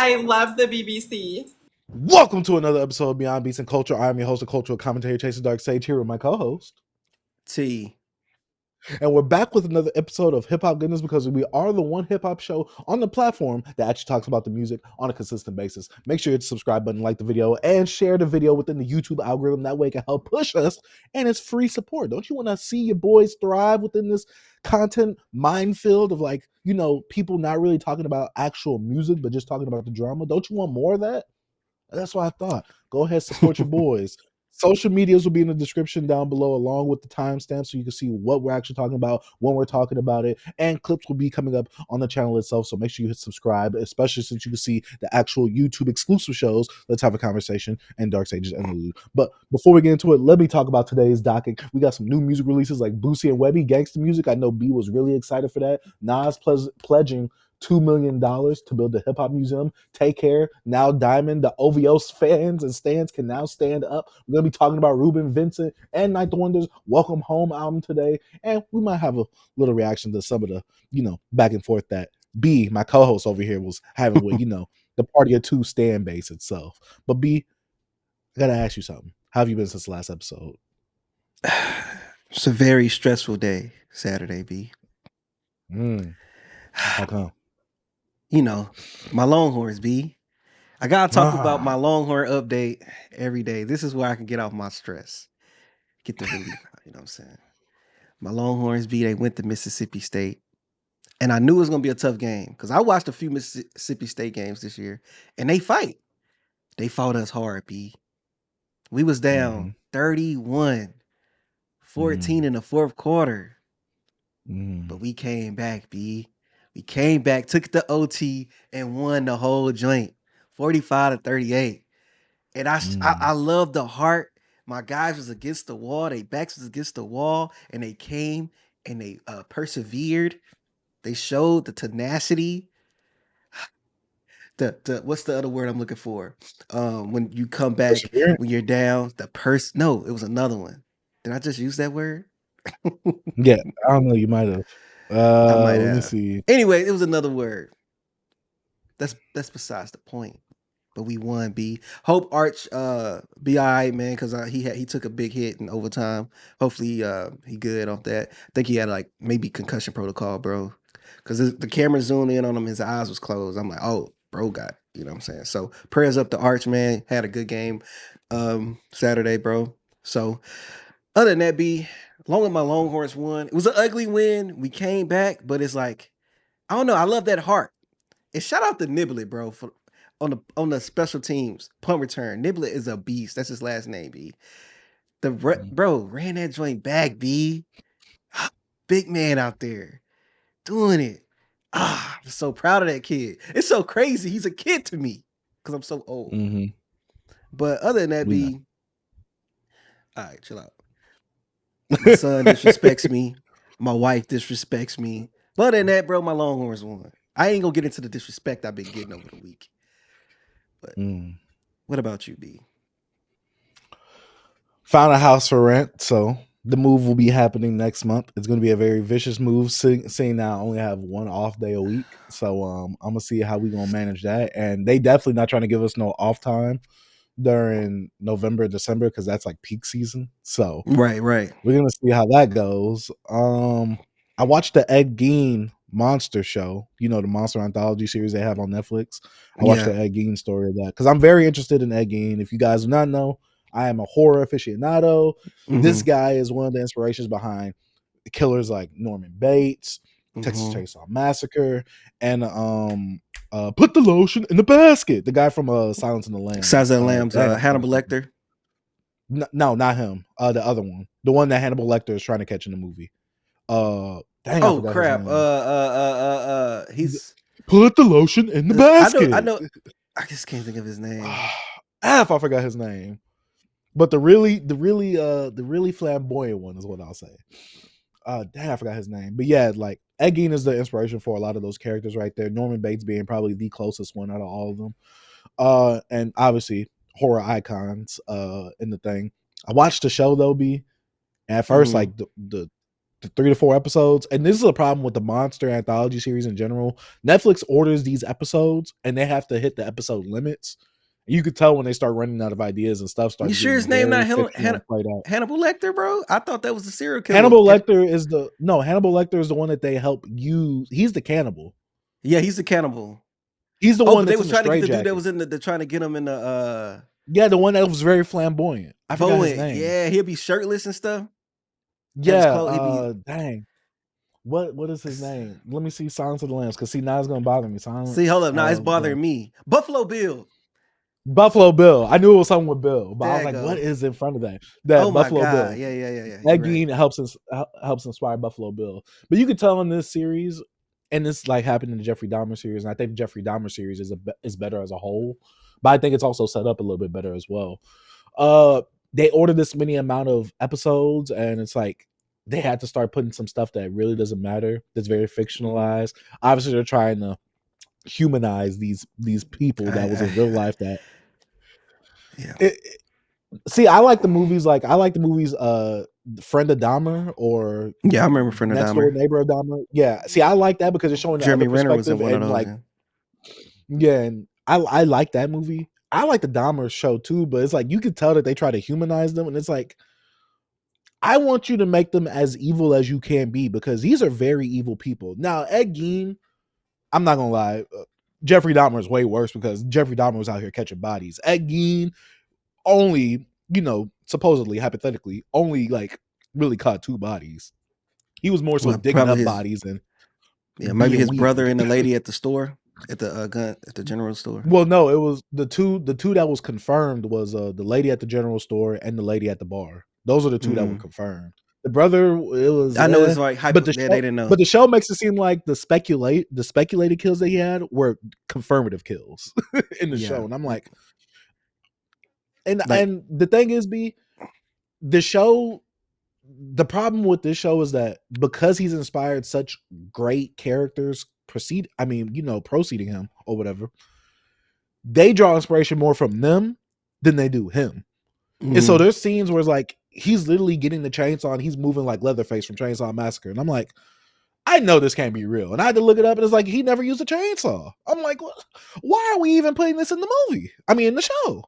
I love the BBC. Welcome to another episode of Beyond Beats and Culture. I am your host of Cultural Commentary, Chasing Dark Sage, here with my co-host T. And we're back with another episode of Hip Hop Goodness because we are the one hip hop show on the platform that actually talks about the music on a consistent basis. Make sure you hit the subscribe button, like the video, and share the video within the YouTube algorithm. That way it can help push us, and it's free support. Don't you want to see your boys thrive within this content minefield of, like, you know, people not really talking about actual music, but just talking about the drama? Don't you want more of that? That's what I thought. Go ahead, support your boys. Social medias will be in the description down below, along with the timestamp, so you can see what we're actually talking about, when we're talking about it, and clips will be coming up on the channel itself. So make sure you hit subscribe, especially since you can see the actual YouTube exclusive shows. Let's have a conversation and Dark Sages Interlude. But before we get into it, let me talk about today's docket. We got some new music releases like Boosie and Webbie, Gangsta music. I know B was really excited for that. Nas pledging $2 million to build a hip-hop museum. Take care. Now Diamond, the OVO fans and stands can now stand up. We're going to be talking about Reuben Vincent and Night the Wonders' Welcome Home album today. And we might have a little reaction to some of the, back and forth that B, my co-host over here, was having with, the Party of Two stand base itself. But B, I got to ask you something. How have you been since the last episode? It's a very stressful day, Saturday, B. How come? My Longhorns, B. I gotta talk about my Longhorn update every day. This is where I can get off my stress. Get the relief out, you know what I'm saying? My Longhorns, B, they went to Mississippi State. And I knew it was gonna be a tough game because I watched a few Mississippi State games this year, and they fight. They fought us hard, B. We was down 31-14 in the fourth quarter. But we came back, B. We came back, took the OT, and won the whole joint, 45-38. And I love the heart. My guys was against the wall. They backs was against the wall, and they came and they persevered. They showed the tenacity. The what's the other word I'm looking for? When you come back, when you're down, no, it was another one. Did I just use that word? Yeah, I don't know. You might have. Let me see. Anyway, it was another word. That's besides the point. But we won, B. Hope Arch be all right, man, because he took a big hit in overtime. Hopefully he good off that. I think he had like maybe concussion protocol, bro. Because the camera zoomed in on him, his eyes was closed. I'm like, oh, bro got, you know what I'm saying? So prayers up to Arch, man. Had a good game Saturday, bro. So other than that, B, long as my Longhorns won. It was an ugly win. We came back, but it's like, I don't know. I love that heart. And shout out to Niblet, bro, on the special teams punt return. Niblet is a beast. That's his last name, B. Bro ran that joint back, B. Big man out there doing it. I'm so proud of that kid. It's so crazy. He's a kid to me because I'm so old. But other than that, B, all right, chill out. My son disrespects me. My wife disrespects me. But other than that, bro, my Longhorns won. I ain't gonna get into the disrespect I've been getting over the week. But what about you, B? Found a house for rent, so the move will be happening next month. It's going to be a very vicious move, seeing now I only have one off day a week. So I'm going to see how we going to manage that. And they definitely not trying to give us no off time during November, December, because that's like peak season. So right. We're going to see how that goes. I watched the Ed Gein Monster Show, the Monster Anthology series they have on Netflix. I watched the Ed Gein story of that because I'm very interested in Ed Gein. If you guys do not know, I am a horror aficionado. This guy is one of the inspirations behind killers like Norman Bates, Texas Chainsaw Massacre, and Put the Lotion in the Basket. The guy from Silence of the Lambs. Silence of the Lambs, Hannibal Lecter. No, not him. The other one. The one that Hannibal Lecter is trying to catch in the movie. Dang, oh crap. He's Put the lotion in the basket. I know. I just can't think of his name. I forgot his name. But the really flamboyant one is what I'll say. Dang, I forgot his name. But yeah, like Ed Gein is the inspiration for a lot of those characters right there. Norman Bates being probably the closest one out of all of them. And obviously horror icons in the thing. I watched the show though, B. And at first, like the 3 to 4 episodes. And this is a problem with the monster anthology series in general. Netflix orders these episodes and they have to hit the episode limits. You could tell when they start running out of ideas and stuff You starts sure his getting name very not fictional and played out. Hannibal Lecter, bro? I thought that was the serial killer. Hannibal Lecter is Hannibal Lecter is the one that they help use. He's the cannibal. Yeah, he's the cannibal. He's the one but they that's was in the trying to get the dude straitjacket. that was in the. They're trying to get him in the. Yeah, the one that was very flamboyant. I forgot his name. Yeah, he'll be shirtless and stuff. Yeah, dang. What is his name? Let me see Silence of the Lambs, because now it's gonna bother me. Silence. See, hold up, now it's bothering me. Buffalo Bill. Buffalo Bill. I knew it was something with Bill, but I was like, Dago. what is in front of that? That Oh Buffalo my God. Bill. Yeah. That Gein helps inspire Buffalo Bill. But you could tell in this series, and this like happened in the Jeffrey Dahmer series, and I think the Jeffrey Dahmer series is better as a whole, but I think it's also set up a little bit better as well. They ordered this many amount of episodes, and it's like they had to start putting some stuff that really doesn't matter, that's very fictionalized. Obviously, they're trying to humanize these people that was in real life. That see, I like the movies. Like I like the movies. Friend of Dahmer, or I remember Friend of Next Dahmer. Door Neighbor of Dahmer. Yeah, see, I like that because it's showing the Jeremy other Renner was perspective, in one and of those. like, yeah, and I like that movie. I like the Dahmer show too, but it's like you could tell that they try to humanize them, and it's like, I want you to make them as evil as you can be, because these are very evil people. Now, Ed Gein, I'm not gonna lie, Jeffrey Dahmer is way worse because Jeffrey Dahmer was out here catching bodies. Ed Gein only, supposedly, hypothetically, only like really caught 2 bodies. He was more so digging up bodies and maybe his weird. brother and the lady at the store, at the general store. Well, no, it was the two that was confirmed was the lady at the general store and the lady at the bar. Those are the 2 that were confirmed. The brother, it was. I know it's like but the show, show, they didn't know. But the show makes it seem like the speculated kills that he had were confirmative kills in the show, and I'm like, and the thing is, the show. The problem with this show is that because he's inspired such great characters proceeding him or whatever, they draw inspiration more from them than they do him. And so there's scenes where it's like he's literally getting the chainsaw and he's moving like Leatherface from Chainsaw Massacre, and I'm like, I know this can't be real. And I had to look it up, and it's like he never used a chainsaw. I'm like, why are we even putting this in the movie? I mean, in the show.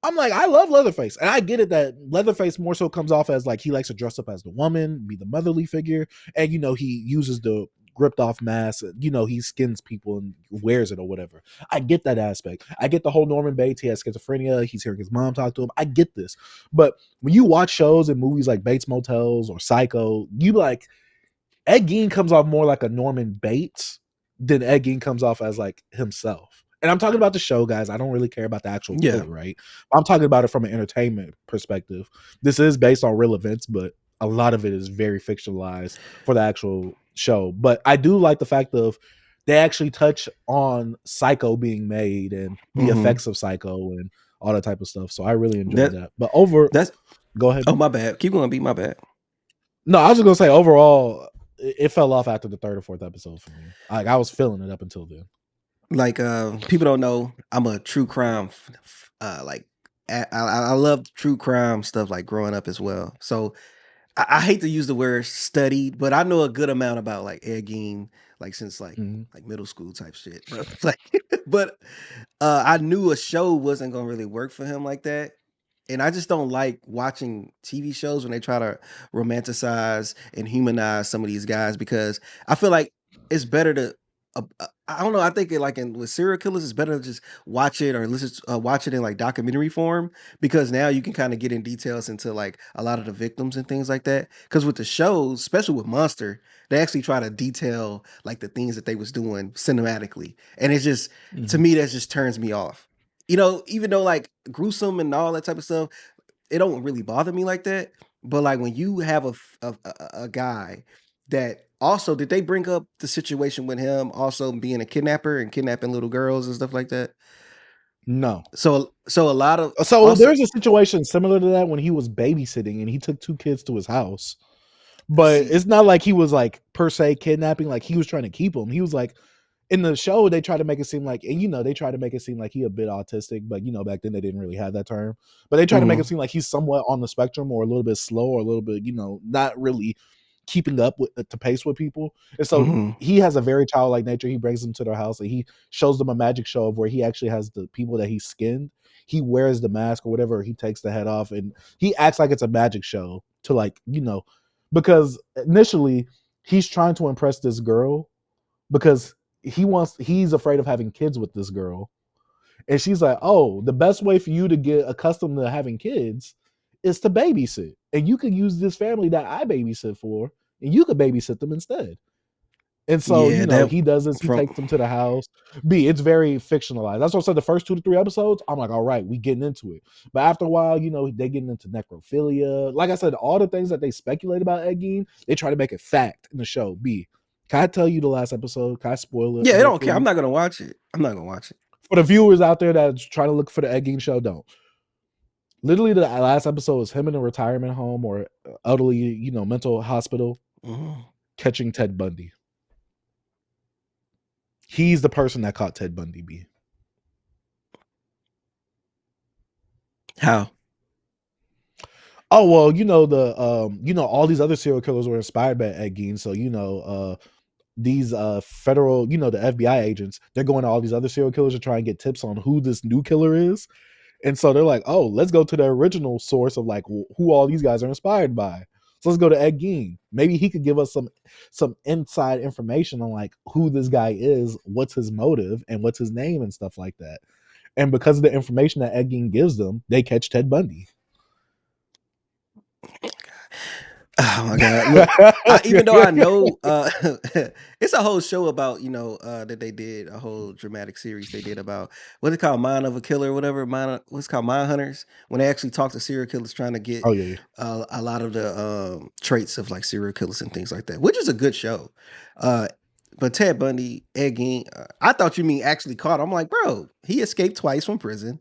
I'm like, I love Leatherface, and I get it that Leatherface more so comes off as like he likes to dress up as the woman, be the motherly figure, and he uses the ripped off mask, he skins people and wears it or whatever. I get that aspect. I get the whole Norman Bates, he has schizophrenia, he's hearing his mom talk to him. I get this. But when you watch shows and movies like Bates Motels or Psycho, you like Ed Gein comes off more like a Norman Bates than Ed Gein comes off as like himself. And I'm talking about the show, guys. I don't really care about the actual killer, right? I'm talking about it from an entertainment perspective. This is based on real events, but a lot of it is very fictionalized for the actual show. But I do like the fact of they actually touch on Psycho being made and the effects of Psycho and all that type of stuff. So I really enjoyed that. But go ahead. Oh, my bad. Keep going. Be my bad. No, I was just gonna say overall, it fell off after the 3rd or 4th episode for me. Like I was feeling it up until then. Like people don't know, I'm a true crime I love true crime stuff like growing up as well. So I hate to use the word studied, but I know a good amount about like Ed Gein, like since like middle school type shit, bro. But I knew a show wasn't gonna really work for him like that. And I just don't like watching TV shows when they try to romanticize and humanize some of these guys, because I feel like it's better to I don't know. I think with serial killers, it's better to just watch it or watch it in like documentary form, because now you can kind of get in details into like a lot of the victims and things like that. Because with the shows, especially with Monster, they actually try to detail like the things that they was doing cinematically, and it's just to me that just turns me off. Even though like gruesome and all that type of stuff, it don't really bother me like that. But like when you have a guy that also, did they bring up the situation with him also being a kidnapper and kidnapping little girls and stuff like that? No. So a lot of there's a situation similar to that when he was babysitting and he took 2 kids to his house. But it's not like he was like per se kidnapping, like he was trying to keep them. He was like, in the show, they try to make it seem like, and they try to make it seem like he a bit autistic, but back then they didn't really have that term. But they try to make it seem like he's somewhat on the spectrum or a little bit slow or a little bit, not really keeping up with to pace with people. And so Mhm. he has a very childlike nature. He brings them to their house and he shows them a magic show of where he actually has the people that he skinned. He wears the mask or whatever. He takes the head off and he acts like it's a magic show to, like, you know, because initially he's trying to impress this girl because he's afraid of having kids with this girl. And she's like, oh, the best way for you to get accustomed to having kids is to babysit. And you could use this family that I babysit for, and you could babysit them instead. And so, Yeah, you know, that he does this. He from takes them to the house. It's very fictionalized. That's what I said. The first 2 to 3 episodes, I'm like, all right, we getting into it. But after a while, you know, they getting into necrophilia. Like I said, all the things that they speculate about Ed Gein, they try to make it fact in the show. Can I tell you the last episode? Can I spoil it yeah, a I bit don't for care. I'm you? not gonna watch it. I'm not gonna watch it. For the viewers out there that's trying to look for the Ed Gein show, don't. Literally, the last episode is him in a retirement home or elderly, you know, mental hospital, catching Ted Bundy. He's the person that caught Ted Bundy. How? Oh well, you know all these other serial killers were inspired by Ed Gein. So you know, these federal, you know, the FBI agents, they're going to all these other serial killers to try and get tips on who this new killer is. And so they're like, oh, let's go to the original source of like who all these guys are inspired by. So let's go to Ed Gein. Maybe he could give us some inside information on like who this guy is, what's his motive, and what's his name and stuff like that. And because of the information that Ed Gein gives them, they catch Ted Bundy. Oh my god! Look, even though I know it's a whole show about, you know, that they did a whole dramatic series they did about what's it called, Mind of a Killer or whatever, what's it called, Mind Hunters, when they actually talk to serial killers trying to get Oh yeah. a lot of the traits of like serial killers and things like that, which is a good show. But Ted Bundy, Ed Gein, I thought you mean actually caught. I'm like, bro, he escaped twice from prison.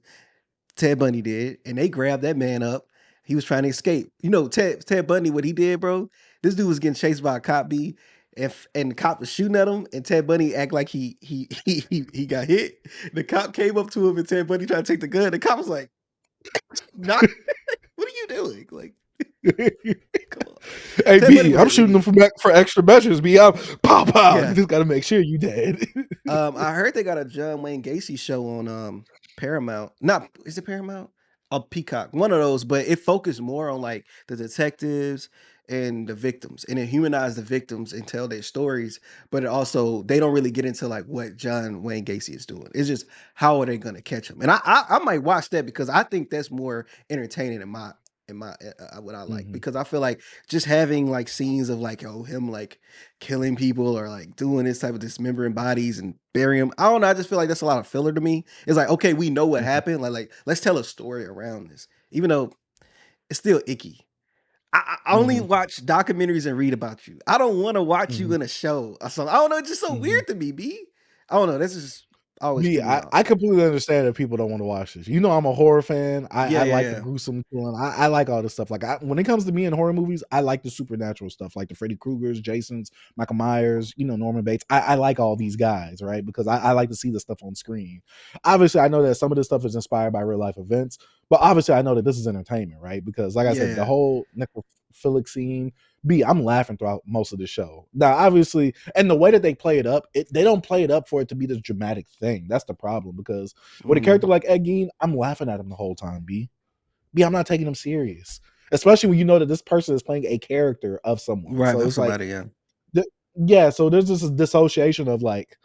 Ted Bundy did, and they grabbed that man up. He was trying to escape. You know, Ted Bundy, what he did, bro? This dude was getting chased by a cop B, and the cop was shooting at him, and Ted Bundy act like he got hit. The cop came up to him, and Ted Bundy tried to take the gun. The cop was like, "Not, what are you doing?" Like, come on. Hey Ted Bundy B, was I'm an shooting them idiot. for extra measures. B, I'm pow pow. Yeah. You just gotta make sure you dead. I heard they got a John Wayne Gacy show on Paramount. Not, is it Paramount? Oh, Peacock. One of those, but it focused more on like the detectives and the victims, and it humanized the victims and tell their stories. But it also, they don't really get into like what John Wayne Gacy is doing. It's just how are they gonna catch him? And I might watch that because I think that's more entertaining in my what I like, because I feel like just having like scenes of like, oh, him like killing people or like doing this type of dismembering bodies and burying them. I don't know. I just feel like that's a lot of filler to me. It's like, okay, we know what happened. Like let's tell a story around this, even though it's still icky. I only watch documentaries and read about you. I don't want to watch you in a show or something. I don't know. It's just so weird to me, B. I don't know. This is always Me, threw me off. I completely understand that people don't want to watch this. You know, I'm a horror fan. Yeah, I yeah, like the yeah. gruesome killing. I like all this stuff. Like when it comes to me in horror movies, I like the supernatural stuff, like the Freddy Kruegers, Jasons, Michael Myers, you know, Norman Bates. I like all these guys, right? Because I like to see the stuff on screen. Obviously, I know that some of this stuff is inspired by real life events, but obviously, I know that this is entertainment, right? Because, like I said, the Yeah. whole necrophilic scene. I'm laughing throughout most of the show. Now, obviously, and the way that they play it up, they don't play it up for it to be this dramatic thing. That's the problem. Because with a character like Ed Gein, I'm laughing at him the whole time. I'm not taking him serious, especially when you know that this person is playing a character of someone. Right, So of it's like, somebody, yeah. yeah. So there's this dissociation of like,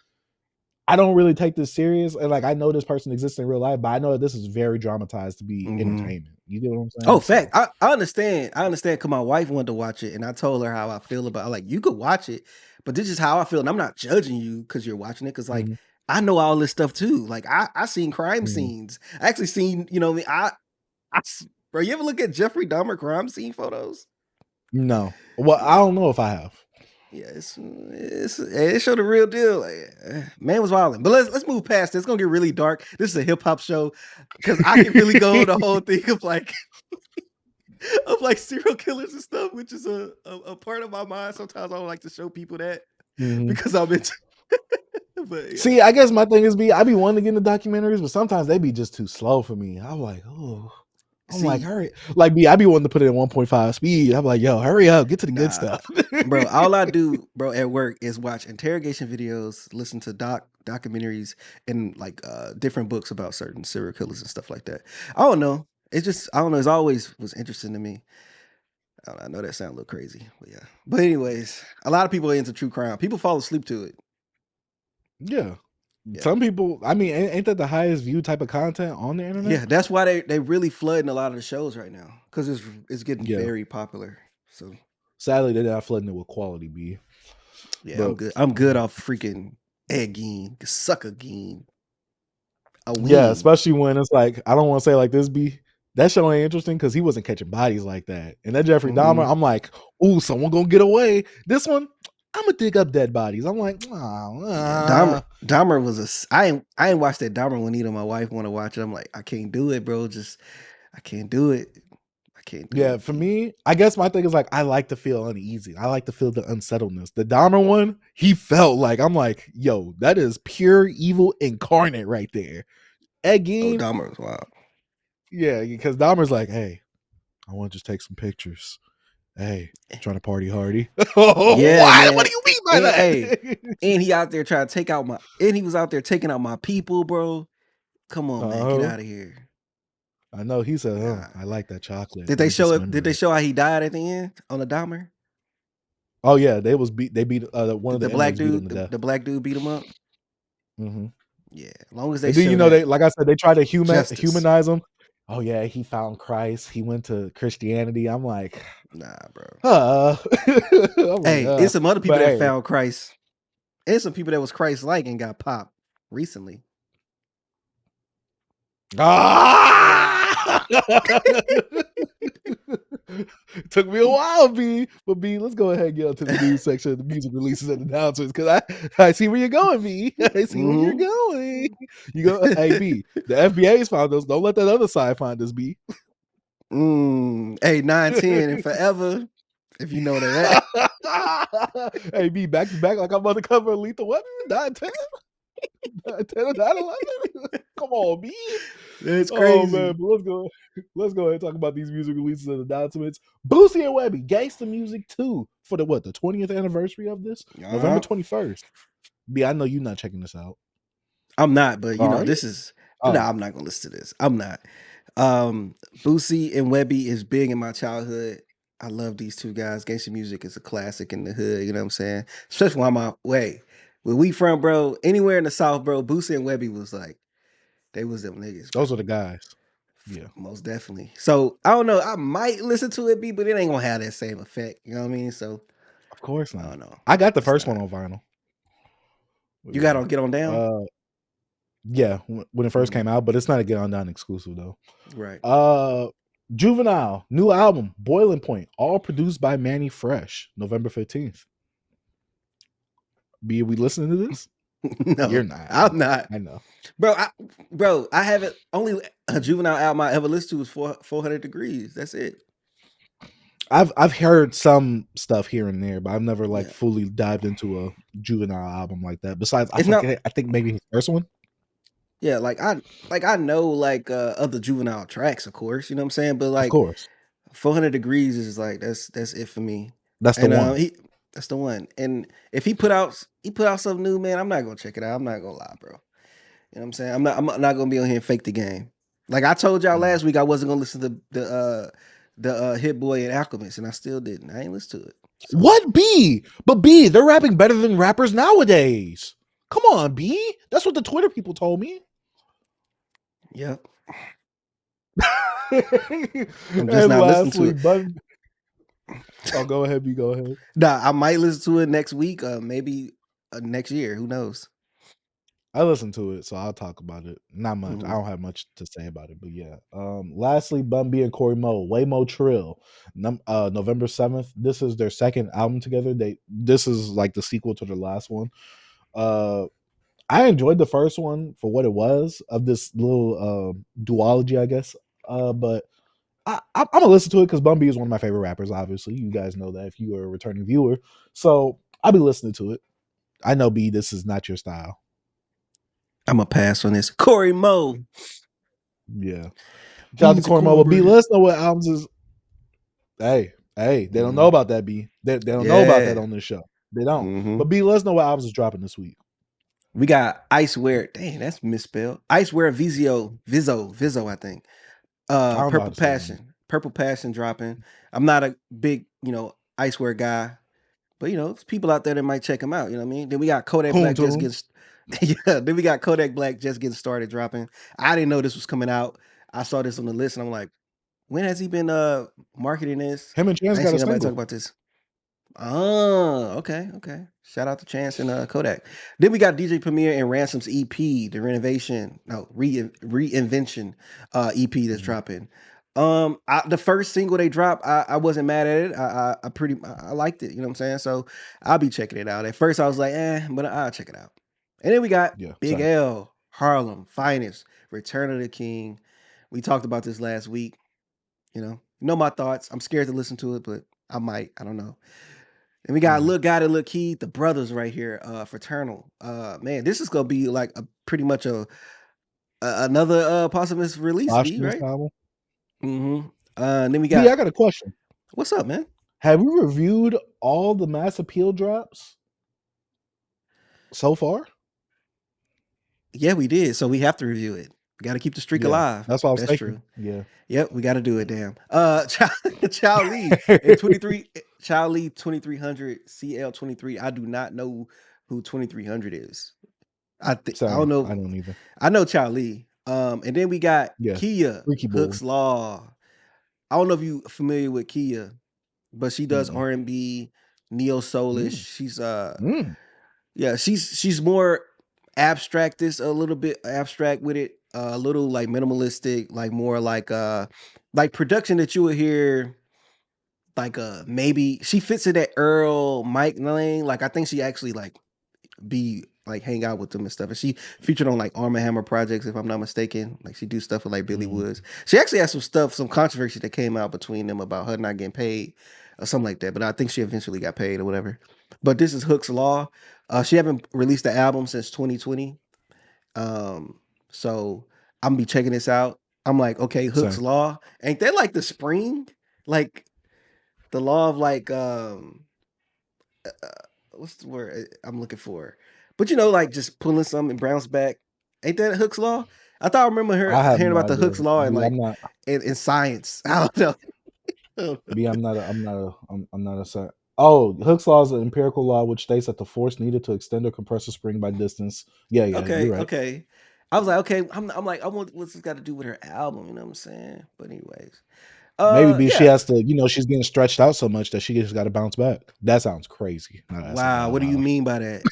I don't really take this serious, and like I know this person exists in real life, but I know that this is very dramatized to be entertainment. You get what I'm saying? Oh, fact. I understand. I understand because my wife wanted to watch it, and I told her how I feel about it. Like, you could watch it, but this is how I feel. And I'm not judging you because you're watching it. Because like I know all this stuff too. Like I seen crime scenes. I actually seen, you know, bro, you ever look at Jeffrey Dahmer crime scene photos? No. Well, I don't know if I have. Yeah, it showed the real deal. Like, man was wilding. But let's move past this. It's gonna get really dark. This is a hip hop show because I can really go the whole thing of like of like serial killers and stuff, which is a part of my mind. Sometimes I don't like to show people that because I'm into. But yeah. See, I guess my thing is I be wanting to get into documentaries, but sometimes they be just too slow for me. I'm like, oh. I'm like, See, hurry. Like me, I be wanting to put it in 1.5 speed. I'm like, yo, hurry up, get to the good nah, stuff. bro. All I do, bro, at work is watch interrogation videos, listen to documentaries, and like different books about certain serial killers and stuff like that. I don't know. It's just I don't know. It's always was interesting to me. I know that sounds a little crazy, but yeah. But anyways, a lot of people are into true crime. People fall asleep to it. Yeah. Yeah. Some people, I mean, ain't that the highest viewed type of content on the internet? Yeah, that's why they really flooding a lot of the shows right now because it's getting Yeah. very popular. So Sadly, they're not flooding it with quality, B. yeah, But I'm good. I'm good off freaking egg game, sucker game, a yeah, ween. especially when it's like, I don't want to say like this, B. That show ain't interesting because he wasn't catching bodies like that. And that Jeffrey Dahmer, I'm like, ooh, someone gonna get away. This one, I'm gonna dig up dead bodies. I'm like, Yeah, Dahmer was I ain't watched that Dahmer one either. My wife want to watch it. I'm like, I can't do it, bro. Just I can't do it. I can't do yeah, it. for me, I guess my thing is like I like to feel uneasy. I like to feel the unsettledness. The Dahmer one, he felt like I'm like, yo, that is pure evil incarnate right there. Oh, Again, Dahmer was wild. yeah, because Dahmer's like, hey, I want to just take some pictures. Hey, trying to party hardy. Yeah, What? What man. do you mean by And hey, that? and he out there trying to take out my and he was out there taking out my people, bro. Come on, man, get Uh-huh. out of here. I know. He said, Nah. I like that chocolate. Did Let they me show it? dismember Did they it. show how he died at the end on the Dahmer? Oh yeah, they beat one Did of the the black inmates beat him to dude death. the black dude beat him up? Hmm. Yeah, as long as they And then show they, that like I said, they try to justice. humanize him. Oh yeah, he found Christ. He went to Christianity. I'm like, Nah, bro. I'm like, Hey, it's some other people but that hey, found Christ. And some people that was Christ-like and got popped recently. ah! Took me a while, B. But B, let's go ahead and get to the news section of the music releases and announcements because I see where you're going, B. I see where you're going. You go, hey B. The FBA's found us. Don't let that other side find us, B. Hey, 910 and forever. If you know that. Hey B, back to back like I'm on the cover of Lethal Weapon. 910, 910, 911. Come on, B. That's Oh crazy. man, but let's go ahead and talk about these music releases and announcements. Boosie and Webbie, Gangsta Music 2 for the 20th anniversary of this? November 21st. B, I know you're not checking this out. I'm not, but you know, Are you? this is no, Oh, I'm not gonna listen to this. I'm not. Boosie and Webbie is big in my childhood. I love these two guys. Gangsta music is a classic in the hood, you know what I'm saying? Especially when I'm out way. Where we from, bro, anywhere in the South, bro, Boosie and Webbie was like, they was them niggas, those are bro. the guys. Yeah, Most definitely. So I don't know. I might listen to it, but it ain't gonna have that same effect. You know what I mean? So of course I not. don't know. I got the It's first one not. on vinyl. You got Yeah. to get on down? Uh, yeah, when it first came out, but it's not a Get On Down exclusive though. Right. Juvenile, new album, Boiling Point, all produced by Manny Fresh, November 15th. B, we listening to this? You're No, not. I'm not. I know. Bro, I haven't only a juvenile album I ever listened to was 400 Degrees. That's it. I've heard some stuff here and there, but I've never like Yeah. fully dived into a Juvenile album like that. Besides, I It's not forget. I think maybe his first one. yeah, I know like other juvenile tracks, of course, you know what I'm saying? But Of like course, 400 Degrees is like that's it for me. that's the And one. he that's the one. And if he put out something new, man, I'm not gonna check it out. I'm not gonna lie, bro. You know what I'm saying? I'm not gonna be on here and fake the game. Like I told y'all Yeah. last week, I wasn't gonna listen to the Hit Boy and Alchemist, and I still didn't. I ain't listen to it. So What B? But B, they're rapping better than rappers nowadays. Come on, B. That's what the Twitter people told me. yeah, I'm just And not listening to lastly, it. Bun. Oh, go ahead, B. Go ahead. Nah, I might listen to it next week, maybe next year. Who knows? I listened to it, so I'll talk about it. Not much. I Mhm. don't have much to say about it, but yeah. Lastly, Bun B and Corey Mo, Waymo Trill, November 7th. This is their second album together. This is like the sequel to their last one. I enjoyed the first one for what it was of this little duology, I guess. But I'm gonna listen to it because Bun B is one of my favorite rappers. Obviously, you guys know that if you are a returning viewer, so I'll be listening to it. I know B, this is not your style. I'm a pass on this. Corey Mo. Yeah. Shout out to He's a Cornmobile. B, cornbread. let us know what albums is. Hey, they don't know about that, B. They don't know about that Yeah. on this show. They don't. But B, let us know what albums is dropping this week. We got Iceware. Dang, that's misspelled. Iceware Vizzo, I think. I don't know how Purple to say that. Purple Passion dropping. I'm not a big, Iceware guy, but there's people out there that might check him out. You know what I mean? Then we got Kodak Coon Black just Tunes. getting, yeah. Then we got Kodak Black just getting started dropping. I didn't know this was coming out. I saw this on the list and I'm like, when has he been marketing this? Him and Chance I ain't got seen a nobody talk single. about this. Oh, okay. Shout out to Chance and Kodak. Then we got DJ Premier and Ransom's EP, the reinvention EP that's dropping. The first single they dropped, I wasn't mad at it. I liked it. You know what I'm saying? So I'll be checking it out. At first I was like, but I'll check it out. And then we got Yeah, Big same. L, Harlem, Finest, Return of the King. We talked about this last week. You know my thoughts. I'm scared to listen to it, but I might. I don't know. And we got Lil Gotti, Lil Key, the brothers right here, Fraternal. Man, this is gonna be like a pretty much another posthumous release, B, Posthumous right? album. Mm-hmm. And then we B, I got got a question. what's up, man? Have we reviewed all the Mass Appeal drops so far? Yeah, we did. So we have to review it. We got to keep the streak Yeah, alive. that's what I was That's thinking. true. Yeah. Yep, we got to do it. Damn. Chow Lee in 23. Chow Lee 2300 CL23. I do not know who 2300 is. I don't Same. know. I don't either. I know Chow Lee. And then we got Yeah. Kia Freaky Boy. Hooks Law. I don't know if you familiar with Kia, but she does Mm-mm. R&B, neo soulish. She's Mm. yeah, she's more abstractist, a little bit abstract with it, a little like minimalistic, like more like production that you would hear like maybe she fits in that Earl Mike lane. Like I think she actually like be like hang out with them and stuff. And she featured on like Arm& Hammer projects, if I'm not mistaken. Like she do stuff with like Billy Mm. Woods. She actually has some controversy that came out between them about her not getting paid or something like that. But I think she eventually got paid or whatever. But this is Hooks Law. She haven't released the album since 2020. So I'm gonna be checking this out. I'm like, okay, Hooks Same. Law. Ain't that like the spring? Like the law of like what's the word I'm looking for? But like just pulling something and bounce back. Ain't that Hooks Law? I thought I remember I have hearing no about the idea. Hooks Law and B, like I'm not. in science. I don't know. B, I'm not a sci- Oh, Hooke's law is an empirical law which states that the force needed to extend a compressor spring by distance. Yeah, you're right. Okay. I was like, okay, I'm like, I want what's this got to do with her album? You know what I'm saying? But anyways, Maybe B, she yeah. has to, she's getting stretched out so much that she just got to bounce back. That sounds crazy. Now that I say that Wow, out what do you loud. mean by that?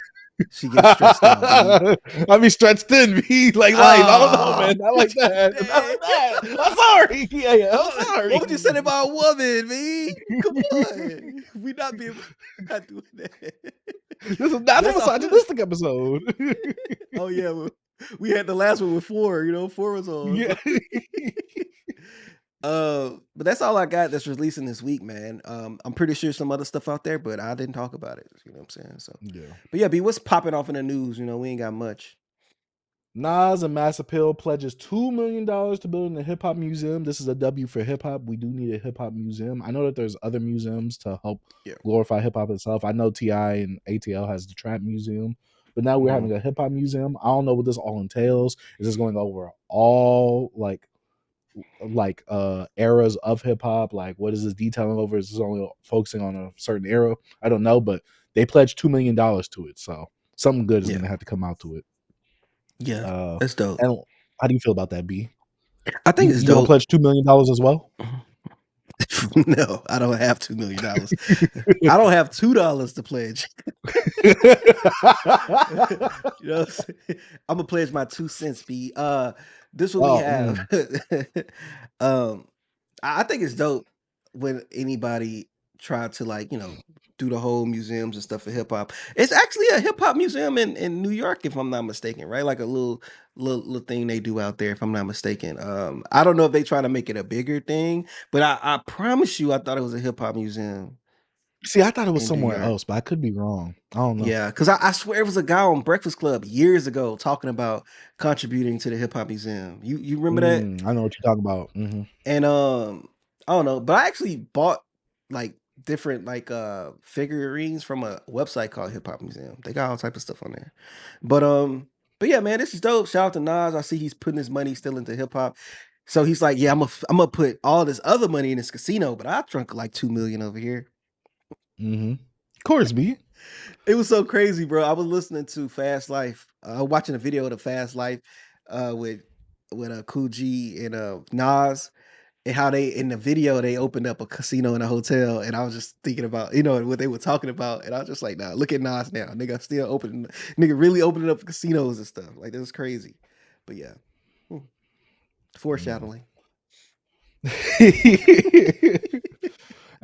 She gets stressed out, B. I mean stretched thin, B, like life. I don't know, Oh, man. Not like that. Not like that. I'm sorry. Yeah, I'm sorry. what would you say about a woman, B? Come on, we not doing that. This is not a That's all. misogynistic episode. Oh yeah, we had the last one with 4. 4 was on. Yeah. But that's all I got that's releasing this week, man. I'm pretty sure some other stuff out there, but I didn't talk about it. You know what I'm saying? So, Yeah. but yeah, B, what's popping off in the news? We ain't got much. Nas and Mass Appeal pledges $2 million to building a hip hop museum. This is a W for hip hop. We do need a hip hop museum. I know that there's other museums to help glorify hip hop itself. I know T.I. and ATL has the Trap Museum, but now we're having a hip hop museum. I don't know what this all entails. Is this going over all like eras of hip hop? Like, what is this detailing over? Is this only focusing on a certain era? I don't know, but they pledged $2 million to it, so something good is going to have to come out to it. Yeah, that's dope. And how do you feel about that, B? I think it's you gonna dope. pledge $2 million as well? No, I don't have $2 million. I don't have $2 to pledge. I'm gonna pledge my 2 cents, B. This what we have. I think it's dope when anybody try to like, do the whole museums and stuff for hip hop. It's actually a hip hop museum in New York, if I'm not mistaken, right? Like a little thing they do out there, if I'm not mistaken. I don't know if they try to make it a bigger thing, but I promise you, I thought it was a hip hop museum. See, I thought it was in New somewhere York. else, but I could be wrong. I don't know. Yeah, because I swear it was a guy on Breakfast Club years ago talking about contributing to the Hip Hop Museum. You remember that? I know what you're talking about. Mm-hmm. And I don't know, but I actually bought like different like figurines from a website called Hip Hop Museum. They got all type of stuff on there. But yeah, man, this is dope. Shout out to Nas. I see he's putting his money still into hip hop. So he's like, yeah, I'm gonna put all this other money in this casino, but I drunk like 2 million over here. Mm-hmm. Of course, B. It was so crazy, bro. I was listening to Fast Life, watching a video of the Fast Life with Cool G and Nas, and how they in the video they opened up a casino and a hotel, and I was just thinking about what they were talking about, and I was just like, nah, look at Nas now, nigga, still opening, nigga, really opening up casinos and stuff. Like, this is crazy. But yeah, foreshadowing.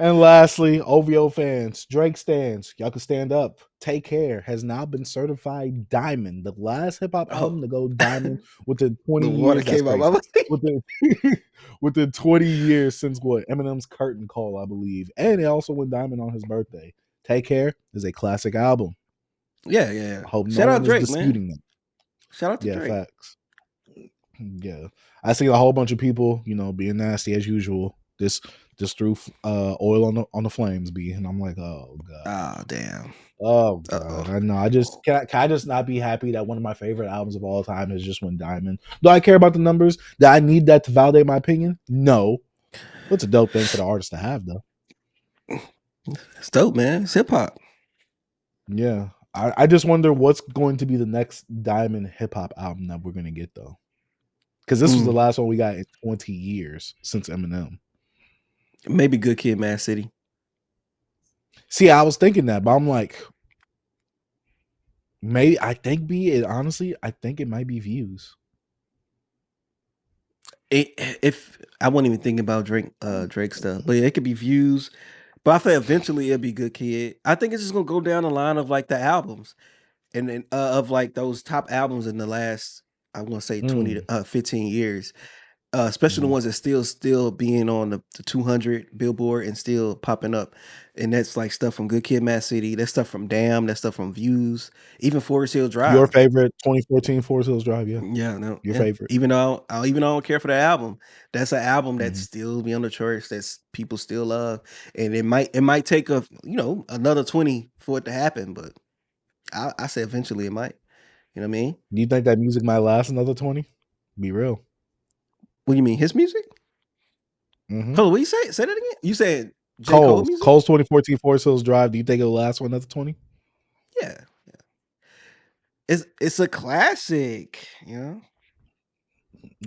And lastly, OVO fans, Drake stands. Y'all can stand up. Take Care has now been certified diamond. The last hip hop album to go diamond within 20 The water years. That's came out crazy. my mouth. Within 20 years since what? Eminem's Curtain Call, I believe. And it also went diamond on his birthday. Take Care is a classic album. Yeah. I hope Shout no out one Drake, is disputing that. Shout out to Yeah, Drake. facts. Yeah. I see a whole bunch of people, being nasty as usual. This threw oil on the flames, B, and I'm like, oh god. Oh damn. Oh god. I know. Can I just not be happy that one of my favorite albums of all time has just went diamond? Do I care about the numbers? Do I need that to validate my opinion? No. But it's a dope thing for the artist to have, though. It's dope, man. It's hip hop. Yeah. I just wonder what's going to be the next diamond hip hop album that we're gonna get, though. Because this was the last one we got in 20 years since Eminem. Maybe Good Kid, Mad City. See, I was thinking that, but I'm like, maybe I think I think it might be Views. If I wasn't even thinking about Drake stuff, but yeah, it could be Views. But I feel eventually it'll be Good Kid. I think it's just gonna go down the line of like the albums, and then of like those top albums in the last, I'm gonna say 20 to 15 years. Especially the ones that still being on the 200 Billboard and still popping up, and that's like stuff from Good Kid, Mad City. That stuff from Damn. That stuff from Views. Even Forest Hill Drive. Your favorite 2014 Forest Hills Drive, yeah. Yeah, no, Your favorite. Even though I don't care for that album, that's an album that still be on the charts, that's people still love, and it might take another 20 for it to happen, but I say eventually it might. You know what I mean? Do you think that music might last another 20? Be real. What do you mean, his music? Mm-hmm. Hold on, what you say? Say that again. You said J. Cole music? Cole's 2014 Forest Hills Drive. Do you think it'll last for another 20? Yeah. It's a classic,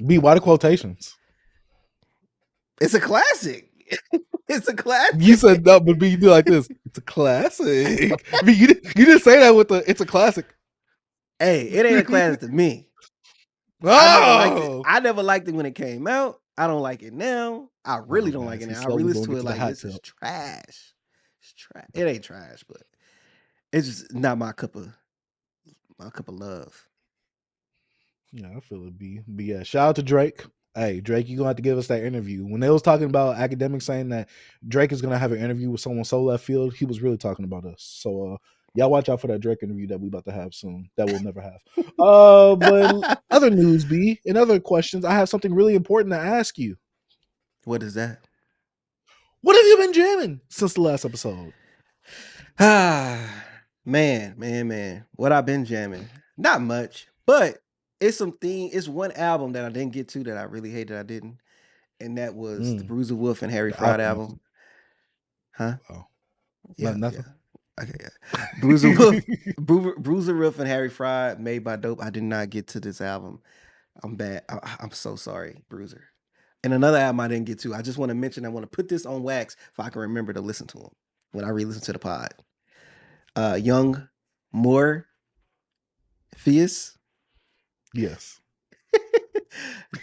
B, why the quotations? It's a classic. It's a classic. You said no, but B, you do like this. It's a classic. B, you didn't say that with it's a classic. Hey, it ain't a classic to me. Oh! I never liked it when it came out. I don't like it now. I really don't like it now. I really listen to it like this is trash. It's trash. It ain't trash, but it's just not my cup of love. Yeah, I feel it, B. But yeah, shout out to Drake. Hey, Drake, you're gonna have to give us that interview. When they was talking about academics saying that Drake is gonna have an interview with someone so left field, he was really talking about us. So y'all watch out for that Drake interview that we about to have soon. That we'll never have. But other news, B, and other questions, I have something really important to ask you. What is that? What have you been jamming since the last episode? Man. What I've been jamming? Not much, but it's one album that I didn't get to that I really hated I didn't. And that was the Bruiser Wolf and Harry Fraud album. Huh? Oh. Yeah. Nothing. Yeah. Okay, yeah. Bruiser Wolf and Harry Fraud, Made by Dope. I did not get to this album. I'm bad. I'm so sorry, Bruiser. And another album I didn't get to. I just want to mention, I want to put this on wax if I can remember to listen to them when I re-listen to the pod. Young Morpheus. Yes.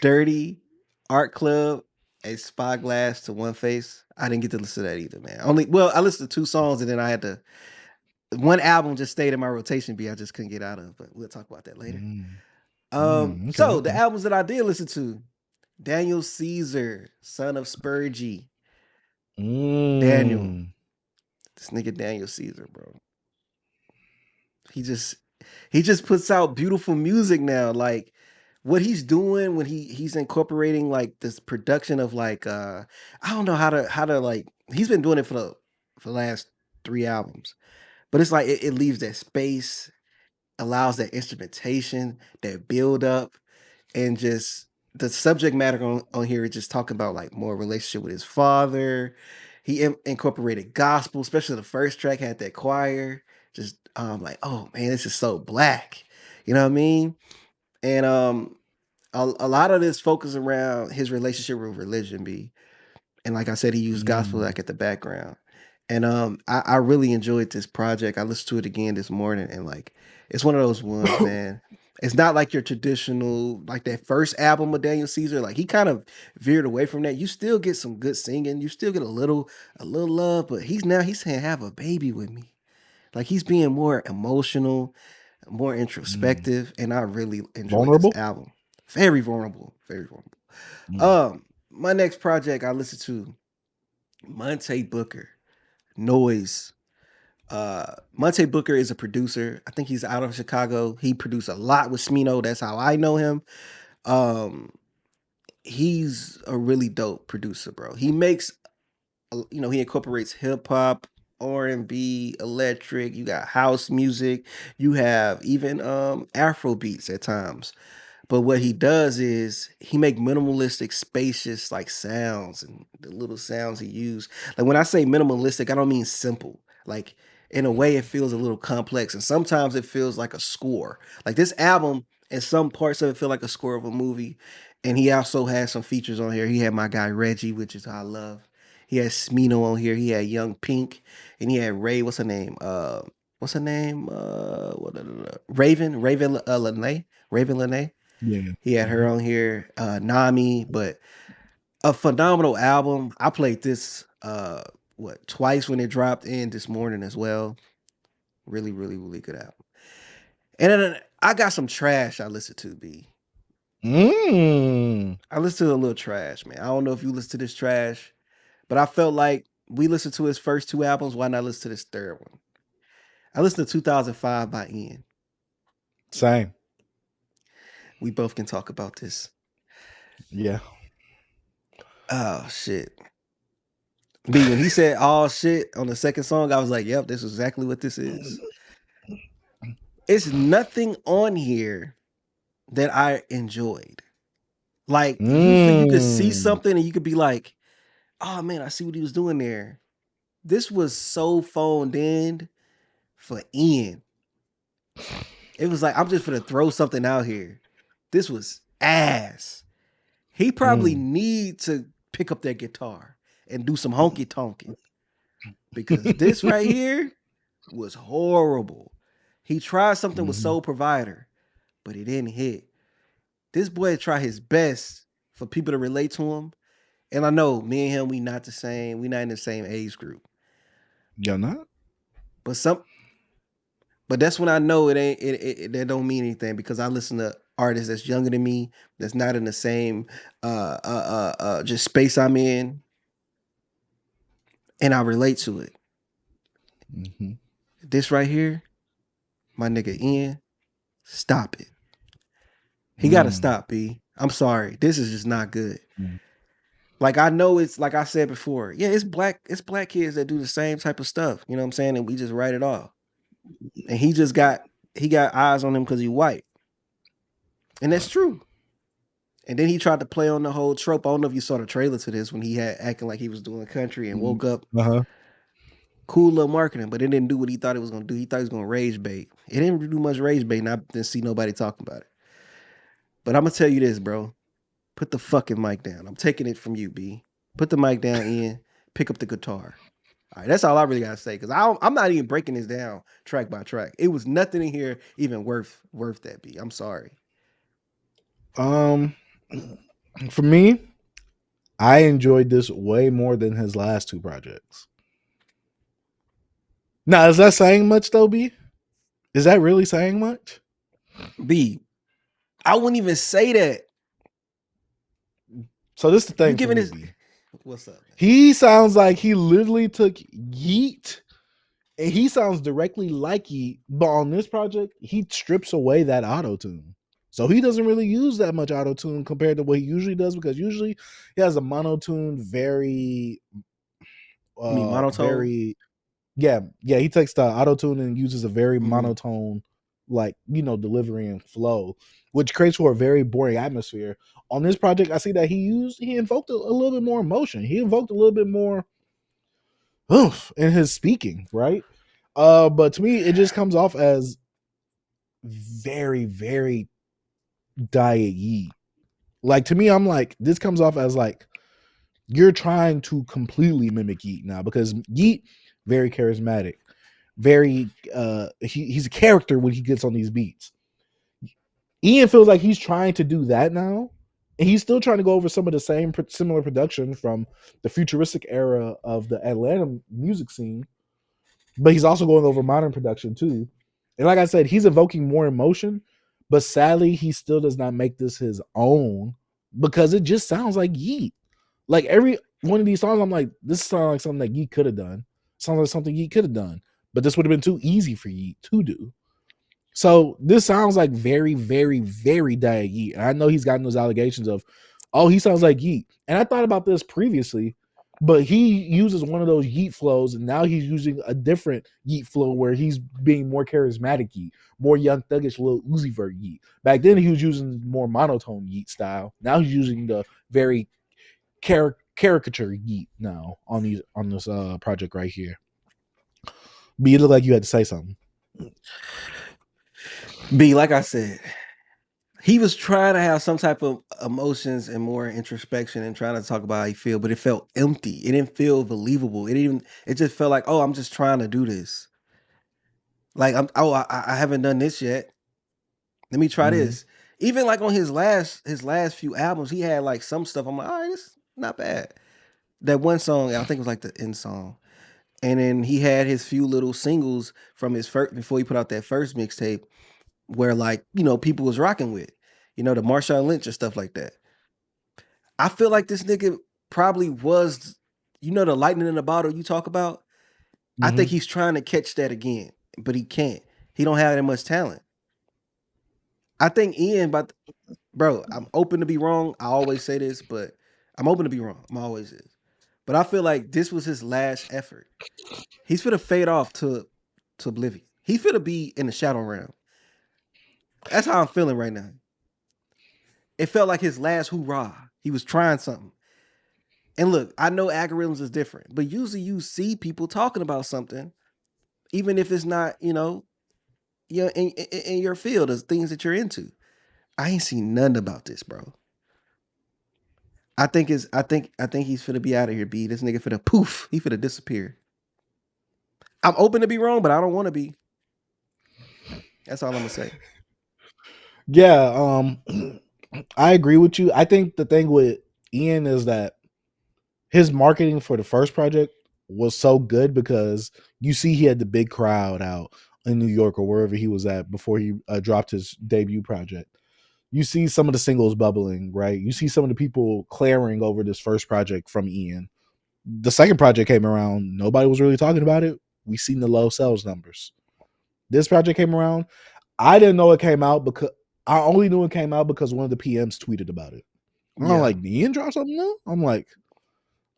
Dirty Art Club, A Spyglass to One Face. I didn't get to listen to that either, man. I listened to 2 songs and then I had to. One album just stayed in my rotation I just couldn't get out of, but we'll talk about that later. So the albums that I did listen to: Daniel Caesar, son of Spergy. Daniel. This nigga Daniel Caesar, bro. He just puts out beautiful music now. Like what he's doing when he's incorporating like this production of like I don't know how to like he's been doing it for the last 3 albums. But it's like it leaves that space, allows that instrumentation, that build up, and just the subject matter on here is just talking about like more relationship with his father. He incorporated gospel, especially the first track had that choir. Just like, oh man, this is so black. You know what I mean? And a lot of this focus around his relationship with religion, be. And like I said, he used gospel like at the background. And I really enjoyed this project. I listened to it again this morning, and like it's one of those ones, man. It's not like your traditional, like that first album of Daniel Caesar. Like he kind of veered away from that. You still get some good singing. You still get a little love, but he's saying have a baby with me. Like he's being more emotional, more introspective, and I really enjoyed this Vulnerable? album. Very vulnerable, very vulnerable. My next project I listened to Monte Booker, Noise. Monte Booker is a producer. I think he's out of Chicago. He produced a lot with Smino. That's how I know him. He's a really dope producer, bro. He makes, he incorporates hip hop, R&B, electric. You got house music. You have even Afro beats at times. But what he does is he make minimalistic, spacious like sounds, and the little sounds he use. Like when I say minimalistic, I don't mean simple. Like in a way, it feels a little complex, and sometimes it feels like a score. Like this album, and some parts of it feel like a score of a movie. And he also has some features on here. He had my guy Reggie, which is I love. He had Smino on here. He had Young Pink, and he had Ray. What's her name? What's her name? Raven Lene. Raven Lene. Yeah. He had her on here, Nami, but a phenomenal album. I played this twice when it dropped in this morning as well. Really, really, really good album. And then I got some trash I listened to, B. I listened to a little trash, man. I don't know if you listen to this trash, but I felt like we listened to his first 2 albums. Why not listen to this third one? I listened to 2005 by Ian. Same. We both can talk about this. Yeah. Oh shit. B, when he said "oh shit" on the second song, I was like, yep, this is exactly what this is. It's nothing on here that I enjoyed. Like usually you could see something and you could be like, oh man, I see what he was doing there. This was so phoned in for Ian. It was like, I'm just gonna throw something out here. This was ass. He probably need to pick up that guitar and do some honky tonking, because this right here was horrible. He tried something with Soul Provider, but it didn't hit. This boy tried his best for people to relate to him. And I know me and him, we not the same. We not in the same age group. You're not? But that's when I know that don't mean anything, because I listen to artists that's younger than me, that's not in the same just space I'm in, and I relate to it. This right here, my nigga Ian, stop it. He gotta stop, B. I'm sorry. This is just not good. Like I know it's like I said before. Yeah, it's black kids that do the same type of stuff. You know what I'm saying? And we just write it off. And he got eyes on him because he's white. And that's true. And then he tried to play on the whole trope. I don't know if you saw the trailer to this, when he had acting like he was doing country and woke up. Cool little marketing, but it didn't do what he thought it was gonna do. He thought he was gonna rage bait. It didn't do much rage bait, and I didn't see nobody talking about it. But I'm gonna tell you this, bro. Put the fucking mic down. I'm taking it from you, B. Put the mic down, Ian. Pick up the guitar. All right, that's all I really gotta say, because I'm not even breaking this down track by track. It was nothing in here even worth that, B. I'm sorry. For me, I enjoyed this way more than his last 2 projects. Now, is that saying much though, B? Is that really saying much? B, I wouldn't even say that. So this is the thing. You giving this? What's up, man? He sounds like he literally took Yeet And he sounds directly like Yeet, but on this project, he strips away that auto tune. So he doesn't really use that much auto tune compared to what he usually does, because usually he has a monotune, very, I mean, monotone. very, yeah. He takes the auto tune and uses a very Mhm. monotone, like, delivery and flow, which creates for a very boring atmosphere. On this project, I see that he invoked a little bit more emotion. He invoked a little bit more oomph in his speaking, right? But to me, it just comes off as very, very diet Yeet. Like, to me, I'm like, this comes off as like you're trying to completely mimic Yeet now, because Yeet, very charismatic, very he's a character when he gets on these beats. Ian feels like he's trying to do that now, and he's still trying to go over some of the same similar production from the futuristic era of the Atlanta music scene, but he's also going over modern production too. And like I said, he's evoking more emotion, but sadly, he still does not make this his own, because it just sounds like Yeet. Like, every one of these songs, I'm like, this sounds like something that Yeet could have done. Sounds like something Yeet could have done, but this would have been too easy for Yeet to do. So this sounds like very, very, very diet Yeet. And I know he's gotten those allegations of, oh, he sounds like Yeet. And I thought about this previously, but he uses one of those Yeet flows, and now he's using a different Yeet flow where he's being more charismatic Yeet, more Young Thuggish, little Uzi Vert Yeet. Back then, he was using more monotone Yeet style. Now he's using the very caricature Yeet now on this project right here. But you look like you had to say something. B, like I said, he was trying to have some type of emotions and more introspection and trying to talk about how he feel, but it felt empty. It didn't feel believable. It just felt like, oh, I'm just trying to do this. Like, I haven't done this yet. Let me try Mm-hmm. this. Even like on his last few albums, he had like some stuff. I'm like, all right, it's not bad. That one song, I think it was like the end song. And then he had his few little singles from his first before he put out that first mixtape where, like, people was rocking with, the Marshawn Lynch and stuff like that. I feel like this nigga probably was, the lightning in the bottle you talk about. I think he's trying to catch that again, but he can't. He don't have that much talent. I think Ian, but bro, I'm open to be wrong. I always say this, but I'm open to be wrong. I'm always is. But I feel like this was his last effort. He's finna fade off to oblivion. He's finna be in the shadow realm. That's how I'm feeling right now. It felt like his last hoorah. He was trying something. And look, I know algorithms is different, but usually you see people talking about something, even if it's not, in your field of things that you're into. I ain't seen nothing about this, bro. I think he's finna be out of here, B. This nigga finna poof. He finna disappear. I'm open to be wrong, but I don't want to be. That's all I'm gonna say. Yeah, I agree with you. I think the thing with Ian is that his marketing for the first project was so good, because you see he had the big crowd out in New York or wherever he was at before he dropped his debut project. You see some of the singles bubbling, right? You see some of the people clamoring over this first project from Ian. The second project came around, nobody was really talking about it. We seen the low sales numbers. This project came around, I didn't know it came out, because I only knew it came out because one of the PMs tweeted about it. And I'm Yeah. like, Ian dropped something new? I'm like,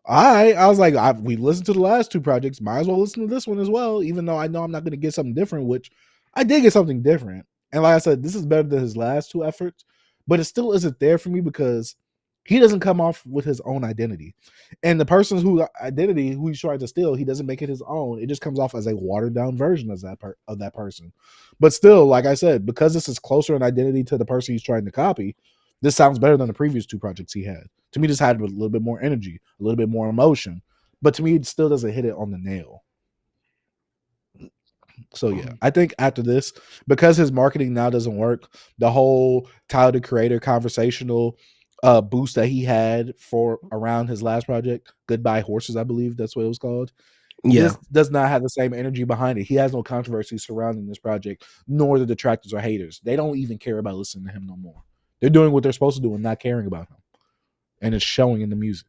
I was like, we listened to the last two projects, might as well listen to this one as well, even though I know I'm not going to get something different, which I did get something different. And like I said, this is better than his last two efforts, but it still isn't there for me because he doesn't come off with his own identity. And the person's identity who he's trying to steal, he doesn't make it his own. It just comes off as a watered down version of that person. But still, like I said, because this is closer in identity to the person he's trying to copy, this sounds better than the previous two projects he had. To me, this had a little bit more energy, a little bit more emotion, but to me, it still doesn't hit it on the nail. So yeah, I think after this, because his marketing now doesn't work, the whole Tyler the Creator conversational boost that he had for around his last project, Goodbye Horses, I believe that's what it was called. Yeah. This does not have the same energy behind it. He has no controversy surrounding this project, nor the detractors or haters. They don't even care about listening to him no more. They're doing what they're supposed to do and not caring about him. And it's showing in the music.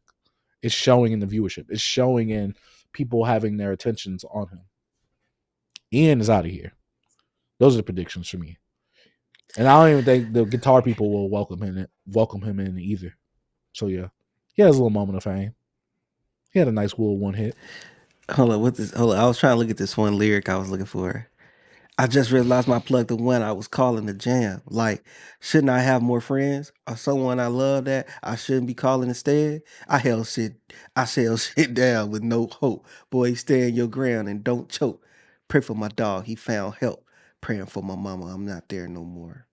It's showing in the viewership. It's showing in people having their attentions on him. Ian is out of here. Those are the predictions for me. And I don't even think the guitar people will welcome him in either. So yeah, he has a little moment of fame. He had a nice little one hit. Hold on, what this? Hold on, I was trying to look at this one lyric I was looking for. I just realized my plug the one I was calling the jam. Like, shouldn't I have more friends or someone I love that I shouldn't be calling instead? I held shit down with no hope. Boy, stand your ground and don't choke. Pray for my dog, he found help. Praying for my mama, I'm not there no more.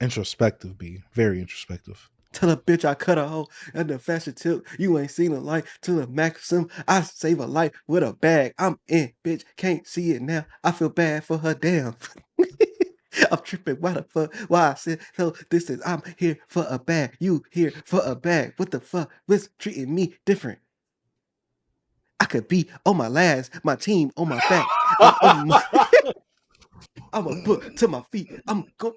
Introspective, B. Very introspective. Tell a bitch I cut a hole at the fashion tip. You ain't seen a light to the maximum. I save a life with a bag. I'm in, bitch. Can't see it now. I feel bad for her. Damn. I'm tripping. Why the fuck? Why I said so? This is I'm here for a bag. You here for a bag. What the fuck? What's treating me different? I could be on my last. My team on my back. I'm on my. I'm a put to my feet.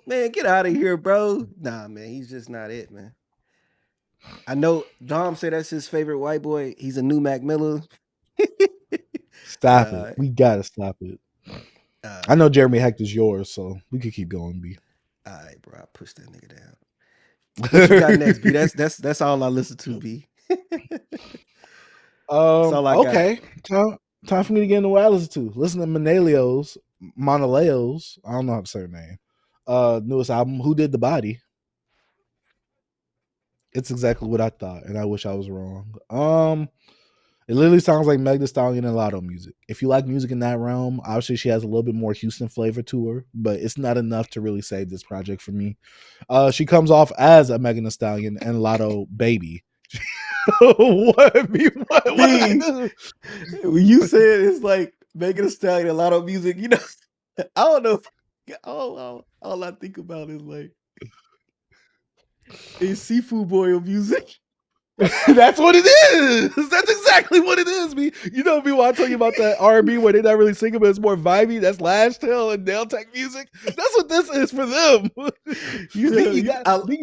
Man, get out of here, bro. Nah, man, he's just not it, man. I know Dom said that's his favorite white boy. He's a new Mac Miller. Stop it. We gotta stop it. I know Jeremy Hector's yours, so we could keep going, B. All right, bro. I push that nigga down. What you got next, B? That's all I listen to, B. That's all I okay. Time for me to get into what I listen to. Listen to Monaleo's. I don't know how to say her name. Newest album, Who Did the Body? It's exactly what I thought, and I wish I was wrong. It literally sounds like Meg Thee Stallion and Lotto music. If you like music in that realm, obviously she has a little bit more Houston flavor to her, but it's not enough to really save this project for me. She comes off as a Megan Thee Stallion and Lotto baby. What? When you said it's like Megan Thee Stallion and Lotto music, you know, I don't know. All I think about is like it's seafood boil music. That's what it is. That's exactly what it is. Me, you know me when I tell you about that R&B where they're not really singing, but it's more vibey. That's Lash Tail and Nail Tech music. That's what this is for them. You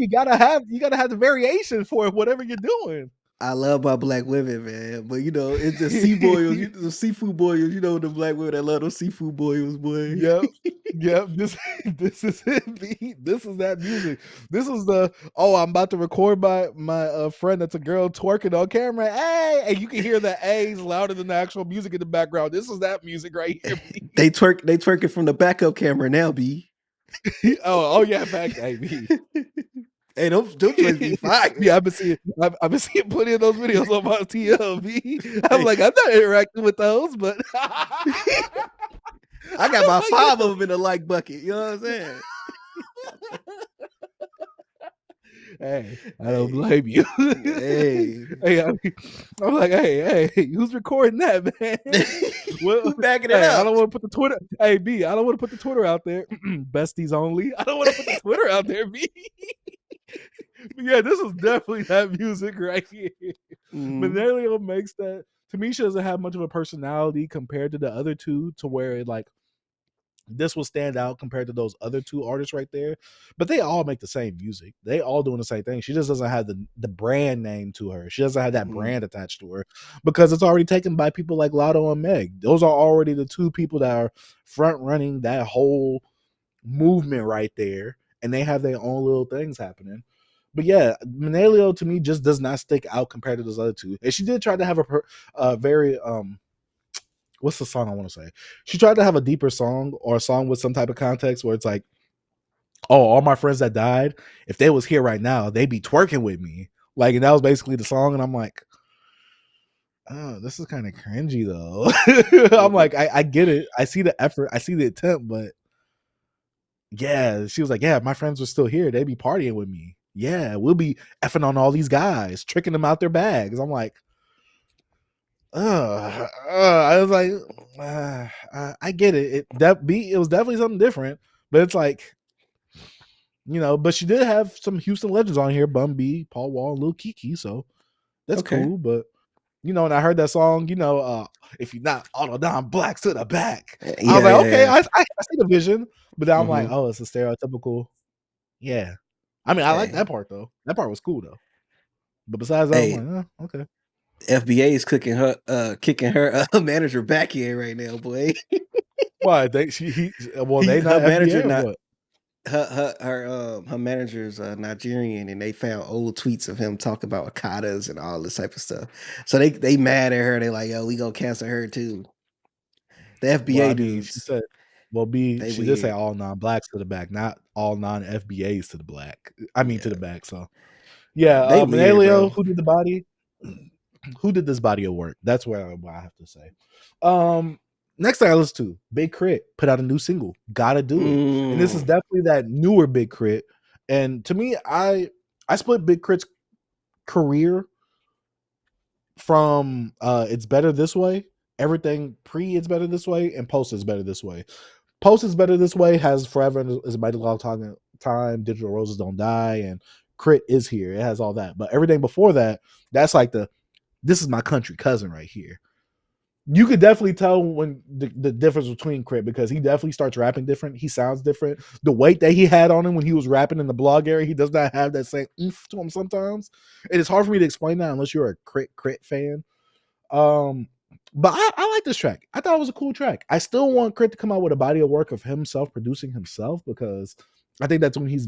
gotta have the variation for whatever you're doing. I love my black women, man, but you know it's just sea boils, the seafood boils. You know the black women that love those seafood boils, boy. Yep. This is it. This is that music. This is I'm about to record my friend that's a girl twerking on camera. Hey, and you can hear the A's louder than the actual music in the background. This is that music right here. They twerking from the backup camera now, B. oh yeah, fact, hey, B. Hey, don't joints be fire. Yeah, I've been seeing plenty of those videos on my TL. I'm like, I'm not interacting with those, but I got about 5 of them in the like bucket. You know what I'm saying? Hey, I don't blame you. Hey, I'm like, hey, who's recording that, man? Who's backing it up? I don't want to put the Twitter. Hey, B, I don't want to put the Twitter out there. Besties only. I don't want to put the Twitter out there, B. But yeah, this is definitely that music right here. Monaleo makes that. To me, she doesn't have much of a personality compared to the other two, to where it like this will stand out compared to those other two artists right there. But they all make the same music. They all doing the same thing. She just doesn't have the brand name to her. She doesn't have that brand attached to her because it's already taken by people like Lotto and Meg. Those are already the two people that are front running that whole movement right there, and they have their own little things happening. But yeah, Monaleo to me just does not stick out compared to those other two. And she did try to have a very what's the song I want to say? She tried to have a deeper song or a song with some type of context where it's like, oh, all my friends that died, if they was here right now, they'd be twerking with me. Like, and that was basically the song. And I'm like, oh, this is kind of cringy though. I'm like, I get it. I see the effort. I see the attempt, but yeah, she was like, yeah, my friends were still here. They'd be partying with me. Yeah, we'll be effing on all these guys, tricking them out their bags. I'm like, I was like, I get it. It was definitely something different, but it's like, you know, but she did have some Houston legends on here, Bun B, Paul Wall, Lil Kiki, so that's cool. But you know, and I heard that song, you know, if you're not all the down blacks to the back, I was like, okay, I see the vision, but then I'm like, oh, it's a stereotypical. Yeah, I mean, I like that part though. That part was cool though. But besides that, I'm like, okay. FBA is kicking her manager back in right now, boy. Why they they not Her manager FBA or not what? her manager's Nigerian, and they found old tweets of him talking about akatas and all this type of stuff. So they mad at her. They like, yo, we gonna cancel her too. The Well, FBA I mean, she dudes, said, they she did say weird. all non-blacks to the back, not all non-FBAs to the black. I mean, to Yeah, the back. So yeah, they weird, bro. Monaleo, who did the body? Who did this body of work? That's what I have to say. Next thing I listened to, Big Crit put out a new single, Gotta Do It. And this is definitely that newer Big Crit. And to me, I split Big Crit's career from It's Better This Way, everything pre It's Better This Way, and post It's Better This Way. Post Is Better This Way has Forever is a Mighty Long Time, Digital Roses Don't Die, and Crit Is Here. It has all that. But everything before that, that's like this is my country cousin right here. You could definitely tell when the difference between Crit, because he definitely starts rapping different. He sounds different. The weight that he had on him when he was rapping in the blog area, he does not have that same oomph to him sometimes. It is hard for me to explain that unless you're a Crit fan. Um, but I like this track. I thought it was a cool track. I still want Crit to come out with a body of work of himself producing himself, because I think that's when he's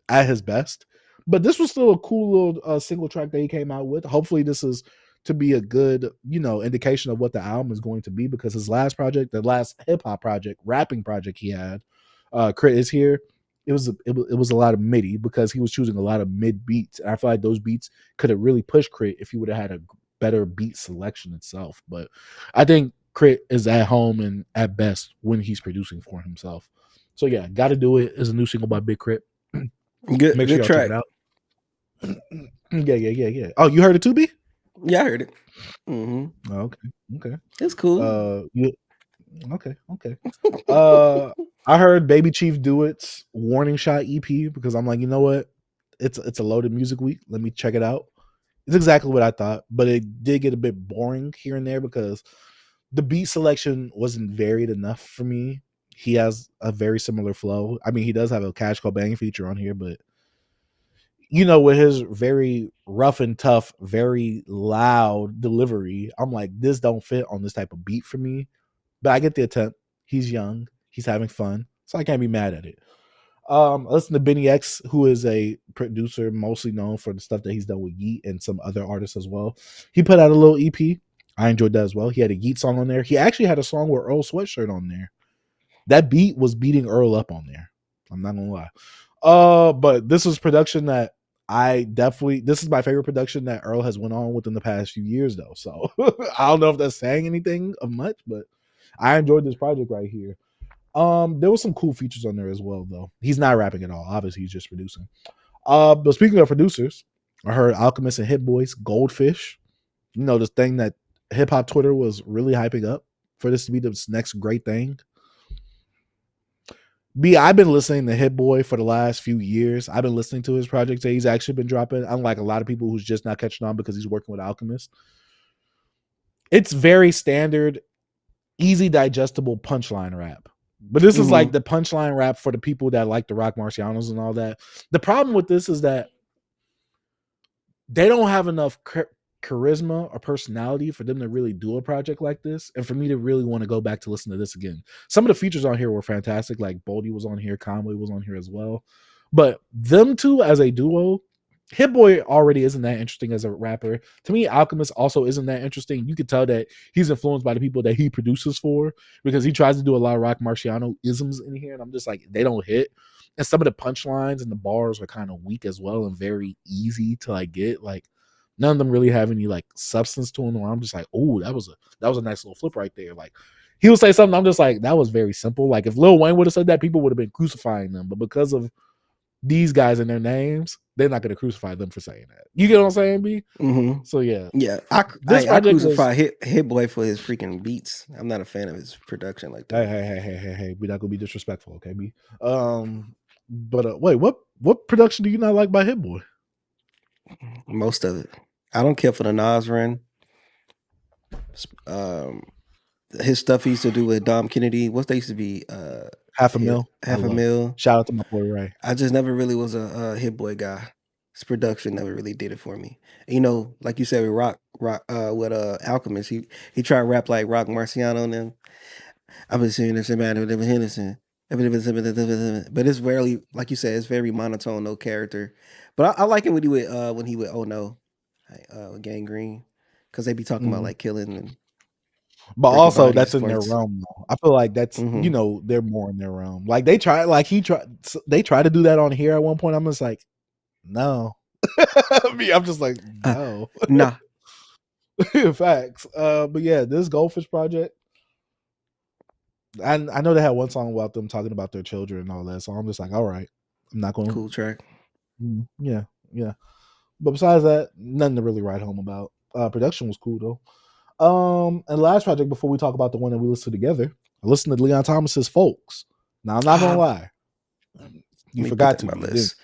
at his best. But this was still a cool little single track that he came out with. Hopefully, this is to be a good, indication of what the album is going to be, because his last project, the last hip hop project, rapping project he had, Crit Is Here. It was a lot of MIDI, because he was choosing a lot of mid beats, and I feel like those beats could have really pushed Crit if he would have had a better beat selection itself. But I think Crit is at home and at best when he's producing for himself. So yeah, Gotta Do It is a new single by Big Crit. Make sure Good y'all check track. it out. Yeah. Oh, you heard it too, B? Yeah, I heard it. Mm-hmm. Oh, okay. It's cool. Okay. I heard BabyChiefDoIt's Warning Shot EP, because I'm like, you know what? It's a loaded music week. Let me check it out. It's exactly what I thought, but it did get a bit boring here and there because the beat selection wasn't varied enough for me. He has a very similar flow. I mean, he does have a Cash Call Bang feature on here, but with his very rough and tough, very loud delivery, I'm like, this don't fit on this type of beat for me. But I get the attempt. He's young. He's having fun. So I can't be mad at it. Listen to BNYX, who is a producer mostly known for the stuff that he's done with Yeet and some other artists as well. He put out a little EP. I enjoyed that as well. He had a Yeet song on there. He actually had a song with Earl Sweatshirt on there. That beat was beating Earl up on there. I'm not gonna lie. But this is production that this is my favorite production that Earl has went on within the past few years though. So I don't know if that's saying anything of much, but I enjoyed this project right here. There was some cool features on there as well, though. He's not rapping at all. Obviously, he's just producing. But speaking of producers, I heard Alchemist and Hit Boy's Goldfish. This thing that hip hop Twitter was really hyping up for this to be the next great thing. I've been listening to Hit Boy for the last few years. I've been listening to his projects that he's actually been dropping, unlike a lot of people who's just not catching on because he's working with Alchemist. It's very standard, easy digestible punchline rap. But this is like the punchline rap for the people that like the Rock Marcianos and all that. The problem with this is that they don't have enough charisma or personality for them to really do a project like this, and for me to really want to go back to listen to this again. Some of the features on here were fantastic, like Boldy was on here, Conway was on here as well, but them two as a duo, Hit Boy already isn't that interesting as a rapper. To me, Alchemist also isn't that interesting. You could tell that he's influenced by the people that he produces for, because he tries to do a lot of Rock Marciano isms in here, and I'm just like, they don't hit. And some of the punchlines and the bars are kind of weak as well and very easy to like get. Like none of them really have any like substance to them. Or I'm just like, oh, that was a nice little flip right there. Like he would say something, I'm just like, that was very simple. Like if Lil Wayne would have said that, people would have been crucifying them. But because of these guys and their names, they're not going to crucify them for saying that. You get what I'm saying, B? Mm-hmm. So yeah, I crucify Hit Boy for his freaking beats. I'm not a fan of his production like that. Hey, we're not gonna be disrespectful, okay, B? But wait, what production do you not like by Hit Boy? Most of it. I don't care for the Nas run. His stuff he used to do with Dom Kennedy. What they used to be? Half a mil. Half a mil. Shout out to my boy Ray. I just never really was a Hit Boy guy. His production never really did it for me. Like you said with Rock with Alchemist. He tried to rap like Rock Marciano and them. I've been seeing this man with Henderson. But it's very, like you said, it's very monotone, no character. But I like it when he with Oh No, like, Gangrene, because they be talking about Mhm. like killing and But breaking also bodies, that's in their fights. realm though. I feel like that's Mm-hmm. they're more in their realm. Like they try they try to do that on here at one point. I'm just like, no. I'm just like, no. Nah, Facts. But yeah, this Goldfish project, I know they had one song about them talking about their children and all that. So I'm just like, all right. I'm not gonna cool track. yeah, yeah. But besides that, nothing to really write home about. Production was cool though. And last project before we talk about the one that we listened to together, I listened to Leon Thomas's "Folks." Now I'm not gonna Ah, lie, let you me put forgot that to. on my You didn't. list.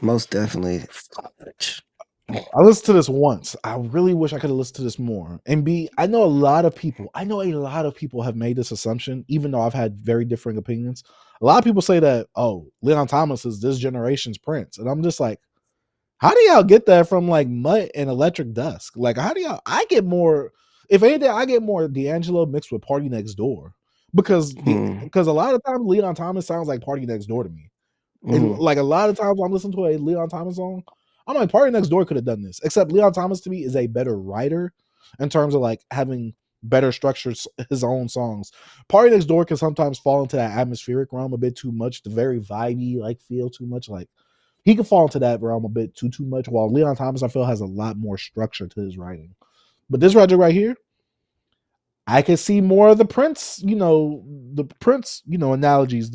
Most definitely. Fudge. I listened to this once. I really wish I could have listened to this more. And B, I know a lot of people. I know a lot of people have made this assumption, even though I've had very differing opinions. A lot of people say that, oh, Leon Thomas is this generation's Prince, and I'm just like, how do y'all get that from like Mutt and Electric Dusk? Like, how do y'all? I get more. If anything, I get more D'Angelo mixed with Party Next Door Hmm. because a lot of times Leon Thomas sounds like Party Next Door to me. And Hmm. like a lot of times I'm listening to a Leon Thomas song, I'm like, Party Next Door could have done this. Except Leon Thomas to me is a better writer in terms of like having better structured his own songs. Party Next Door can sometimes fall into that atmospheric realm a bit too much, the very vibey like feel too much. Like he can fall into that realm a bit too much. While Leon Thomas, I feel, has a lot more structure to his writing. But this project right here, I can see more of the Prince, the Prince, analogies.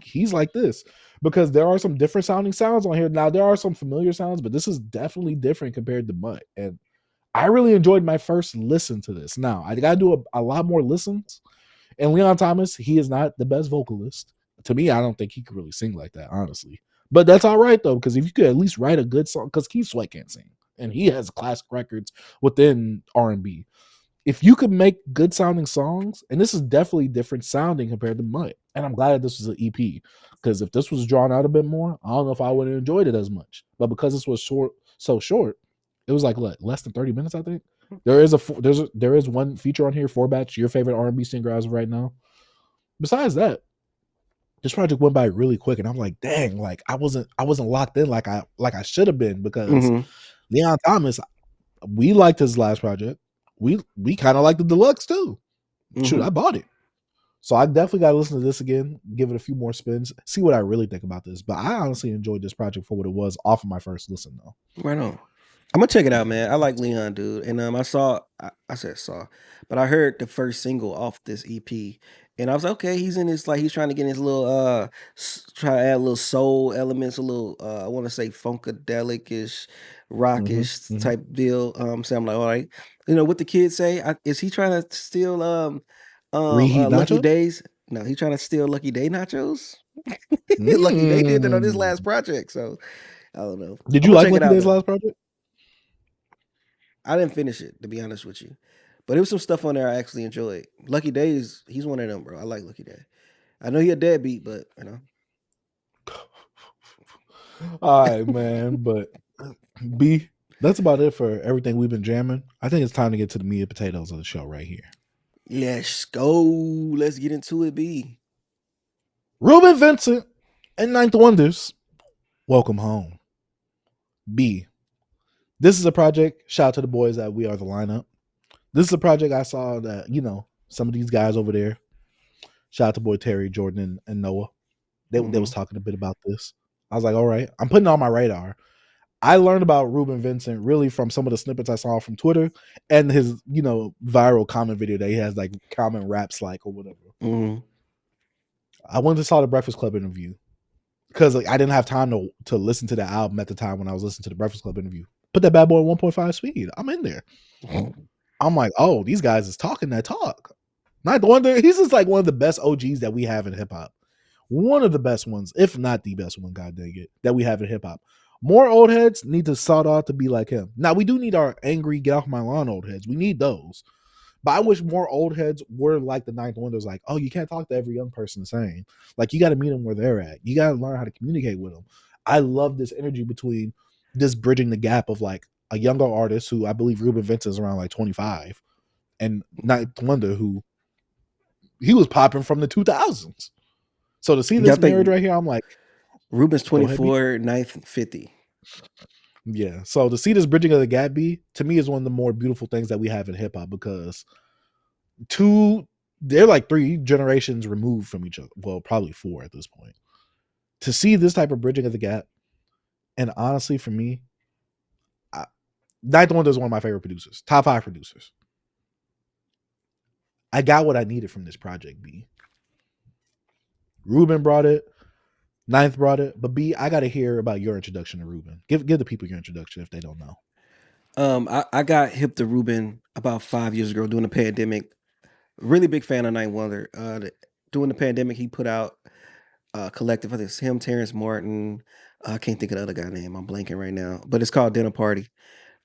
He's like this because there are some different sounding sounds on here. Now there are some familiar sounds, but this is definitely different compared to Mutt. And I really enjoyed my first listen to this. Now I gotta do a lot more listens. And Leon Thomas, he is not the best vocalist. To me, I don't think he could really sing like that, honestly. But that's all right though, because if you could at least write a good song, because Keith Sweat can't sing, and he has classic records within R&B. If you could make good sounding songs, and this is definitely different sounding compared to Mutt, and I'm glad that this was an EP, because if this was drawn out a bit more, I don't know if I would have enjoyed it as much. But because this was so short, it was like what, less than 30 minutes, I think. There is one feature on here, Four Batch, your favorite R&B singer as of right now. Besides that, this project went by really quick, and I'm like, dang, like I wasn't locked in like I should have been because Hmm. Leon Thomas, we liked his last project. We kind of liked the deluxe too. Shoot, Hmm. I bought it. So I definitely got to listen to this again, give it a few more spins, see what I really think about this. But I honestly enjoyed this project for what it was off of my first listen, though. Right on. I'm gonna check it out, man. I like Leon, dude. And I said saw, but I heard the first single off this EP, and I was like, okay, he's in this like he's trying to get his little try to add a little soul elements, a little I want to say funkadelic-ish, Mm-hmm, rockish mm-hmm. type deal. So I'm like, all right, what the kids say? Is he trying to steal Reheat Lucky Nacho. Days? No, he trying to steal Lucky Day nachos. Lucky Day did that on his Mm. last project, so I don't know. Did I'm you gonna like check it Lucky out Day's though. last project? I didn't finish it, to be honest with you. But there was some stuff on there I actually enjoyed. Lucky Days, he's one of them, bro. I like Lucky Day. I know he a deadbeat, but All right, man. But B, that's about it for everything we've been jamming. I think it's time to get to the meat and potatoes of the show right here. let's go. Let's get into it, B. Reuben Vincent and Ninth Wonders, welcome home. B, this is a project. Shout out to the boys at We Are the Lineup. This is a project I saw that, some of these guys over there. Shout out to boy Terry, Jordan, and Noah. They was Mm-hmm. talking a bit about this. I was like, all right, I'm putting it on my radar. I learned about Reuben Vincent really from some of the snippets I saw from Twitter and his, viral comment video that he has like comment raps like or whatever. Mm-hmm. I went and saw the Breakfast Club interview because I didn't have time to listen to the album at the time when I was listening to the Breakfast Club interview. Put that bad boy at 1.5 speed. I'm in there. I'm like, oh, these guys is talking that talk. Not the one he's just like one of the best OGs that we have in hip hop. One of the best ones, if not the best one, god dang it, that we have in hip hop. More old heads need to sought out to be like him. Now we do need our angry get off my lawn old heads. We need those. But I wish more old heads were like the Ninth Wonders, like, oh, you can't talk to every young person the same. Like you got to meet them where they're at. You got to learn how to communicate with them. I love this energy between this bridging the gap of like a younger artist who I believe Reuben Vincent is around like 25, and Ninth Wonder, who he was popping from the 2000s. So to see Yeah, I this marriage think right here, I'm like, Reuben's go ahead, B. 24, Ninth 50. Yeah. So to see this bridging of the gap, B, to me is one of the more beautiful things that we have in hip hop, because they're like 3 generations removed from each other. Well, probably 4 at this point. To see this type of bridging of the gap, and honestly, for me, Ninth Wonder is one of my favorite producers, top 5 producers. I got what I needed from this project, B. Reuben brought it, Ninth brought it, but B, I got to hear about your introduction to Reuben. Give the people your introduction if they don't know. I got hip to Reuben about 5 years ago during the pandemic. Really big fan of Ninth Wonder. During the pandemic, he put out a collective. I think it's him, Terrence Martin. I can't think of the other guy name. I'm blanking right now, but it's called Dinner Party.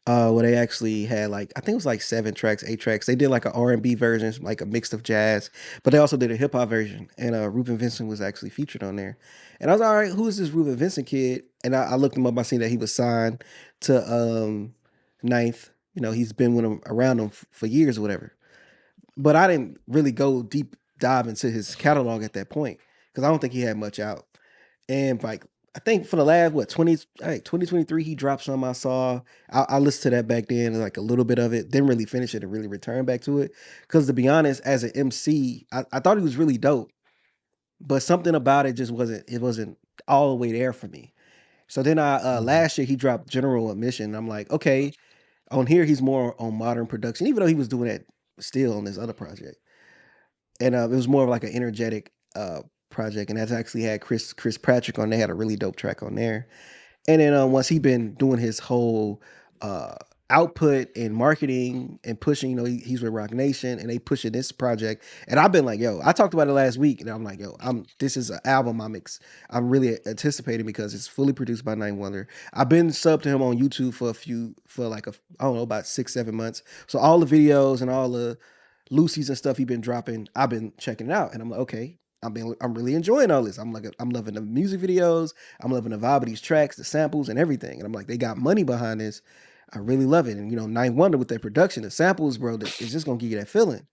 Where they actually had like, I think it was like 7 tracks, 8 tracks. They did like an R&B version, like a mix of jazz, but they also did a hip hop version. And Reuben Vincent was actually featured on there. And I was all right, who is this Reuben Vincent kid? And I looked him up. I seen that he was signed to Ninth. You know, he's been with him around him for years or whatever. But I didn't really go deep dive into his catalog at that point because I don't think he had much out. And like, I think for the last 2023, he dropped some I saw. I listened to that back then, like a little bit of it. Didn't really finish it and really return back to it. Because to be honest, as an MC, I thought he was really dope, but something about it just wasn't all the way there for me. So then last year he dropped General Admission. I'm like, okay, on here he's more on modern production, even though he was doing that still on this other project. And it was more of like an energetic project, and that's actually had Chris Patrick on. They had a really dope track on there. And then once he been doing his whole uh, output and marketing and pushing, you know, he's with Rock Nation and they pushing this project. And I've been like, yo, I talked about it last week, and I'm like, yo, this is an album I'm really anticipating because it's fully produced by Ninth Wonder. I've been subbed to him on YouTube I don't know, about 6-7 months. So all the videos and all the Lucy's and stuff he been dropping, I've been checking it out, and I'm like, okay, I'm really enjoying all this. I'm loving the music videos. I'm loving the vibe of these tracks, the samples, and everything. And I'm like, they got money behind this. I really love it. And you know, Ninth Wonder with their production, the samples, bro, it's just gonna give you that feeling.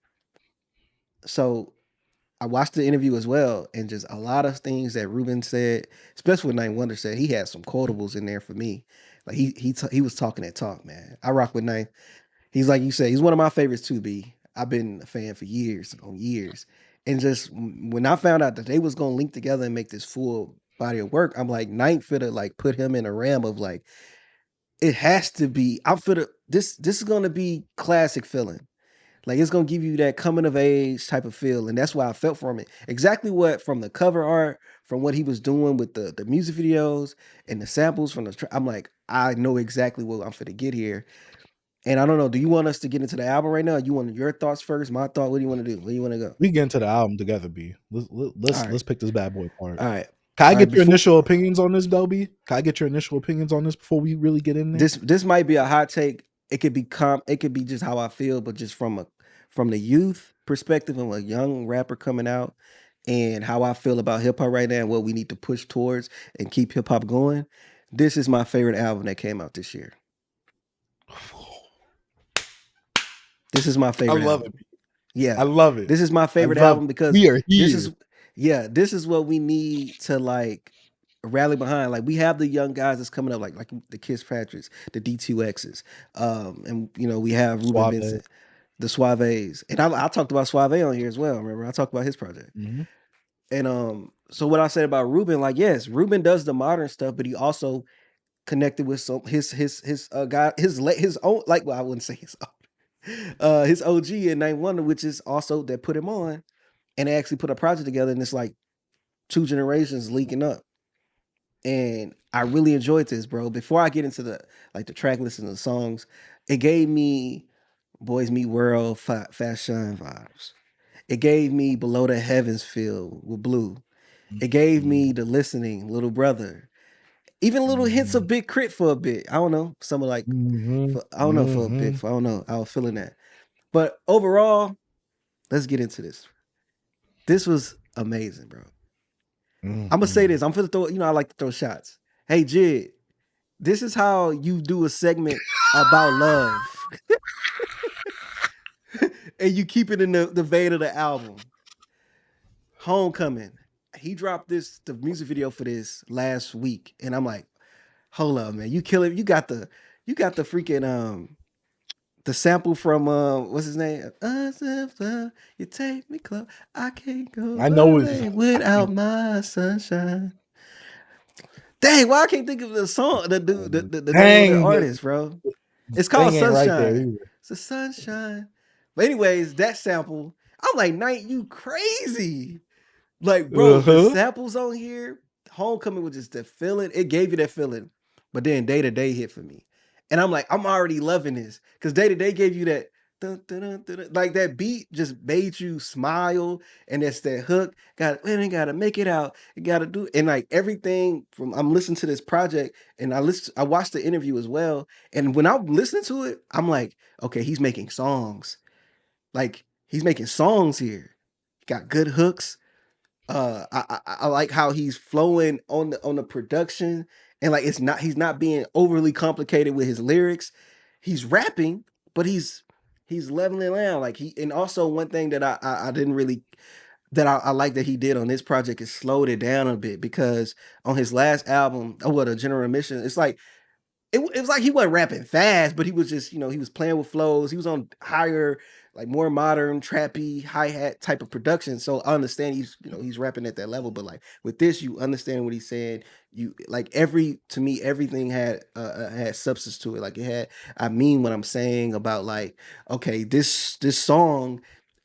So I watched the interview as well, and just a lot of things that Reuben said, especially what Ninth Wonder said, he had some quotables in there for me. Like he was talking that talk, man. I rock with Ninth. He's like you said, he's one of my favorites too, B. I've been a fan for years on years. And just when I found out that they was gonna link together and make this full body of work, I'm like, Ninth fitta like put him in a realm of like, it has to be, I'm fitta this is gonna be classic feeling. Like it's gonna give you that coming of age type of feel. And that's why I felt from it. Exactly what from the cover art, from what he was doing with the music videos and the samples from I'm like, I know exactly what I'm finna get here. And I don't know. Do you want us to get into the album right now? You want your thoughts first? My thought. What do you want to do? Where do you want to go? We get into the album together, B. All Let's right. pick this bad boy apart. All right. Can I All right. get your initial opinions on this, though, B? Can I get your initial opinions on this before we really get in there? This might be a hot take. It could be it could be just how I feel, but just from the youth perspective of a young rapper coming out and how I feel about hip hop right now and what we need to push towards and keep hip hop going. This is my favorite album that came out this year. This is my favorite. I love album. it. Yeah, I love it. This is my favorite album because we are here. this is what we need to like rally behind. Like we have the young guys that's coming up, like the Kiss Patricks, the D2Xs, and you know we have Reuben Vincent, the Suaves, and I talked about Suave on here as well. Remember, I talked about his project, and so what I said about Reuben, like yes, Reuben does the modern stuff, but he also connected with some his guy his own, like, well, I wouldn't say his own. His OG in Ninth Wonder, which is also that put him on, and they actually put a project together, and it's like 2 generations linking up. And I really enjoyed this, bro. Before I get into the track list and the songs, it gave me Boys Meet World, Fast Shine vibes. It gave me Below the Heavens feel with Blue. It gave me The Listening, Little Brother. Even little hints of Big Crit for a bit. I don't know. Some of like, I don't know, for a bit. I don't know. I was feeling that. But overall, let's get into this. This was amazing, bro. I'm gonna say this. I'm gonna throw. You know, I like to throw shots. Hey, Jid, this is how you do a segment about love. And you keep it in the vein of the album. Homecoming. He dropped the music video for this last week. And I'm like, hold up, man. You kill it. You got the freaking the sample from what's his name? You take me close. I can't go I know it. away without my sunshine. Dang, why I can't think of the song, the dude, the name of the Dang, artist, bro. It's called thing ain't right there Sunshine. either. It's a sunshine. But anyways, that sample, I'm like, Knight, you crazy. Like, bro, the Uh-huh. samples on here, Homecoming was just the feeling. It gave you that feeling. But then Day to Day hit for me. And I'm like, I'm already loving this. Because Day to Day gave you that dun, dun, dun, dun, dun. Like that beat just made you smile. And that's that hook. Gotta make it out. You gotta do, and like everything from, I'm listening to this project and I watched the interview as well. And when I'm listening to it, I'm like, okay, he's making songs. Like he's making songs here. Got good hooks. I like how he's flowing on the production, and like he's not being overly complicated with his lyrics. He's rapping, but he's leveling out. Like and also one thing that I didn't really, that I like that he did on this project is slowed it down a bit, because on his last album, the General Mission, it's like it was like he wasn't rapping fast, but he was just, he was playing with flows. He was on higher, like more modern, trappy, hi-hat type of production. So I understand he's rapping at that level, but like with this, you understand what he's saying. You like to me, everything had substance to it. Like it had, I mean what I'm saying about like, okay, this song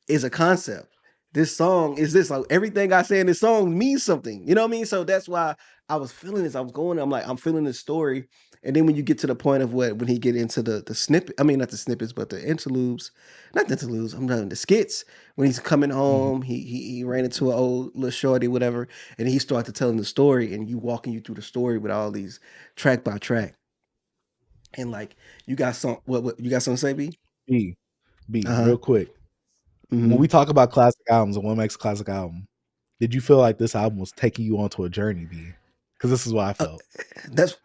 is a concept. This song is this, like everything I say in this song means something. You know what I mean? So that's why I was feeling this. I'm like, I'm feeling this story. And then when you get to the point of when he get into the snippet, I mean not the snippets, but the interludes, not the interludes, I'm talking the skits. When he's coming home, he ran into an old little shorty, whatever, and he started telling the story, and walking you through the story with all these track by track. And like you got what you got something to say, B? B, Uh-huh. real quick. When Mhm. we talk about classic albums and what makes a classic album, did you feel like this album was taking you onto a journey, B? Because this is what I felt.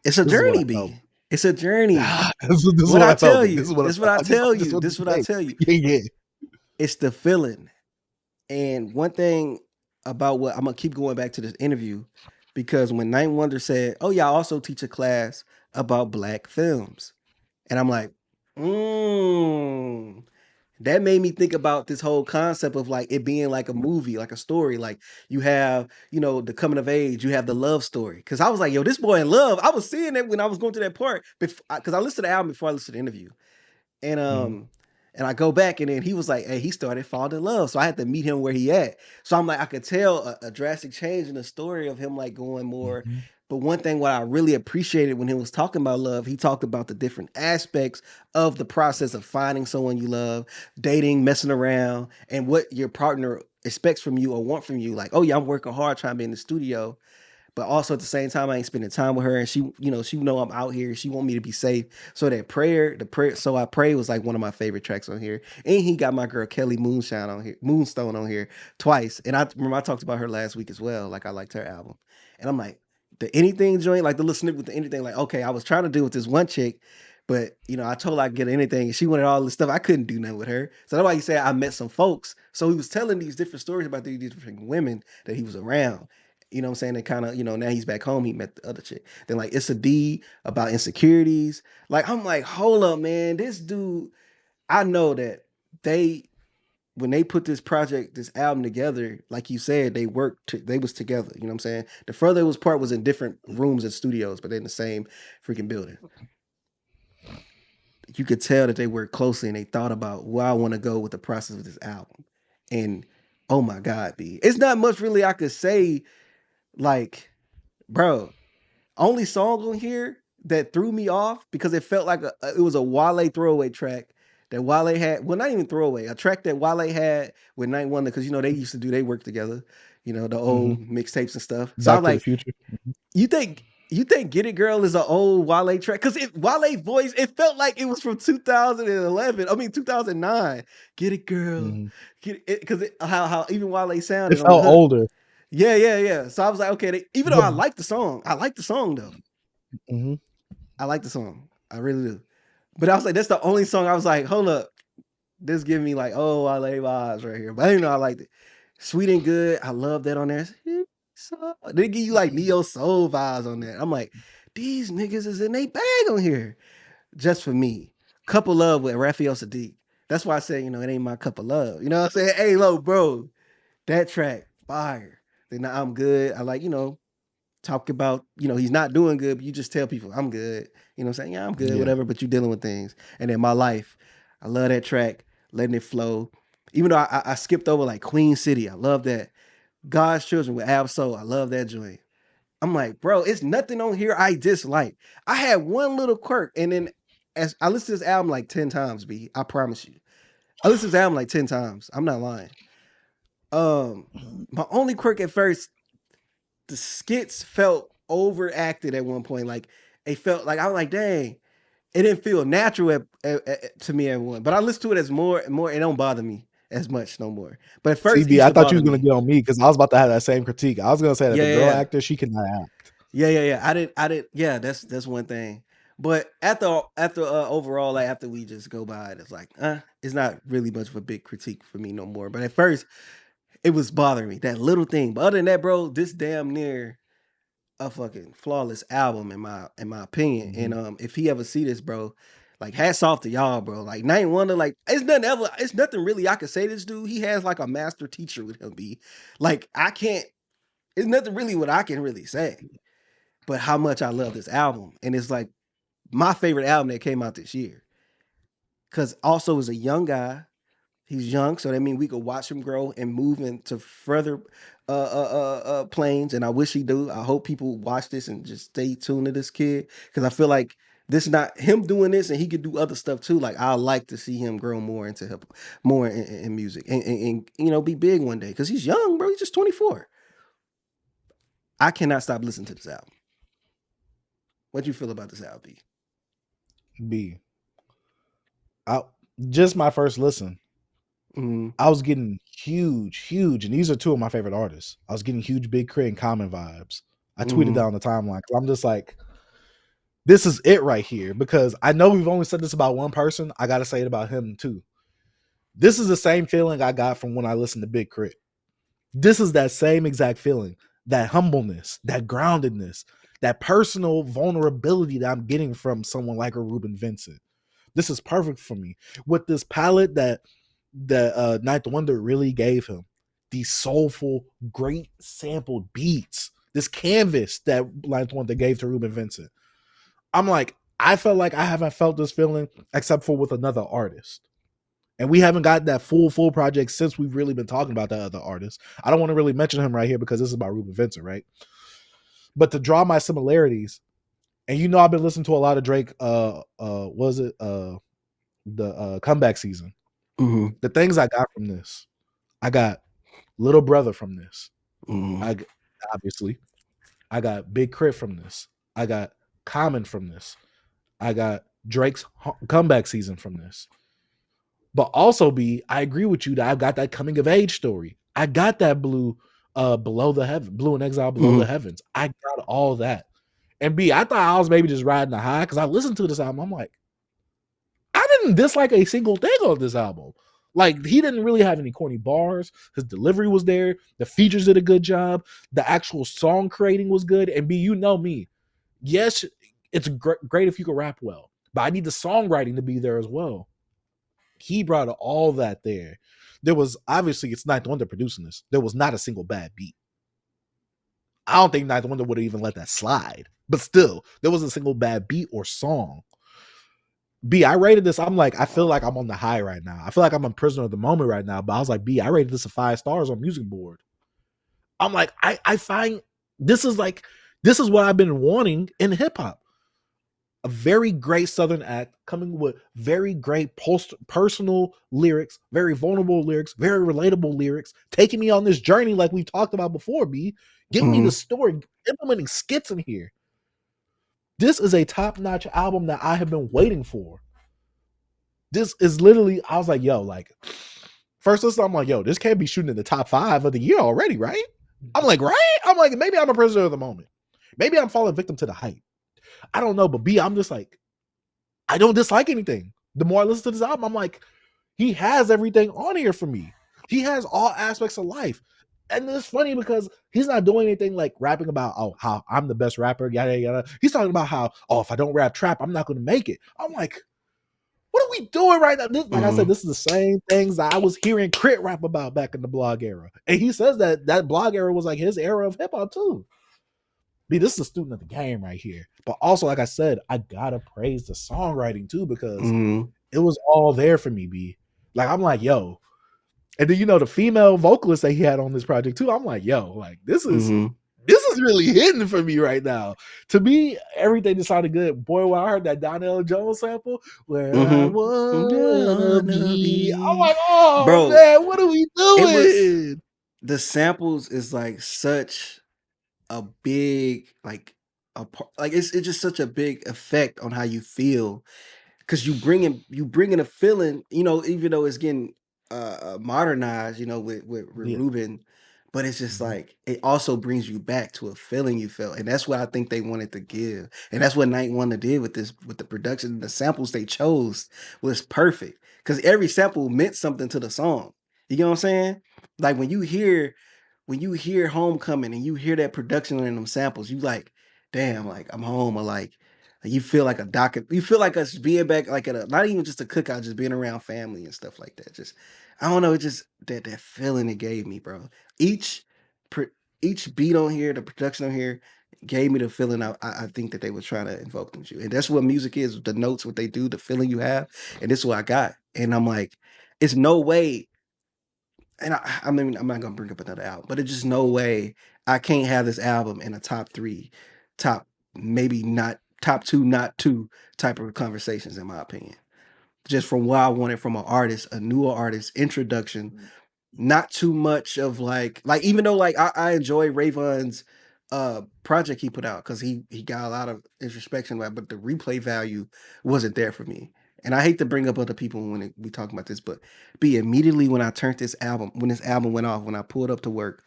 It's a This is what journey, I felt. B. It's a journey. This is What what I I felt, tell B. This you, is what I this what felt. I I just tell you, wanted this to what I say. tell you. Yeah. It's the feeling. And one thing about what I'm gonna keep going back to this interview, because when Night Wonder said, "Oh yeah, I also teach a class about black films," and I'm like, that made me think about this whole concept of like it being like a movie, like a story. Like you have, the coming of age, you have the love story. Because I was like, yo, this boy in love. I was seeing that when I was going to that part, because I listened to the album before I listened to the interview. And Mhm. and I go back, and then he was like, hey, he started falling in love. So I had to meet him where he at. So I'm like, I could tell a drastic change in the story of him like going more. Mhm. But one thing what I really appreciated when he was talking about love, he talked about the different aspects of the process of finding someone you love, dating, messing around, and what your partner expects from you or want from you. Like, oh yeah, I'm working hard trying to be in the studio, but also at the same time, I ain't spending time with her, and she know I'm out here. She want me to be safe. So the prayer, so I pray was like one of my favorite tracks on here. And he got my girl Kelly Moonstone on here twice. And I remember I talked about her last week as well. Like I liked her album, and I'm like the anything joint, like the little snippet with the anything. Like okay, I was trying to do with this one chick, but I told her I'd get anything, and she wanted all this stuff. I couldn't do nothing with her. So that's why he said I met some folks. So he was telling these different stories about these different women that he was around. You know what I'm saying? And kind of, now he's back home. He met the other chick. Then like it's a D about insecurities. Like I'm like, hold up, man. This dude, I know that when they put this album together, like you said, they was together. You know what I'm saying? The further it was part was in different rooms and studios, but they're in the same freaking building. You could tell that they worked closely and they thought about where I want to go with the process of this album. And oh my God, B. It's not much really I could say, like, bro. Only song on here that threw me off because it felt like it was a Wale throwaway track that Wale had. Well, not even throwaway, a track that Wale had with Night Wonder, because they used to they work together, the old mixtapes and stuff. So I'm Back to the like, Future. you think Get It Girl is an old Wale track? Because Wale voice, it felt like it was from 2011. I mean 2009. Get It Girl, Mhm. get it, because how even Wale It sounded on the felt hook. older. Yeah. So I was like, okay, even though But I like the song though. mhm. I like the song. I really do. But I was like, that's the only song I was like, hold up. This give me like, oh, Wale vibes right here. But I didn't know I liked it. Sweet and Good. I love that on there. They give you like neo soul vibes on that. I'm like, these niggas is in they bag on here. Just for me. Cup of Love with Raphael Sadiq. That's why I said, it ain't my cup of love. You know what I'm saying? Hey, low, bro. That track, fire. Then I'm good. I like, talk about, he's not doing good, but you just tell people I'm good. You know what I'm saying? Yeah, I'm good, whatever, but you dealing with things. And then My Life, I love that track, letting it flow. Even though I skipped over like Queen City, I love that. God's Children with Ab Soul, I love that joint. I'm like, bro, it's nothing on here I dislike. I had one little quirk, and then as I listened to this album like 10 times, B, I promise you. I listened to this album like 10 times. I'm not lying. My only quirk at first, the skits felt overacted at one point. Like it felt like I was like, dang, it didn't feel natural to me at one. But I listen to it as more and more. It don't bother me as much no more. But at first, CB, I thought you was gonna get on me because I was about to have that same critique. I was gonna say that the girl actor, she cannot act. Yeah. I didn't. Yeah, that's one thing. But after overall, like after we just go by it, it's like, it's not really much of a big critique for me no more. But at first, it was bothering me, that little thing. But other than that, bro, this damn near a fucking flawless album in my opinion. Mhm. And if he ever see this, bro, like hats off to y'all, bro. Like Night Wonder, like it's nothing really I could say this dude. He has like a master teacher with him, be like it's nothing really what I can really say. But how much I love this album. And it's like my favorite album that came out this year. Cause also as a young guy, he's young, so that means we could watch him grow and move into further planes. And I wish he do. I hope people watch this and just stay tuned to this kid, because I feel like this not him doing this, and he could do other stuff too. Like I like to see him grow more into hip, more in music, and be big one day. Because he's young, bro. He's just 24. I cannot stop listening to this album. What do you feel about this album, B? Just my first listen. I was getting huge, and these are two of my favorite artists. I was getting huge Big K.R.I.T and Common vibes. I tweeted down the timeline because I'm just like, this is it right here. Because I know we've only said this about one person. I got to say it about him too. This is the same feeling I got from when I listened to Big K.R.I.T. This is that same exact feeling, that humbleness, that groundedness, that personal vulnerability that I'm getting from someone like a Reuben Vincent. This is perfect for me with this palette that Ninth Wonder really gave him. These soulful, great sampled beats. This canvas that Ninth Wonder gave to Reuben Vincent. I'm like, I felt like I haven't felt this feeling except for with another artist. And we haven't got that full project since we've really been talking about that other artist. I don't want to really mention him right here because this is about Reuben Vincent, right? But to draw my similarities, and I've been listening to a lot of Drake, the comeback season. The things I got from this, I got Little Brother from this. Obviously, I got Big K.R.I.T from this. I got Common from this. I got Drake's comeback season from this. But also, I agree with you that I've got that coming of age story. I got that Blue in Exile Below the Heavens. I got all that. And I thought I was maybe just riding the high because I listened to this album. I'm like, I didn't dislike a single thing on this album. Like, he didn't really have any corny bars. His delivery was there. The features did a good job. The actual song creating was good. And you know me. Yes, it's great if you can rap well, but I need the songwriting to be there as well. He brought all that there. There was, obviously, it's Ninth Wonder producing this. There was not a single bad beat. I don't think Ninth Wonder would have even let that slide. But still, there wasn't a single bad beat or song. I rated this. I'm like, I feel like I'm on the high right now. I feel like I'm a prisoner of the moment right now. But I was like, I rated this a 5 stars on Music Board. I'm like, I find this is what I've been wanting in hip hop. A very great Southern act coming with very great personal lyrics, very vulnerable lyrics, very relatable lyrics, taking me on this journey like we talked about before, giving me the story, implementing skits in here. This is a top-notch album that I have been waiting for. This is literally, I was like, first listen, I'm like, this can't be shooting in the top 5 of the year already, right? I'm like, right? I'm like, maybe I'm a prisoner of the moment. Maybe I'm falling victim to the hype. I don't know, but I'm just like, I don't dislike anything. The more I listen to this album, I'm like, he has everything on here for me. He has all aspects of life. And it's funny because he's not doing anything like rapping about, oh, how I'm the best rapper, yada, yada. He's talking about how, oh, if I don't rap trap, I'm not going to make it. I'm like, what are we doing right now? This, like I said, this is the same things that I was hearing K.R.I.T rap about back in the blog era. And he says that blog era was like his era of hip hop too. This is a student of the game right here. But also, like I said, I gotta praise the songwriting too, because it was all there for me, B. Like, I'm like, yo. And then, the female vocalist that he had on this project too, I'm like, yo, like, this is really hitting for me right now. To me, everything just sounded good. Boy, when I heard that Donnell Jones sample, where I wanna be, I'm like, oh, bro, man, what are we doing? The samples is like such a big, like it's just such a big effect on how you feel, because you bring in a feeling, even though it's getting modernized, with Reuben, but it's just like it also brings you back to a feeling you felt, and that's what I think they wanted to give, and that's what Night One did with the production. The samples they chose was perfect because every sample meant something to the song. You get what I'm saying? Like when you hear Homecoming and you hear that production in them samples, you like, damn, like I'm home, or like you feel like you feel like us being back, like at not even just a cookout, just being around family and stuff like that. Just, I don't know, it just that feeling it gave me, bro. Each beat on here, the production on here gave me the feeling I think that they were trying to invoke into you. And that's what music is, the notes, what they do, the feeling you have. And this is what I got. And I'm like, it's no way. And I mean, I'm not gonna bring up another album, but it's just no way I can't have this album in a top 3, maybe not top 2, not 2 type of conversations, in my opinion. Just from what I wanted from an artist, a newer artist, introduction, not too much of like even though like I enjoy Rayvon's project he put out, because he got a lot of introspection, but the replay value wasn't there for me. And I hate to bring up other people when we talk about this, but immediately when I turned this album, when this album went off, when I pulled up to work,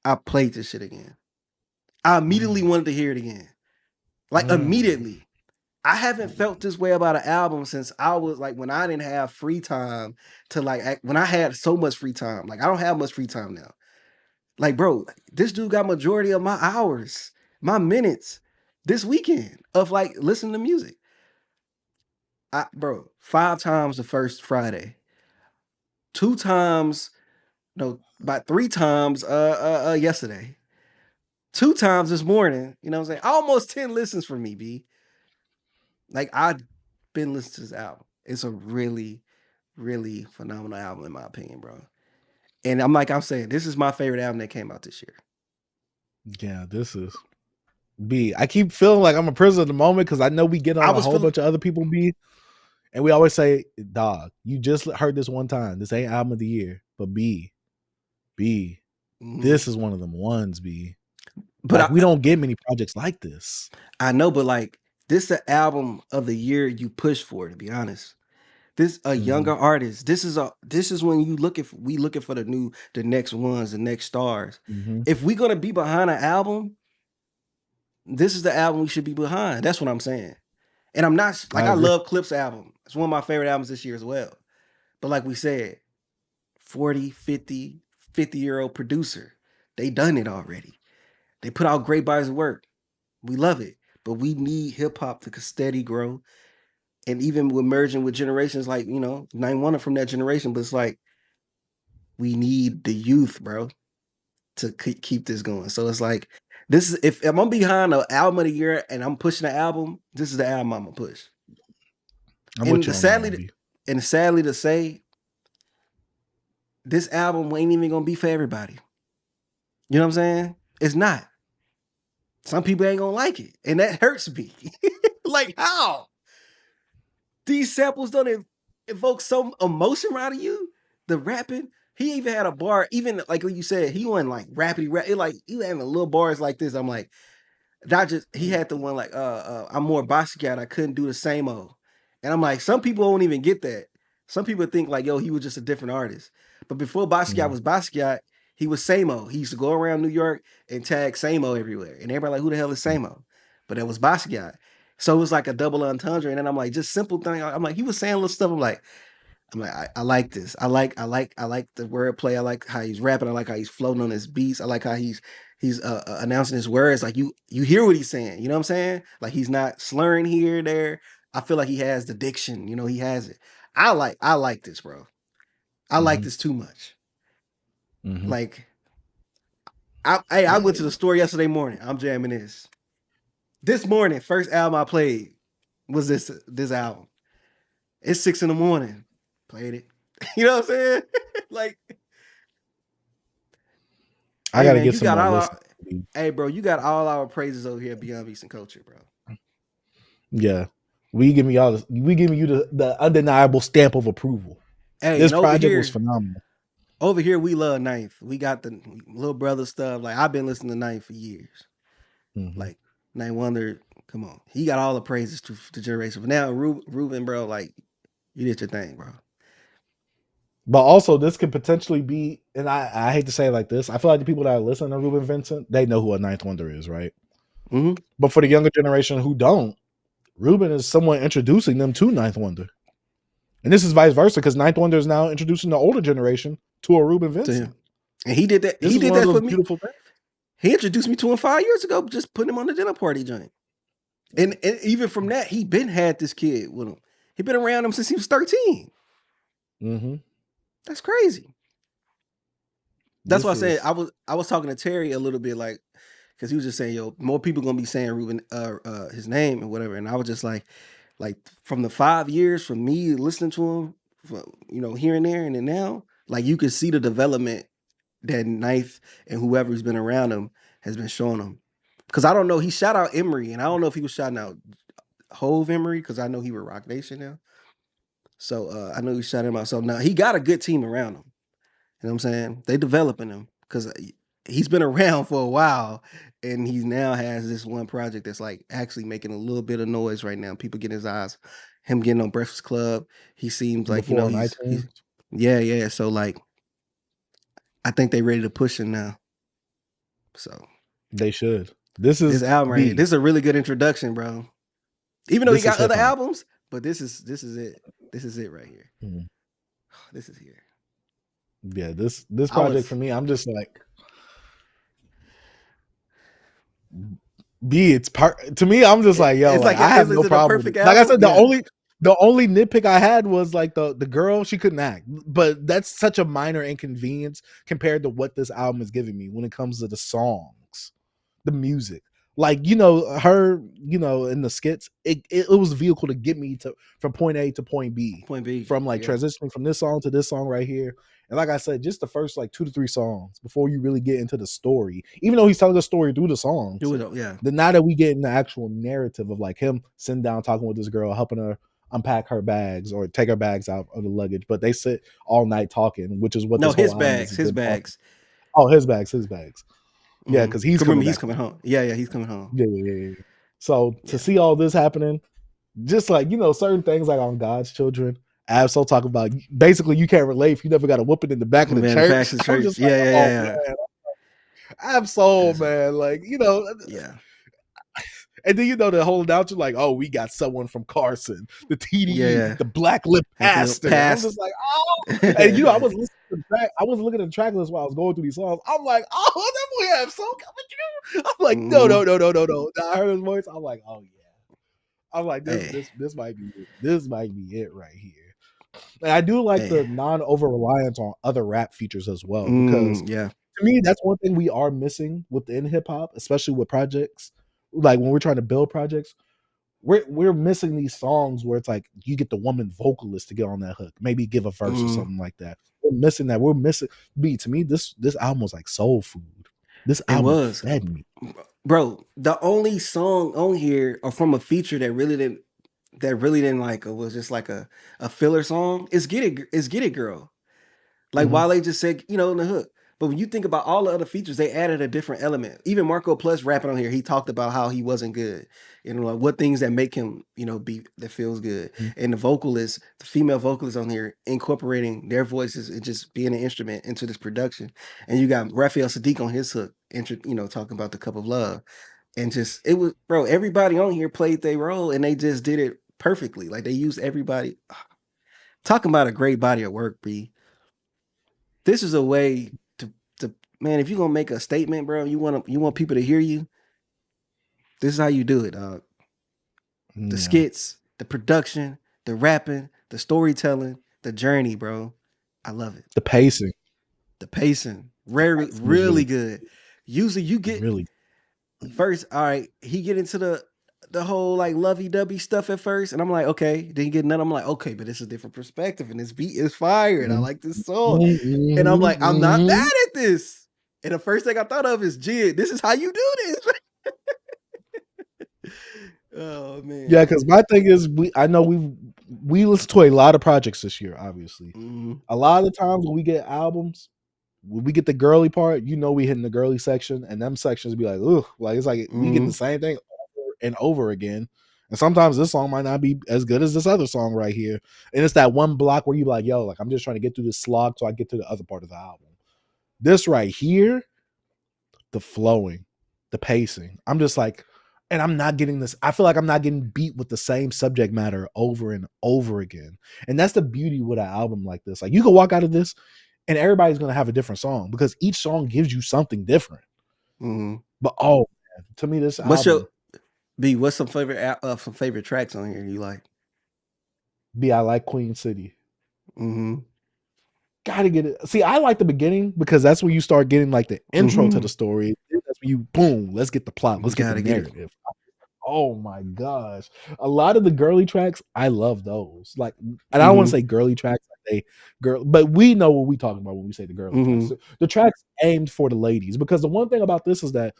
I played this shit again. I immediately wanted to hear it again. Like immediately. I haven't felt this way about an album since I was like, when I didn't have free time to like, when I had so much free time. Like I don't have much free time now. Like, bro, this dude got majority of my hours, my minutes this weekend of like listening to music. Bro, 5 times the first Friday, 2 times, no, about 3 times yesterday, 2 times this morning. You know what I'm saying? Almost 10 listens for me, B. Like I've been listening to this album. It's a really, really phenomenal album in my opinion, bro. And I'm saying, this is my favorite album that came out this year. Yeah, this is B. I keep feeling like I'm a prisoner of the moment because I know we get on a whole bunch of other people, B. And we always say, dog, you just heard this one time. This ain't album of the year. But B, this is one of them ones, B. But like, we don't get many projects like this. I know, but like, this is the album of the year you push for, to be honest. This a younger artist. This is when we looking for the next ones, the next stars. If we're gonna be behind an album, this is the album we should be behind. That's what I'm saying. And I'm not like, I love Clip's album. It's one of my favorite albums this year as well. But like we said, 40, 50-year-old producer. They done it already. They put out great bodies of work. We love it. But we need hip hop to steady grow. And even with merging with generations, like, Nine One from that generation, but it's like, we need the youth, bro, to keep this going. So it's like, this is, if I'm behind an album of the year and I'm pushing the album, this is the album I'm gonna push. And sadly to say, this album ain't even gonna be for everybody. You know what I'm saying? It's not. Some people ain't gonna like it, and that hurts me. Like, how? These samples don't evoke some emotion out of you. The rapping, he even had a bar, even like you said, he went like rappity rap. It like, he having little bars like this. I'm like, he had the one like, I'm more Basquiat, I couldn't do the same old. And I'm like, some people won't even get that. Some people think like, yo, he was just a different artist. But before Basquiat was Basquiat, he was Samo. He used to go around New York and tag Samo everywhere. And everybody like, who the hell is Samo? But that was Basquiat. So it was like a double entendre. And then I'm like, just simple thing. I'm like, he was saying little stuff. I like this. I like the wordplay. I like how he's rapping. I like how he's floating on his beats. I like how he's announcing his words. Like you hear what he's saying. You know what I'm saying? Like he's not slurring here or there. I feel like he has the diction. You know, he has it. I like this, bro. I like this too much. Like I went to the store yesterday morning. I'm jamming this. This morning, first album I played was this album. It's 6 a.m. Played it. You know what I'm saying? Like, I hey gotta man, get you some got more all listens. our, hey bro, you got all our praises over here beyond Beats and Culture, bro. Yeah, we give you the undeniable stamp of approval. Hey, This and project was phenomenal. over here we love Ninth. We got the little brother stuff. Like I've been listening to Ninth for years. Like Ninth Wonder, come on, he got all the praises to the generation. But now Reuben, bro, like you did your thing, bro. But also, this could potentially be, and I hate to say it like this, I feel like the people that are listening to Reuben Vincent, they know who a Ninth Wonder is, right? But for the younger generation who don't, Reuben is someone introducing them to Ninth Wonder. And this is vice versa, because Ninth Wonder is now introducing the older generation to a Reuben Vincent. And he did that. This He is did one that of for those me. beautiful things. He introduced me to him 5 years ago, just putting him on the dinner party joint. And even from that, he been had this kid with him. He been around him since he was 13. That's crazy. That's why I said I was talking to Terry a little bit, like, because he was just saying, yo, more people gonna be saying Reuben his name and whatever. And I was just like from the 5 years from me listening to him, here and there, and then now, like you can see the development that Ninth and whoever's been around him has been showing him. Because I don't know, he shout out Emery, and I don't know if he was shouting out Hove Emery, because I know he with Rock Nation now. So I know he's shouting him out. So now he got a good team around him. You know what I'm saying? They developing him because he's been around for a while, and he now has this one project that's like actually making a little bit of noise right now. People getting his eyes. Him getting on Breakfast Club. He seems like Before on he's iTunes. yeah. So like, I think they ready to push him now. So they should. This album right here. This is a really good introduction, bro. Even though he got other albums, but this is it. This is it right here. This is here. Yeah, this project for me, I'm just like, it's part to me. I'm just like, yo, it's like I have no problem. Like I said, the only nitpick I had was like the girl, she couldn't act, but that's such a minor inconvenience compared to what this album is giving me when it comes to the songs, the music. Like, her, in the skits, it was a vehicle to get me from point A to point B. From like transitioning from this song to this song right here. And like I said, just the first like 2 to 3 songs before you really get into the story, even though he's telling a story through the songs. Then now that we get in the actual narrative of like him sitting down talking with this girl, helping her unpack her bags or take her bags out of the luggage, but they sit all night talking, which is what this whole album is. His bags. Oh, his bags. Yeah, because he's coming home. Yeah, he's coming home. Yeah. So to see all this happening, just like, certain things like on God's Children, Absol talk about basically you can't relate if you never got a whooping in the back of the church. I'm just like, yeah. Absol, man. Like, yeah. And then the whole announcement, like, oh, we got someone from Carson, the TDE, the black lip pastor. I'm just like, oh, and I was listening to the track. I was looking at the track list while I was going through these songs. I'm like, oh, that boy have so coming. I'm like, no. I heard his voice. I'm like, oh yeah. I'm like, this might be it. This might be it right here. And I do like the non-over reliance on other rap features as well, because to me, that's one thing we are missing within hip hop, especially with projects. Like when we're trying to build projects, we're missing these songs where it's like you get the woman vocalist to get on that hook, maybe give a verse or something like that. We're missing that. We're missing to me, this album was like soul food. This album fed me. Bro, the only song on here or from a feature that really didn't like was just like a filler song is Get It Girl. Like while they just said, in the hook. But when you think about all the other features, they added a different element. Even Marco Plus rapping on here, he talked about how he wasn't good. Like what things that make him, be that feels good. And the female vocalists on here incorporating their voices and just being an instrument into this production. And you got Raphael Sadiq on his hook, talking about the cup of love. And just it was, bro, everybody on here played their role and they just did it perfectly. Like they used everybody. Talking about a great body of work, B. This is a way to man, if you're gonna make a statement, bro, you want people to hear you. This is how you do it. The skits, the production, the rapping, the storytelling, the journey, bro. I love it. The pacing. The pacing, rarely, Was really good. Usually, you get really first. All right, he get into the whole like lovey-dovey stuff at first, and I'm like, okay. Then you get none. I'm like, okay, but it's a different perspective, and this beat is fire, and I like this song. And I'm like, I'm not mad at this. And the first thing I thought of is, Jid, this is how you do this. Oh man. Yeah, because my thing is, I know we listened to a lot of projects this year. Obviously, a lot of the times when we get albums, when we get the girly part, you know, we hitting the girly section, and them sections be like, ugh, like it's like we getting the same thing over and over again. And sometimes this song might not be as good as this other song right here. And it's that one block where you like, yo, like I'm just trying to get through this slog so I get to the other part of the album. This right here, the flowing, the pacing. I'm just like, and I'm not getting this. I feel like I'm not getting beat with the same subject matter over and over again. And that's the beauty with an album like this. Like you can walk out of this and everybody's going to have a different song because each song gives you something different. But oh man, to me, this album. What's some favorite tracks on here you like? B, I like Queen City. Gotta get it. See, I like the beginning because that's where you start getting like the intro to the story. That's when you boom, let's get the plot, let's get the narrative. Oh my gosh. A lot of the girly tracks, I love those. Like, and I don't want to say girly tracks, like but we know what we talking about when we say the girly tracks. So the tracks aimed for the ladies, because the one thing about this is that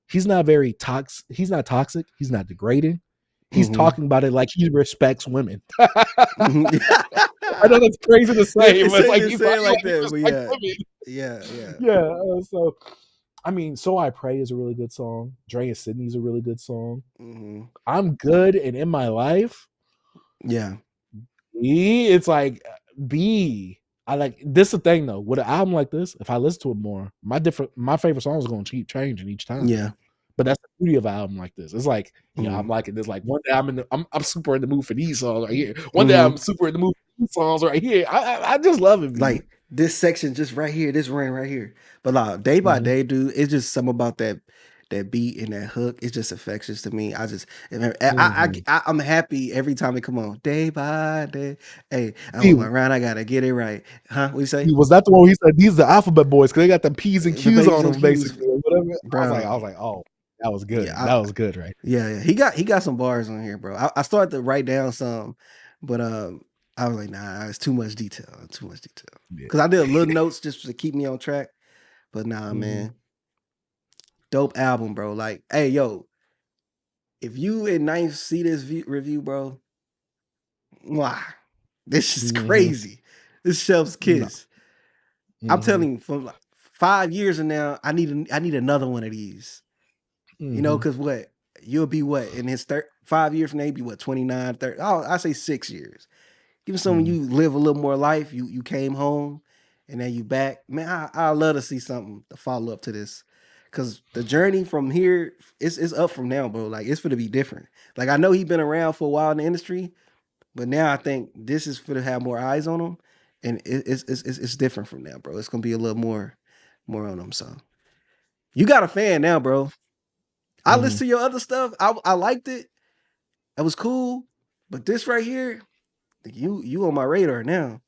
he's not very toxic. He's not toxic. He's not degrading. He's talking about it like he respects women. I know that's crazy to say, but it's like he like that. But yeah. So, I mean, So I Pray is a really good song. Dre and Sydney's a really good song. I'm Good and In My Life. Yeah. It's like B. I like this. The thing though, with an album like this, if I listen to it more, my favorite songs are going to keep changing each time. Yeah. But that's the beauty of an album like this. It's like, yeah, I'm liking this. Like one day I'm super in the mood for these songs right here. One day I'm super in the mood for these songs right here. I just love it. Like this section just right here, this ring right here. But like day by day, dude, it's just something about that beat and that hook. It's just infectious to me. I'm happy every time it come on. Day by day. Hey, I'm on my round. I gotta get it right. Huh? What you say? Was that the one where he said these are the alphabet boys because they got the P's and Q's on them basically? Whatever. I was like, oh. That was good. Yeah, that was good, right? Yeah. He got some bars on here, bro. I started to write down some, but I was like, nah, it's too much detail. Because I did little notes just to keep me on track. But nah, man. Dope album, bro. Like, hey, yo, if you and Ninth see this review, bro, wow, this is crazy. This chef's kiss. I'm telling you, for like 5 years and now, I need another one of these. You know, because what? You'll be what? In his 5 years from now, you'll be what, 29, 30? Oh, I say 6 years. Give someone you live a little more life. You came home and then you back. Man, I love to see something to follow up to this. Cause the journey from here is up from now, bro. Like it's gonna be different. Like I know he's been around for a while in the industry, but now I think this is gonna have more eyes on him, and it's different from now, bro. It's gonna be a little more on him. So you got a fan now, bro. I listened to your other stuff. I liked it. It was cool, but this right here, you on my radar now.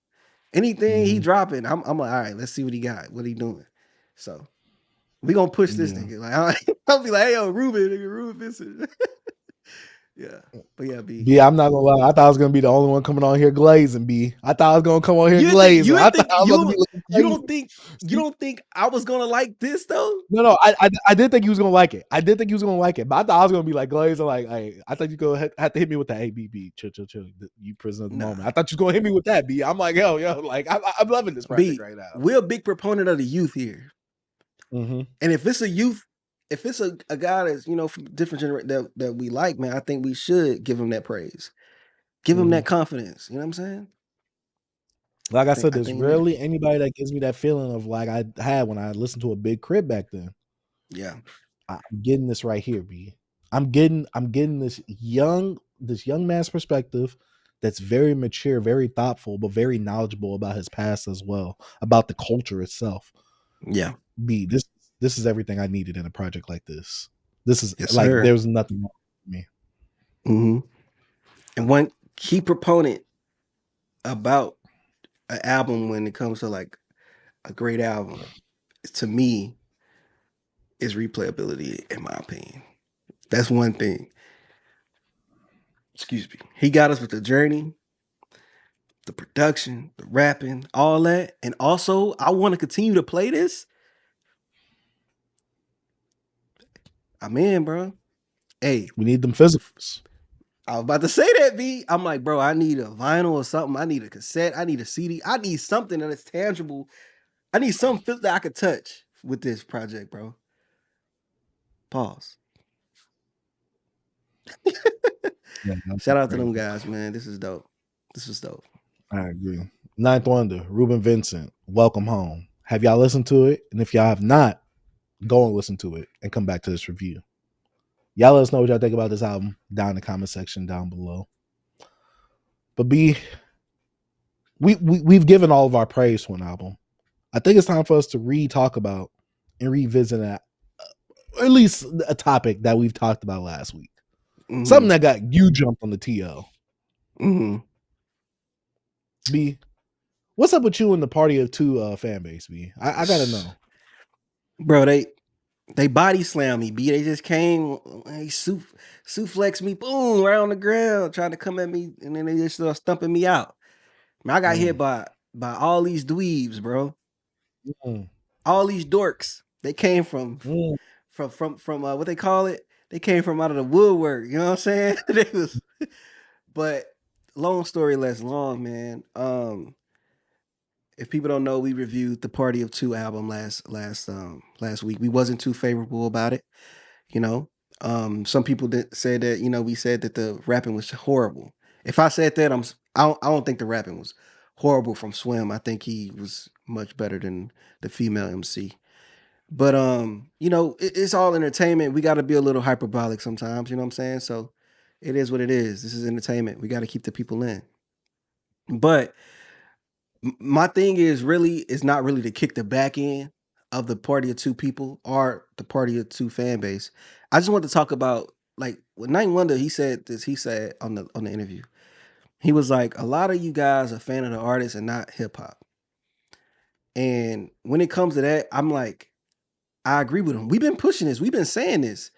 Anything he dropping, I'm like, all right, let's see what he got, what he doing. So we gonna push this nigga. Like I'll be like, hey yo, Reuben Vincent. Yeah, but yeah, B. Yeah, I'm not gonna lie. I thought I was gonna be the only one coming on here glazing. B. I thought I was gonna come on here glazing. You don't think I was gonna like this though? No, I did think you was gonna like it. I did think you was gonna like it, but I thought I was gonna be like glazing. Like, hey, I thought you go have to hit me with the ABB. Chill. You prisoner of the moment. I thought you was gonna hit me with that. B. I'm like, yo, like I'm loving this project right now. We're a big proponent of the youth here, and if it's a youth. If it's a guy that's, you know, from different generation that we like, man, I think we should give him that praise. Give him that confidence. You know what I'm saying? Like I said, there's rarely anybody that gives me that feeling of like I had when I listened to a Big Crit back then. Yeah. I'm getting this right here, B. I'm getting this young man's perspective that's very mature, very thoughtful, but very knowledgeable about his past as well, about the culture itself. Yeah. B, this is everything I needed in a project like this. This is Yes, like sir. there's nothing wrong with me. Mm-hmm. And one key proponent about an album when it comes to like a great album, to me, is replayability, in my opinion. That's one thing. Excuse me. He got us with the journey, the production, the rapping, all that. And also, I want to continue to play this. I'm in, bro. Hey, We need them physicals. I was about to say that, B. I'm like, bro, I need a vinyl or something. I need a cassette. I need a CD. I need something that is tangible. I need something that I could touch with this project, bro. Pause. Yeah, Shout out to great. them guys, man. This is dope. This is dope. I agree. Ninth Wonder, Reuben Vincent, Welcome Home. Have y'all listened to it? And if y'all have not, go and listen to it and come back to this review. Y'all let us know what y'all think about this album down in the comment section down below. But B, we've given all of our praise to an album. I think it's time for us to re-talk about and revisit that, at least a topic that we've talked about last week. Mm-hmm. Something that got you jumped on the TL. Mm-hmm. B, what's up with you and the Party of Two fan base, B? I gotta know. Bro, they body slammed me, B. They just came, they suplex me, boom, right on the ground, trying to come at me, and then they just start stumping me out. Man, I got hit by all these dweebs, bro. All these dorks. They came from what they call it. They came from out of the woodwork. You know what I'm saying? They was, but long story less long, man. If people don't know, we reviewed the Party of Two album last week. We wasn't too favorable about it, you know. Some people said that, we said that the rapping was horrible. If I said that, I don't think the rapping was horrible from Swim. I think he was much better than the female MC. But it's all entertainment. We got to be a little hyperbolic sometimes, you know what I'm saying? So it is what it is. This is entertainment. We got to keep the people in. But my thing is not really to kick the back end of the Party of Two people or the Party of Two fan base. I just want to talk about, like, with Night Wonder, he said on the interview. He was like, a lot of you guys are fan of the artist and not hip hop. And when it comes to that, I'm like, I agree with him. We've been pushing this. We've been saying this.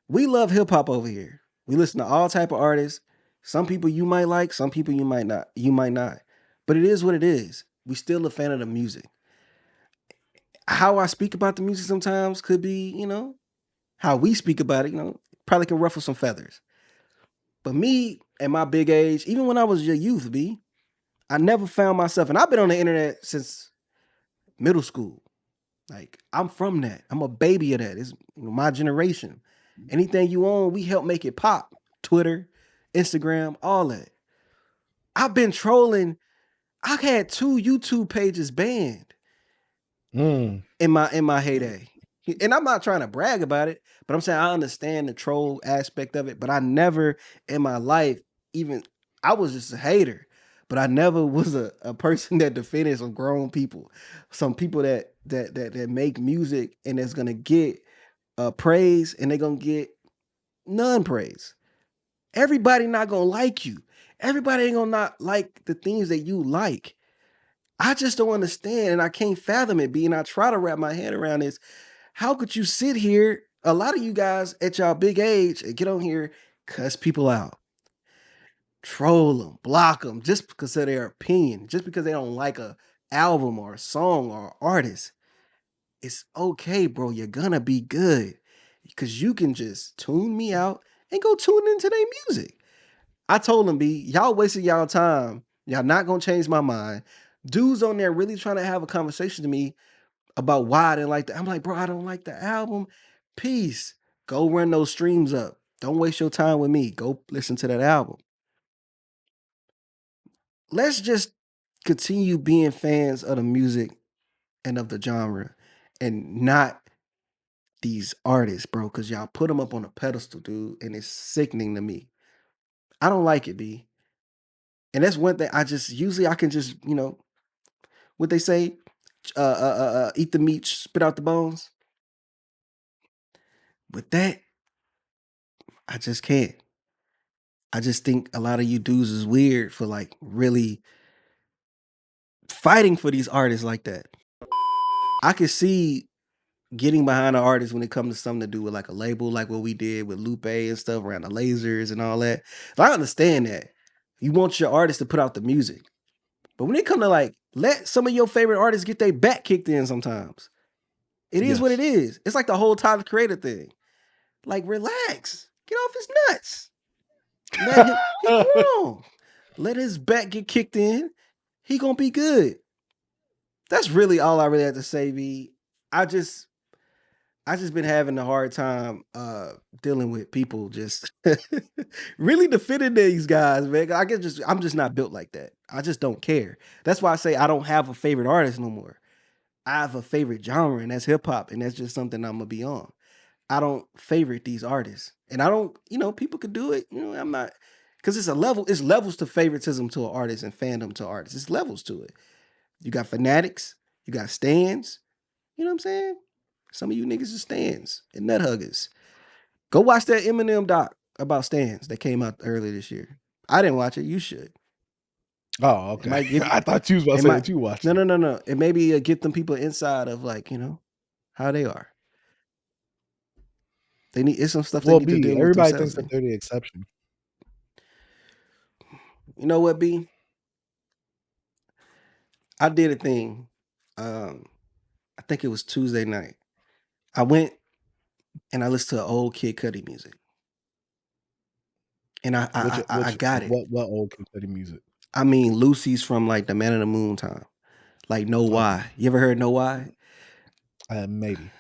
We love hip hop over here. We listen to all type of artists. Some people you might like, some people you might not. You might not. But it is what it is. We still a fan of the music. How I speak about the music sometimes could be, how we speak about it, probably can ruffle some feathers. But me at my big age, even when I was your youth, B, I never found myself, and I've been on the internet since middle school. Like, I'm from that. I'm a baby of that. It's my generation. Anything you own, we help make it pop. Twitter, Instagram, all that. I've been trolling. I had 2 YouTube pages banned in my heyday. And I'm not trying to brag about it, but I'm saying I understand the troll aspect of it. But I never in my life, even I was just a hater, but I never was a person that defended some grown people, some people that make music and that's gonna get praise and they're gonna get none praise. Everybody not gonna like you. Everybody ain't gonna not like the things that you like. I just don't understand, and I can't fathom it, being I try to wrap my head around this. How could you sit here, a lot of you guys at y'all big age, and get on here, cuss people out, troll them, block them, just because of their opinion, just because they don't like a album or a song or artist? It's okay, bro. You're gonna be good because you can just tune me out and go tune into their music. I told them, y'all wasting y'all time. Y'all not gonna change my mind. Dudes on there really trying to have a conversation to me about why I didn't like that. I'm like, bro, I don't like the album. Peace. Go run those streams up. Don't waste your time with me. Go listen to that album. Let's just continue being fans of the music and of the genre and not these artists, bro, because y'all put them up on a pedestal, dude, and it's sickening to me. I don't like it, B. And that's one thing I can just, what they say, eat the meat, spit out the bones. With that, I just can't. I just think a lot of you dudes is weird for like really fighting for these artists like that. I can see getting behind an artist when it comes to something to do with like a label, like what we did with Lupe and stuff around the lasers and all that. I understand that. You want your artist to put out the music. But when it come to like, let some of your favorite artists get their back kicked in sometimes. It is what it is. It's like the whole Tyler Creator thing. Like, relax. Get off his nuts. Let him, he grown. Let his back get kicked in. He gonna be good. That's really all I really have to say, V. I just been having a hard time dealing with people just really defending these guys, man. I'm just not built like that. I just don't care. That's why I say I don't have a favorite artist no more. I have a favorite genre, and that's hip hop, and that's just something I'm gonna be on. I don't favorite these artists, and I don't. People could do it. I'm not, because it's levels to favoritism to an artist and fandom to artists. It's levels to it. You got fanatics, you got stans. You know what I'm saying? Some of you niggas are stans and nut huggers. Go watch that Eminem doc about stans that came out earlier this year. I didn't watch it. You should. Oh, It might okay. give. I thought you was about to It say might. that you watched No, it. no, no, no. It maybe get them people inside of like how they are. They need. It's some stuff they Well, need to B, deal with everybody themselves. thinks that they're the exception. You know what, B? I did a thing. I think it was Tuesday night. I went and I listened to old Kid Cudi music, and I got it. What old Kid Cudi music? I mean, Lucy's from like the Man of the Moon time, like No Why. Okay. You ever heard No Why? Maybe.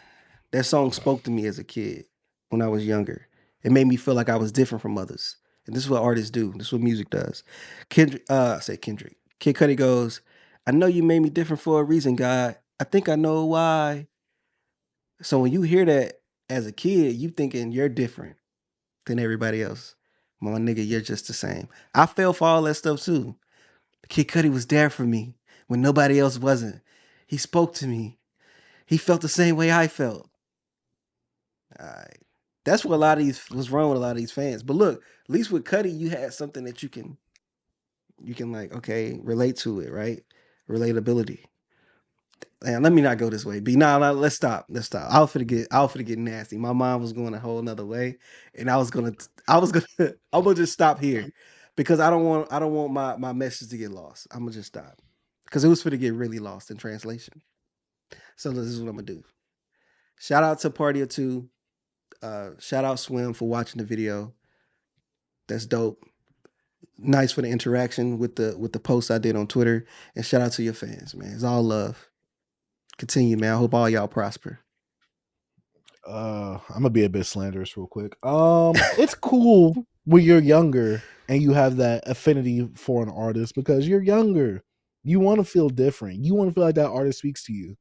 That song spoke to me as a kid when I was younger. It made me feel like I was different from others, and this is what artists do. This is what music does. Kendrick, Kendrick. Kid Cudi goes, "I know you made me different for a reason, God. I think I know why." So when you hear that as a kid, you thinking you're different than everybody else. My nigga, you're just the same. I fell for all that stuff too. Kid Cudi was there for me when nobody else wasn't. He spoke to me. He felt the same way I felt. Alright. That's what what's wrong with a lot of these fans. But look, at least with Cudi, you had something that you can like, okay, relate to it, right? Relatability. And let me not go this way. Let's stop. Let's stop. I was finna get nasty. My mind was going a whole nother way. And I'm gonna just stop here. Because I don't want my message to get lost. I'm gonna just stop. Because it was finna get really lost in translation. So this is what I'm gonna do. Shout out to Party of Two. Shout out Swim for watching the video. That's dope. Nice for the interaction with the post I did on Twitter. And shout out to your fans, man. It's all love. Continue, man. I hope all y'all prosper. I'm gonna be a bit slanderous real quick. It's cool when you're younger and you have that affinity for an artist because you're younger. You want to feel different. You want to feel like that artist speaks to you.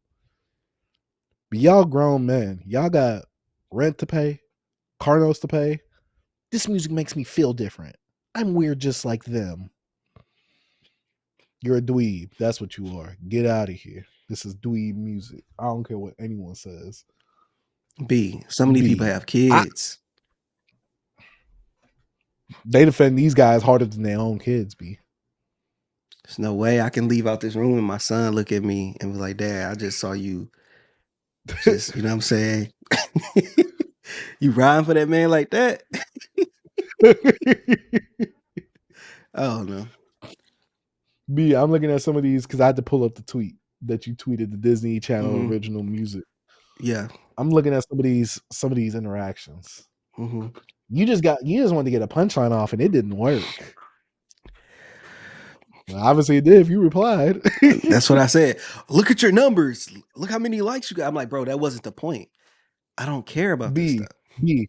But y'all grown men, y'all got rent to pay, car notes to pay. This music makes me feel different. I'm weird just like them. You're a dweeb. That's what you are. Get out of here. This is dweeb music. I don't care what anyone says. B, so many people have kids. They defend these guys harder than their own kids, B. There's no way I can leave out this room and my son look at me and be like, Dad, I just saw you just, you know what I'm saying? You riding for that man like that? I don't know. B, I'm looking at some of these because I had to pull up the tweet that you tweeted, the Disney Channel original music. Yeah. I'm looking at some of these interactions. Mm-hmm. You just wanted to get a punchline off and it didn't work. Well, obviously it did if you replied. That's what I said. Look at your numbers. Look how many likes you got. I'm like, bro, that wasn't the point. I don't care about this stuff. B,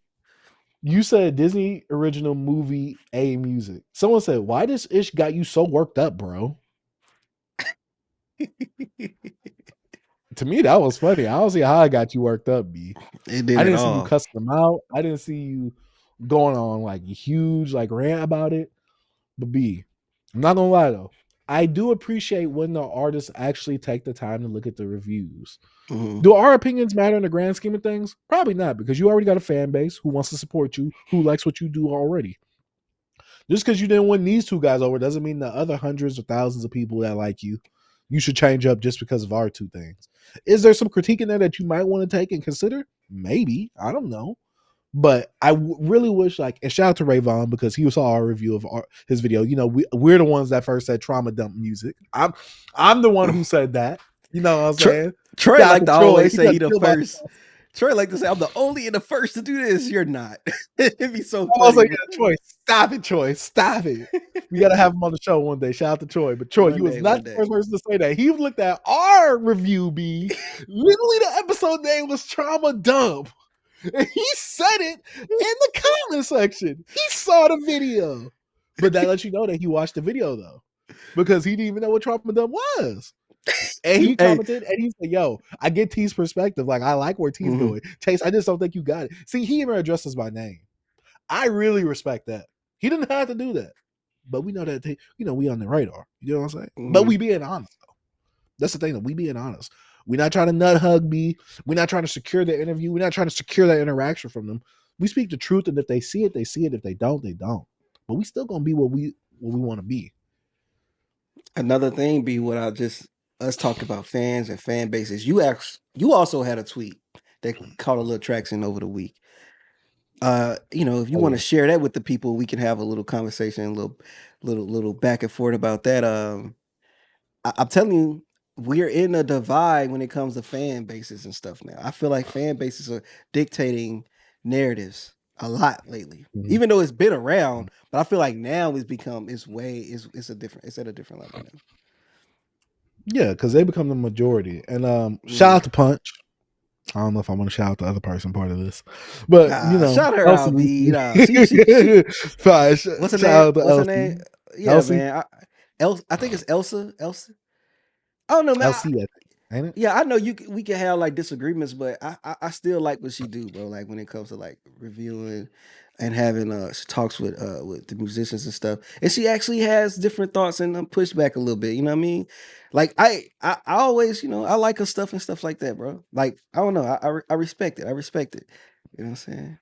you said Disney original movie A music. Someone said, why this ish got you so worked up, bro? To me, that was funny. I don't see how I got you worked up, B. It did I at didn't see you all. cussing them out. I didn't see you going on like a huge like rant about it. But B, I'm not gonna lie though. I do appreciate when the artists actually take the time to look at the reviews. Mhm. Do our opinions matter in the grand scheme of things? Probably not, because you already got a fan base who wants to support you, who likes what you do already. Just because you didn't win these two guys over doesn't mean the other hundreds or thousands of people that like you should change up just because of our two things. Is there some critique in there that you might want to take and consider? Maybe. I don't know. But I really wish, like, and shout out to Rayvon because he saw our review of his video. You know, we're the ones that first said trauma dump music. I'm the one who said that. You know what I'm saying? Troy Shout out like to always He say done he the killed my- first. Troy like to say I'm the only and the first to do this. You're not. It'd be so I was funny. like, Troy, stop it, Troy, stop it. We gotta have him on the show one day. Shout out to Troy. But Troy, you was not the first person to say that. He looked at our review, B. Literally, the episode name was Trauma Dump. And he said it in the comment section. He saw the video. But that lets you know that he watched the video, though. Because he didn't even know what Trauma Dump was. And he commented and he said, yo, I get T's perspective. Like, I like where T's going. Chase, I just don't think you got it. See, he even addressed us by name. I really respect that. He didn't have to do that. But we know that, we on the radar. You know what I'm saying? But we being honest, though. That's the thing, that we being honest. We're not trying to nut hug B. We're not trying to secure the interview. We're not trying to secure that interaction from them. We speak the truth, and if they see it, they see it. If they don't, they don't. But we still gonna be what we want to be. Another thing be what us talk about fans and fan bases. You also had a tweet that caught a little traction over the week. If you want to share that with the people, we can have a little conversation, a little back and forth about that. I'm telling you, we're in a divide when it comes to fan bases and stuff now. I feel like fan bases are dictating narratives a lot lately, even though it's been around. But I feel like now it's at a different level now. Yeah, because they become the majority. And shout out to Punch. I don't know if I want to shout out the other person part of this, but shout her out, B. What's her name? What's her name? Yeah, Elsie? Man. I think it's Elsa. I don't know, man. LC, ain't it? Yeah, I know we can have like disagreements, but I still like what she do, bro. Like when it comes to like reviewing and having talks with the musicians and stuff, and she actually has different thoughts and push back a little bit. You know what I mean? Like I always, I like her stuff and stuff like that, bro. Like I don't know, I respect it. I respect it. You know what I'm saying?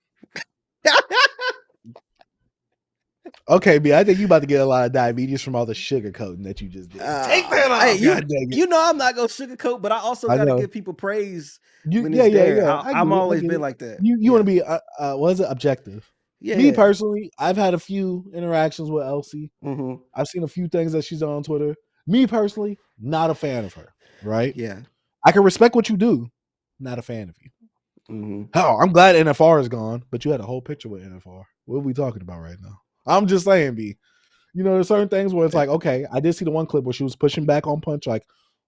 Okay, B, I think you about to get a lot of diabetes from all the sugar coating that you just did. Take that off. Hey, you know I'm not gonna sugarcoat, but I also gotta give people praise when it's there. I'm always been like that. You want to be was it objective? Yeah. Me personally, I've had a few interactions with Elsie. Mm-hmm. I've seen a few things that she's done on Twitter. Me personally, not a fan of her. Right? Yeah. I can respect what you do. Not a fan of you. Mm-hmm. Oh, I'm glad NFR is gone, but you had a whole picture with NFR. What are we talking about right now? I'm just saying, B. There's certain things where it's like, okay, I did see the one clip where she was pushing back on Punch, like,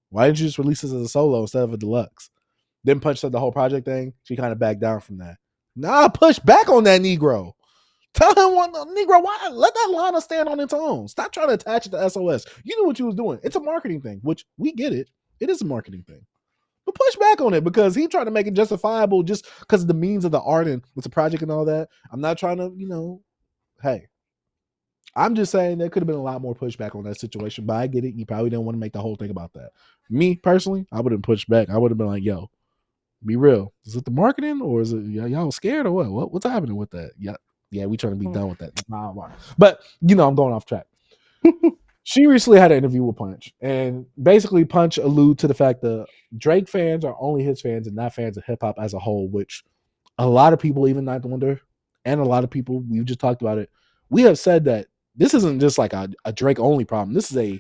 why didn't you just release this as a solo instead of a deluxe? Then Punch said the whole project thing. She kind of backed down from that. Nah, push back on that Negro. Tell him, Negro, why? Let that Lana stand on its own. Stop trying to attach it to SOS. You knew what you was doing. It's a marketing thing, which we get it. It is a marketing thing. But push back on it because he tried to make it justifiable just because of the means of the art and it's a project and all that. I'm not trying to, hey. I'm just saying there could have been a lot more pushback on that situation, but I get it. You probably didn't want to make the whole thing about that. Me, personally, I wouldn't push back. I would have been like, yo, be real. Is it the marketing or is it y'all scared or what? What's happening with that? Yeah, we trying to be done with that. But, I'm going off track. She recently had an interview with Punch, and basically Punch allude to the fact that Drake fans are only his fans and not fans of hip-hop as a whole, which a lot of people, even Ninth Wonder, and a lot of people, we've just talked about it, we have said that this isn't just like a Drake only problem. This is a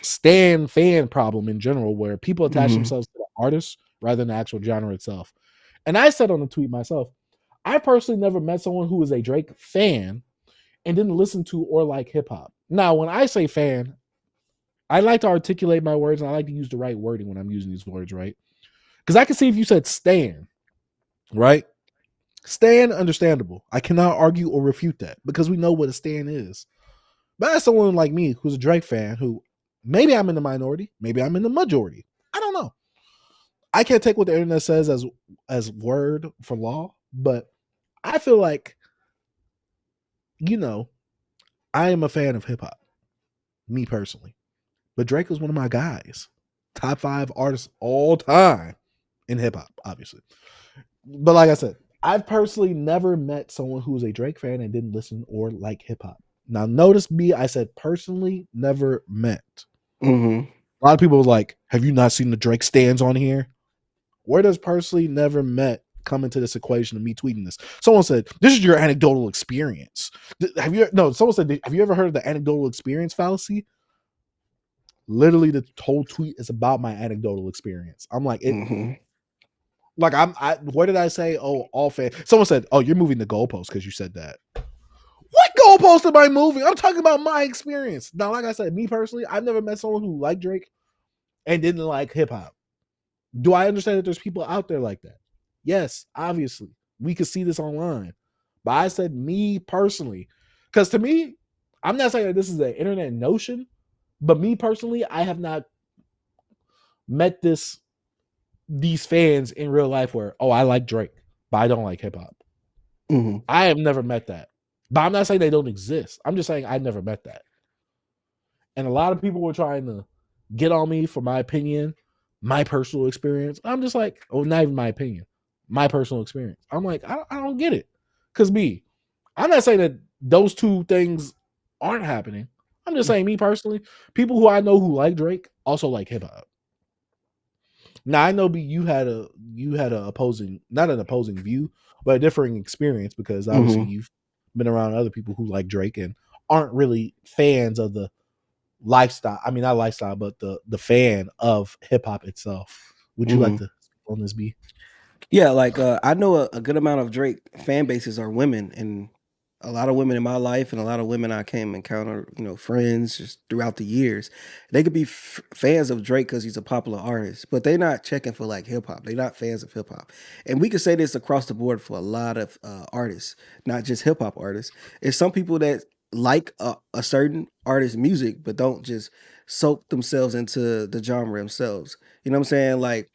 stan fan problem in general where people attach themselves to the artist rather than the actual genre itself. And I said on the tweet myself, I personally never met someone who was a Drake fan and didn't listen to or like hip hop. Now, when I say fan, I like to articulate my words and I like to use the right wording when I'm using these words, right? Because I can see if you said stan, right? Stan, understandable. I cannot argue or refute that because we know what a stan is. But as someone like me who's a Drake fan, who maybe I'm in the minority, maybe I'm in the majority, I don't know. I can't take what the internet says as word for law, but I feel like, you know, I am a fan of hip hop, me personally. But Drake is one of my guys. Top 5 artists all time in hip hop, obviously. But like I said, I've personally never met someone who was a Drake fan and didn't listen or like hip hop. Now, notice me, I said personally never met. Mm-hmm. A lot of people was like, have you not seen the Drake stands on here? Where does personally never met come into this equation of me tweeting this? Someone said, this is your anecdotal experience. Someone said, have you ever heard of the anecdotal experience fallacy? Literally, the whole tweet is about my anecdotal experience. I'm like, Mm-hmm. like what did I say? Oh, all fans. Someone said, oh, you're moving the goalpost because you said that. What goalpost am I moving? I'm talking about my experience. Now, like I said, me personally, I've never met someone who liked Drake and didn't like hip hop. Do I understand that there's people out there like that? Yes, obviously. We could see this online. But I said me personally. Because to me, I'm not saying that this is an internet notion, but me personally, I have not met these fans in real life where, oh, I like Drake, but I don't like hip hop. Mm-hmm. I have never met that. But I'm not saying they don't exist. I'm just saying I never met that. And a lot of people were trying to get on me for my opinion, my personal experience. I'm just like, oh, not even my opinion, my personal experience. I'm like, I don't get it. Because I'm not saying that those two things aren't happening. I'm just saying, me personally, people who I know who like Drake also like hip hop. Now I know B, you had a opposing, not an opposing view, but a differing experience because obviously Mm-hmm. you've been around other people who like Drake and aren't really fans of the lifestyle. I mean, not lifestyle, but the fan of hip hop itself. Would you like Mm-hmm. to speak on this, B? Yeah, like I know a good amount of Drake fan bases are women, and a lot of women in my life, and a lot of women I came encounter, friends just throughout the years. They could be fans of Drake because he's a popular artist, but they're not checking for like hip hop. They're not fans of hip hop, and we could say this across the board for a lot of artists, not just hip hop artists. It's some people that like a certain artist's music, but don't just soak themselves into the genre themselves. You know what I'm saying? Like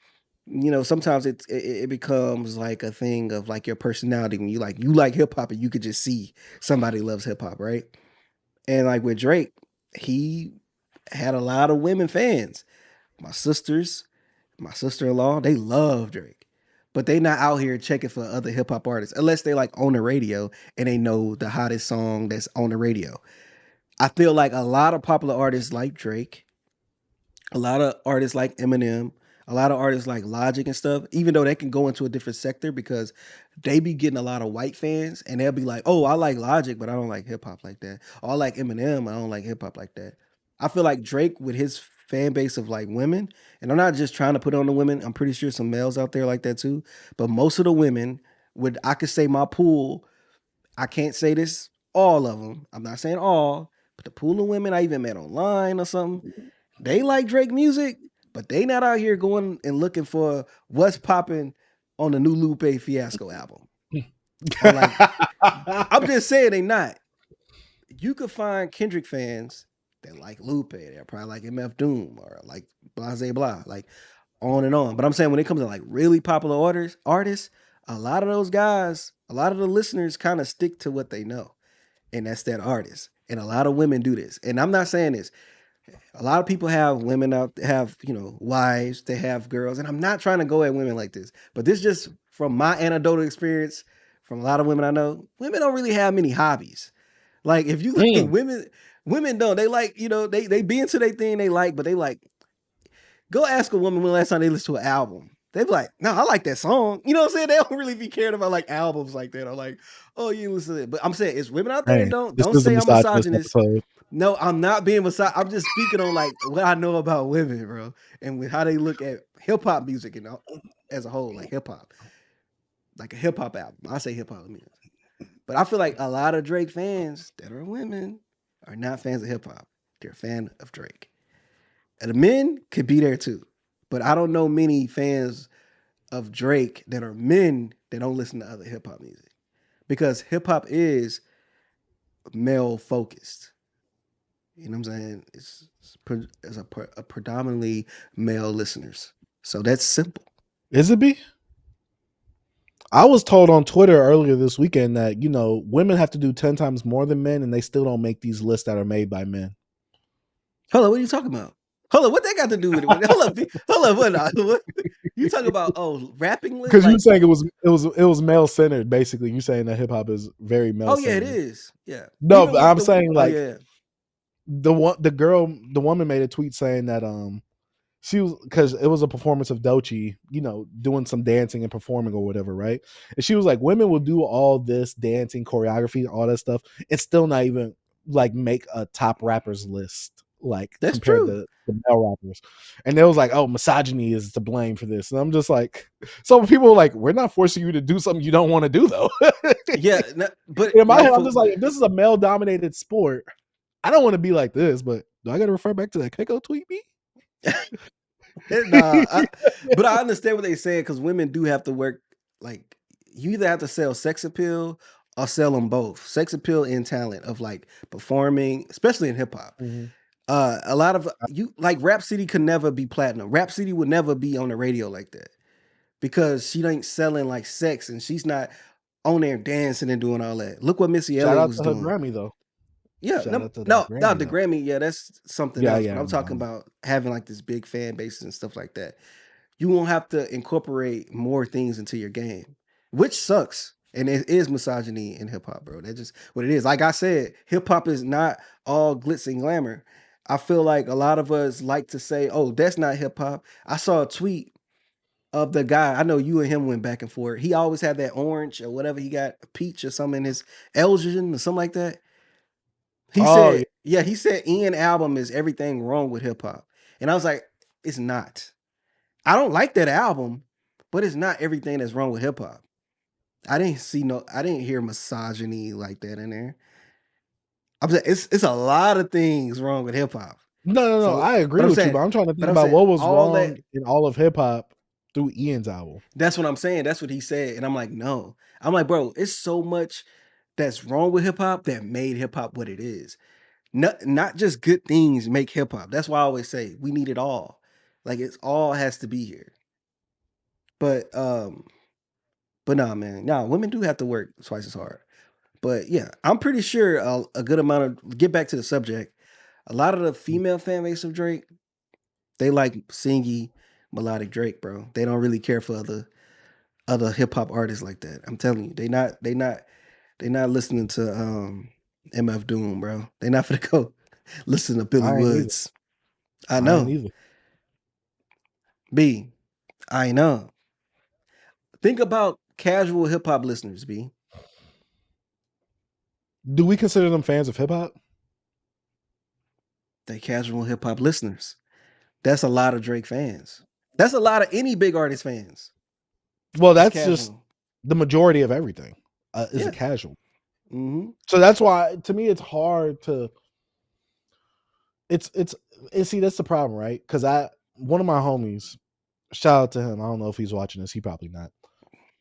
sometimes it becomes like a thing of like your personality when you like hip hop and you could just see somebody loves hip hop, right? And like with Drake, he had a lot of women fans. My sisters, my sister-in-law, they love Drake. But they not out here checking for other hip hop artists unless they like on the radio and they know the hottest song that's on the radio. I feel like a lot of popular artists like Drake, a lot of artists like Eminem, a lot of artists like Logic and stuff, even though they can go into a different sector because they be getting a lot of white fans and they'll be like, oh, I like Logic, but I don't like hip hop like that. Or I like Eminem, I don't like hip hop like that. I feel like Drake with his fan base of like women, and I'm not just trying to put on the women, I'm pretty sure some males out there like that too. But most of the women would I could say my pool, I can't say this all of them. I'm not saying all, but the pool of women I even met online or something, they like Drake music, but they not out here going and looking for what's popping on the new Lupe Fiasco album. Or like, I'm just saying they not. You could find Kendrick fans that like Lupe. They're probably like MF Doom or like Blase Blah, like on and on. But I'm saying when it comes to like really popular artists, a lot of those guys, a lot of the listeners kind of stick to what they know, and that's that artist. And a lot of women do this. And I'm not saying this. A lot of people have women out, have wives, they have girls, and I'm not trying to go at women like this, but this just from my anecdotal experience from a lot of women I know. Women don't really have many hobbies. Like if you like Mm, women don't. They like they be into their thing they like, but they like go ask a woman when the last time they listened to an album. They be like, no, I like that song. You know what I'm saying? They don't really be caring about like albums like that. Or like, oh, you listen to it. But I'm saying it's women out there that hey, don't. this Don't is a say I'm misogynist misogynist. episode. No, I'm not being I'm just speaking on like what I know about women, bro, and with how they look at hip hop music and as a whole, like hip hop, like a hip hop album. I say hip hop music, but I feel like a lot of Drake fans that are women are not fans of hip hop. They're a fan of Drake, and the men could be there too, but I don't know many fans of Drake that are men that don't listen to other hip hop music because hip hop is male focused. You know what I'm saying? It's a predominantly male listeners. So that's simple. Is it B? I was told on Twitter earlier this weekend that, women have to do 10 times more than men and they still don't make these lists that are made by men. Hold on, what are you talking about? Hold on, what that got to do with it? Hold on, what you talking about? Oh, rapping list? Because you were Like, saying it was male centered, basically. You saying that hip hop is very male oh yeah, it centered. is. Yeah. No, Even but with I'm the saying like yeah. the woman made a tweet saying that she was, because it was a performance of Doechii, doing some dancing and performing or whatever, right? And she was like, women will do all this dancing, choreography, all that stuff, and still not even like make a top rappers list, like That's compared true. to the male rappers. And they was like, oh, misogyny is to blame for this. And I'm just like, so people are like, we're not forcing you to do something you don't want to do though. Yeah, but In my head, like I'm for just like, if this is a male dominated sport, I don't want to be like this, but do I got to refer back to that Keiko tweet me? but I understand what they saying because women do have to work. Like, you either have to sell sex appeal or sell them both, sex appeal and talent of like performing, especially in hip hop. Mhm. A lot of you like Rhapsody could never be platinum. Rhapsody would never be on the radio like that because she ain't selling like sex and she's not on there dancing and doing all that. Look what Missy Shout Elliott out was to her doing. Grammy though. Yeah, Shout no, out to that no, no, Grammy the though. Grammy, yeah, that's something Yeah, else. But yeah, I'm no, I talking know. about having like this big fan bases and stuff like that. You won't have to incorporate more things into your game, which sucks. And it is misogyny in hip hop, bro. That's just what it is. Like I said, hip hop is not all glitz and glamour. I feel like a lot of us like to say, "Oh, that's not hip hop." I saw a tweet of the guy. I know you and him went back and forth. He always had that orange or whatever he got, a peach or something in his Elgin or something like that. He Oh yeah. said, "Yeah." He said, "Ian album is everything wrong with hip hop," and I was like, "It's not." I don't like that album, but it's not everything that's wrong with hip hop. I didn't hear misogyny like that in there. I'm saying it's a lot of things wrong with hip hop. No. So, I but agree I'm with you, saying, but I'm trying to think but I'm about saying what was all that. wrong in all of hip hop through Ian's album. That's what I'm saying. That's what he said, and I'm like, no. I'm like, bro, it's so much that's wrong with hip hop that made hip hop what it is. Not just good things make hip hop. That's why I always say we need it all. Like it's all has to be here. But nah, man, nah, women do have to work twice as hard. But yeah, I'm pretty sure a good amount of get back to the subject. A lot of the female fan base of Drake, they like singy, melodic Drake, bro. They don't really care for other hip hop artists like that. I'm telling you, they not listening to MF Doom, bro. They not gonna go listen to Billy I ain't either. Woods. I I ain't know. either. B. I know. Think about casual hip hop listeners, B. Do we consider them fans of hip hop? They casual hip hop listeners. That's a lot of Drake fans. That's a lot of any big artist fans. Well, It's that's just casual. the majority of everything. Is a Yeah. casual. Mm-hmm. So that's why to me it's hard to it's and see that's the problem, right? Because one of my homies, shout out to him. I don't know if he's watching this. He probably not.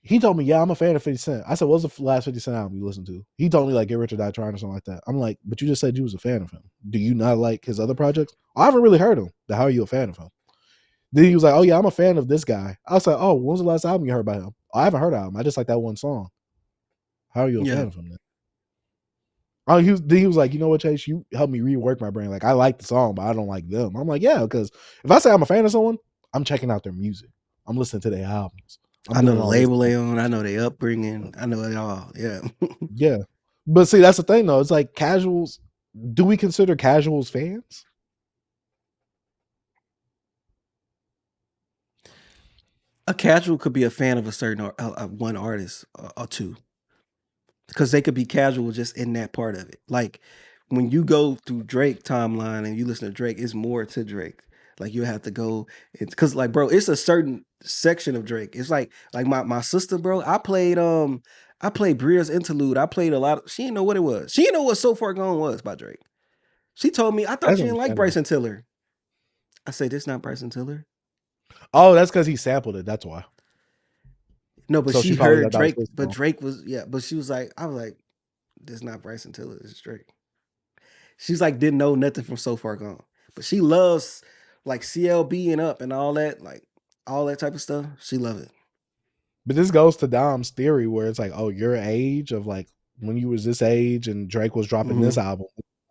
He told me, yeah, I'm a fan of 50 Cent. I said, what's the last 50 Cent album you listened to? He told me like Get Rich or Die Trying or something like that. I'm like, but you just said you was a fan of him. Do you not like his other projects? I haven't really heard him. Then how are you a fan of him? Then he was like, oh yeah, I'm a fan of this guy. I was like, oh, when was the last album you heard by him? Oh, I haven't heard of him. I just like that one song. How are you a Yeah. fan of him then? Oh, he was like, you know what, Chase, you helped me rework my brain. Like I like the song, but I don't like them. I'm like, yeah, because if I say I'm a fan of someone, I'm checking out their music. I'm listening to their albums. I'm I know doing the all this. label they on. I know their upbringing. I know it all. Yeah. Yeah. But see, that's the thing though. It's like casuals. Do we consider casuals fans? A casual could be a fan of a certain one artist or two. Because they could be casual just in that part of it. Like when you go through Drake timeline and you listen to Drake, it's more to Drake. Like you have to go, it's because like bro, it's a certain section of Drake. It's like my sister, bro. I played Bria's interlude. I played a lot of, she didn't know what it was. She didn't know what So Far Gone was by Drake. She told me, I thought That's you didn't like understandable. Bryson Tiller. I say this not Bryson Tiller. Oh, that's because he sampled it. That's why. No, but So she she probably heard thought that was Drake, his but song. Drake was, yeah, but she was like, I was like, this not Bryson Tiller, this is Drake. She's like didn't know nothing from So Far Gone, but she loves like CLB and Up and all that. Like all that type of stuff. She love it. But this goes to Dom's theory where it's like, oh, your age of like when you was this age and Drake was dropping this album,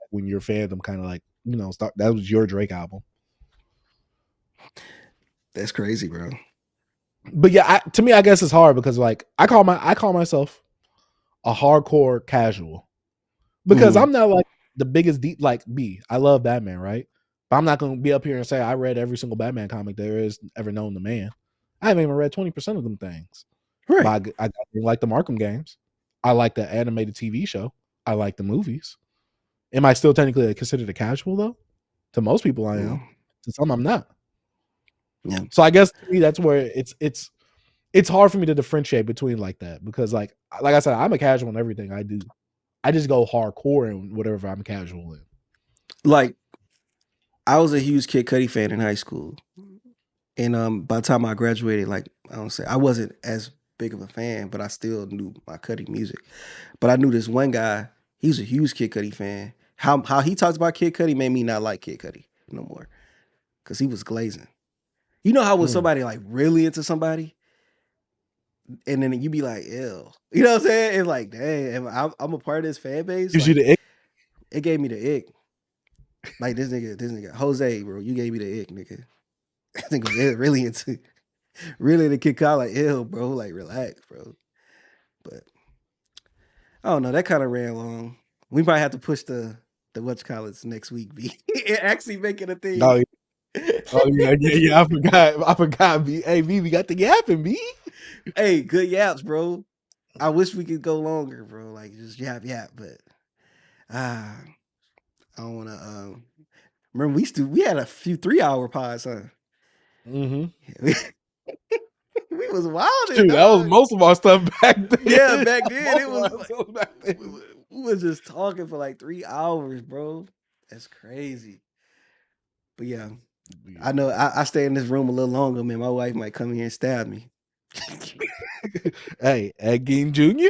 when your fandom kind of like, that was your Drake album. That's crazy, bro. But yeah, to me, I guess it's hard because like I call myself a hardcore casual because I'm not like the biggest deep like B. I love Batman, right? But I'm not going to be up here and say I read every single Batman comic there is ever known to man. I haven't even read 20% of them things. Right. But I like the Arkham games. I like the animated TV show. I like the movies. Am I still technically considered a casual though? To most people, I am. To some, I'm not. Yeah. So I guess to me, that's where it's hard for me to differentiate between like that because like I said, I'm a casual in everything I do. I just go hardcore in whatever I'm casual in. Like, I was a huge Kid Cudi fan in high school, and by the time I graduated, like I wasn't as big of a fan, but I still knew my Cudi music. But I knew this one guy. He was a huge Kid Cudi fan. How he talks about Kid Cudi made me not like Kid Cudi no more, because he was glazing. You know how when somebody like really into somebody, and then you be like, ew. You know what I'm saying? It's like, dang, I'm a part of this fan base. Gives Like, you the ick. it gave me the ick. Like this nigga, Jose, bro, you gave me the ick, nigga. I think was really into Kid Cudi, like, ew, bro, like, relax, bro. But I don't know, that kind of ran long. We might have to push the whatchamacallits next week, B. Actually making a thing. Oh, yeah. I forgot. B. Hey, B, we got the yapping, B. Hey, good yaps, bro. I wish we could go longer, bro. Like just yap, but I don't want to. Remember we had a few 3-hour pods, huh? Mm-hmm. We was wild, Shoot, that was most of our stuff back then. Yeah, back then it was back then. we was just talking for like 3 hours, bro. That's crazy. But yeah, I know I stay in this room a little longer, man. My wife might come here and stab me. Hey, Ed Gein Jr.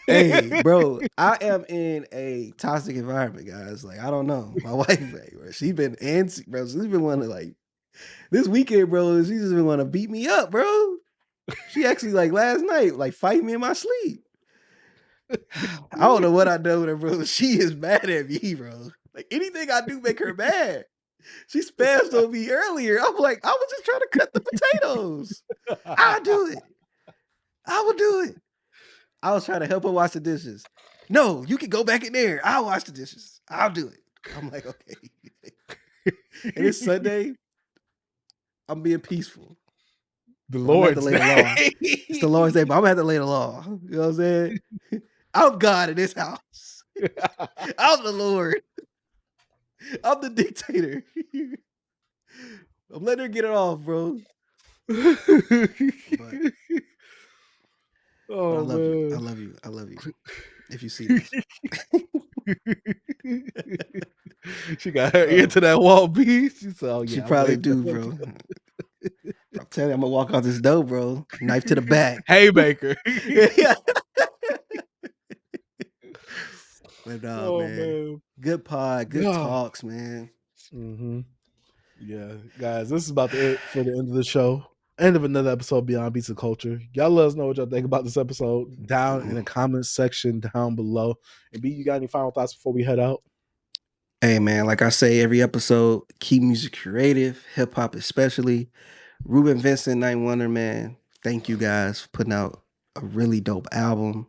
Hey, bro, I am in a toxic environment, guys. Like, I don't know. My wife, like, bro, she's been antsy, bro. She's been wanting to, like, this weekend, bro, she's just been wanting to beat me up, bro. She actually, like, last night, like, fight me in my sleep. I don't know what I done with her, bro. She is mad at me, bro. Like, anything I do make her mad. She spazzed on me earlier. I'm like, I was just trying to cut the potatoes. I'll do it. I will do it. I was trying to help her wash the dishes. No, you can go back in there. I'll wash the dishes. I'll do it. I'm like, okay. And it's Sunday. I'm being peaceful. The I'm gonna have to Lord's lay the law. Day. It's the Lord's Day, but I'm gonna have to lay the law. You know what I'm saying? I'm God in this house. I'm the Lord. I'm the dictator. I'm letting her get it off, bro. But I love you. I love you. I love you. If you see this. She got her ear to that wall, B. She said, oh, yeah. She probably do, bro. I'm telling you, I'm gonna walk out this door, bro. Knife to the back. Haymaker. But no, man. Good pod, good talks, man. Mm-hmm. Yeah, guys, this is about it for the end of the show. End of another episode Beyond Beats of Culture. Y'all let us know what y'all think about this episode down in the comments section down below. And B, you got any final thoughts before we head out? Hey, man, like I say every episode, keep music creative, hip hop especially. Reuben Vincent 9th, man. Thank you guys for putting out a really dope album.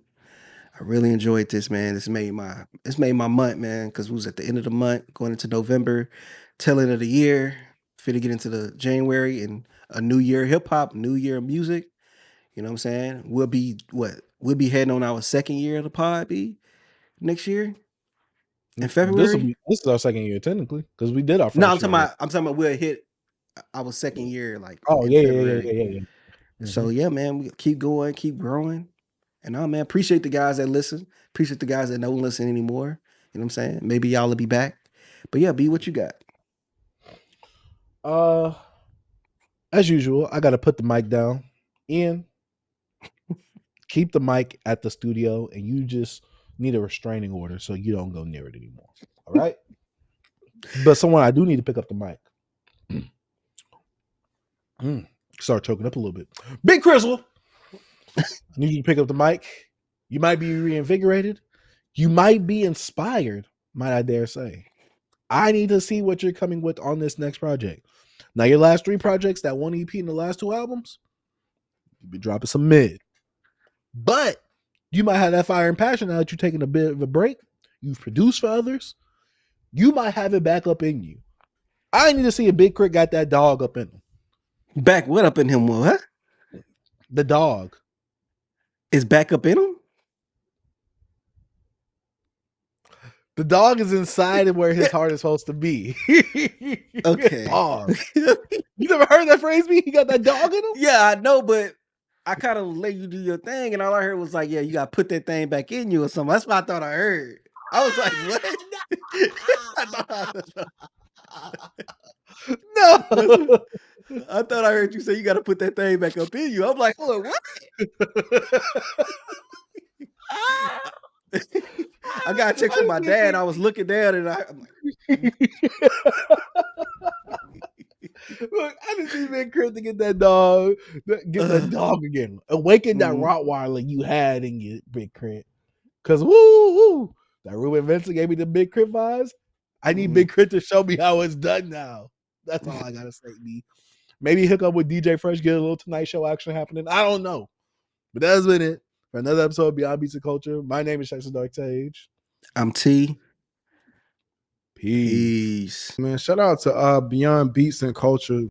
I really enjoyed this, man. This made my month, man, because we was at the end of the month, going into November, tail end of the year, finna get into the January and a new year of hip hop, new year of music. You know what I'm saying? We'll be heading on our second year of the pod, next year in February. This is our second year technically because we did our first. No, I'm talking about we'll hit our second year like in February. Yeah. So yeah, man, we keep going, keep growing. And man, appreciate the guys that listen. Appreciate the guys that don't listen anymore. You know what I'm saying? Maybe y'all will be back. But yeah, B, what you got? As usual, I gotta put the mic down. Ian, keep the mic at the studio, and you just need a restraining order so you don't go near it anymore. All right? But someone I do need to pick up the mic. Start choking up a little bit. Big Crystal, I need you to pick up the mic. You might be reinvigorated. You might be inspired, might I dare say. I need to see what you're coming with on this next project. Now, your last 3 projects, that 1 EP and the last 2 albums, you've been dropping some mid. But you might have that fire and passion now that you're taking a bit of a break. You've produced for others. You might have it back up in you. I need to see if Big Crit got that dog up in him. Back what up in him? What? The dog. Is back up in him? The dog is inside of where his heart is supposed to be. Okay. Dog. You never heard that phrase, B? He got that dog in him? Yeah, I know, but I kind of let you do your thing, and all I heard was like, yeah, you got to put that thing back in you or something. That's what I thought I heard. I was like, what? No. I thought I heard you say you got to put that thing back up in you. I'm like, hold on, what? I got a check from my dad. I was looking down, and I'm like, look, I just need Big Crit to get that dog, get that dog again. Awaken that Rottweiler you had in your Big Crit. Because woo, that Reuben Vincent gave me the Big Crit vibes. I need Big Crit to show me how it's done now. That's all I gotta say, B. Maybe hook up with DJ Fresh, get a little Tonight Show action happening. I don't know. But that's been it for another episode of Beyond Beats and Culture. My name is Jackson Dark Sage. I'm T. Peace. Man, shout out to Beyond Beats and Culture.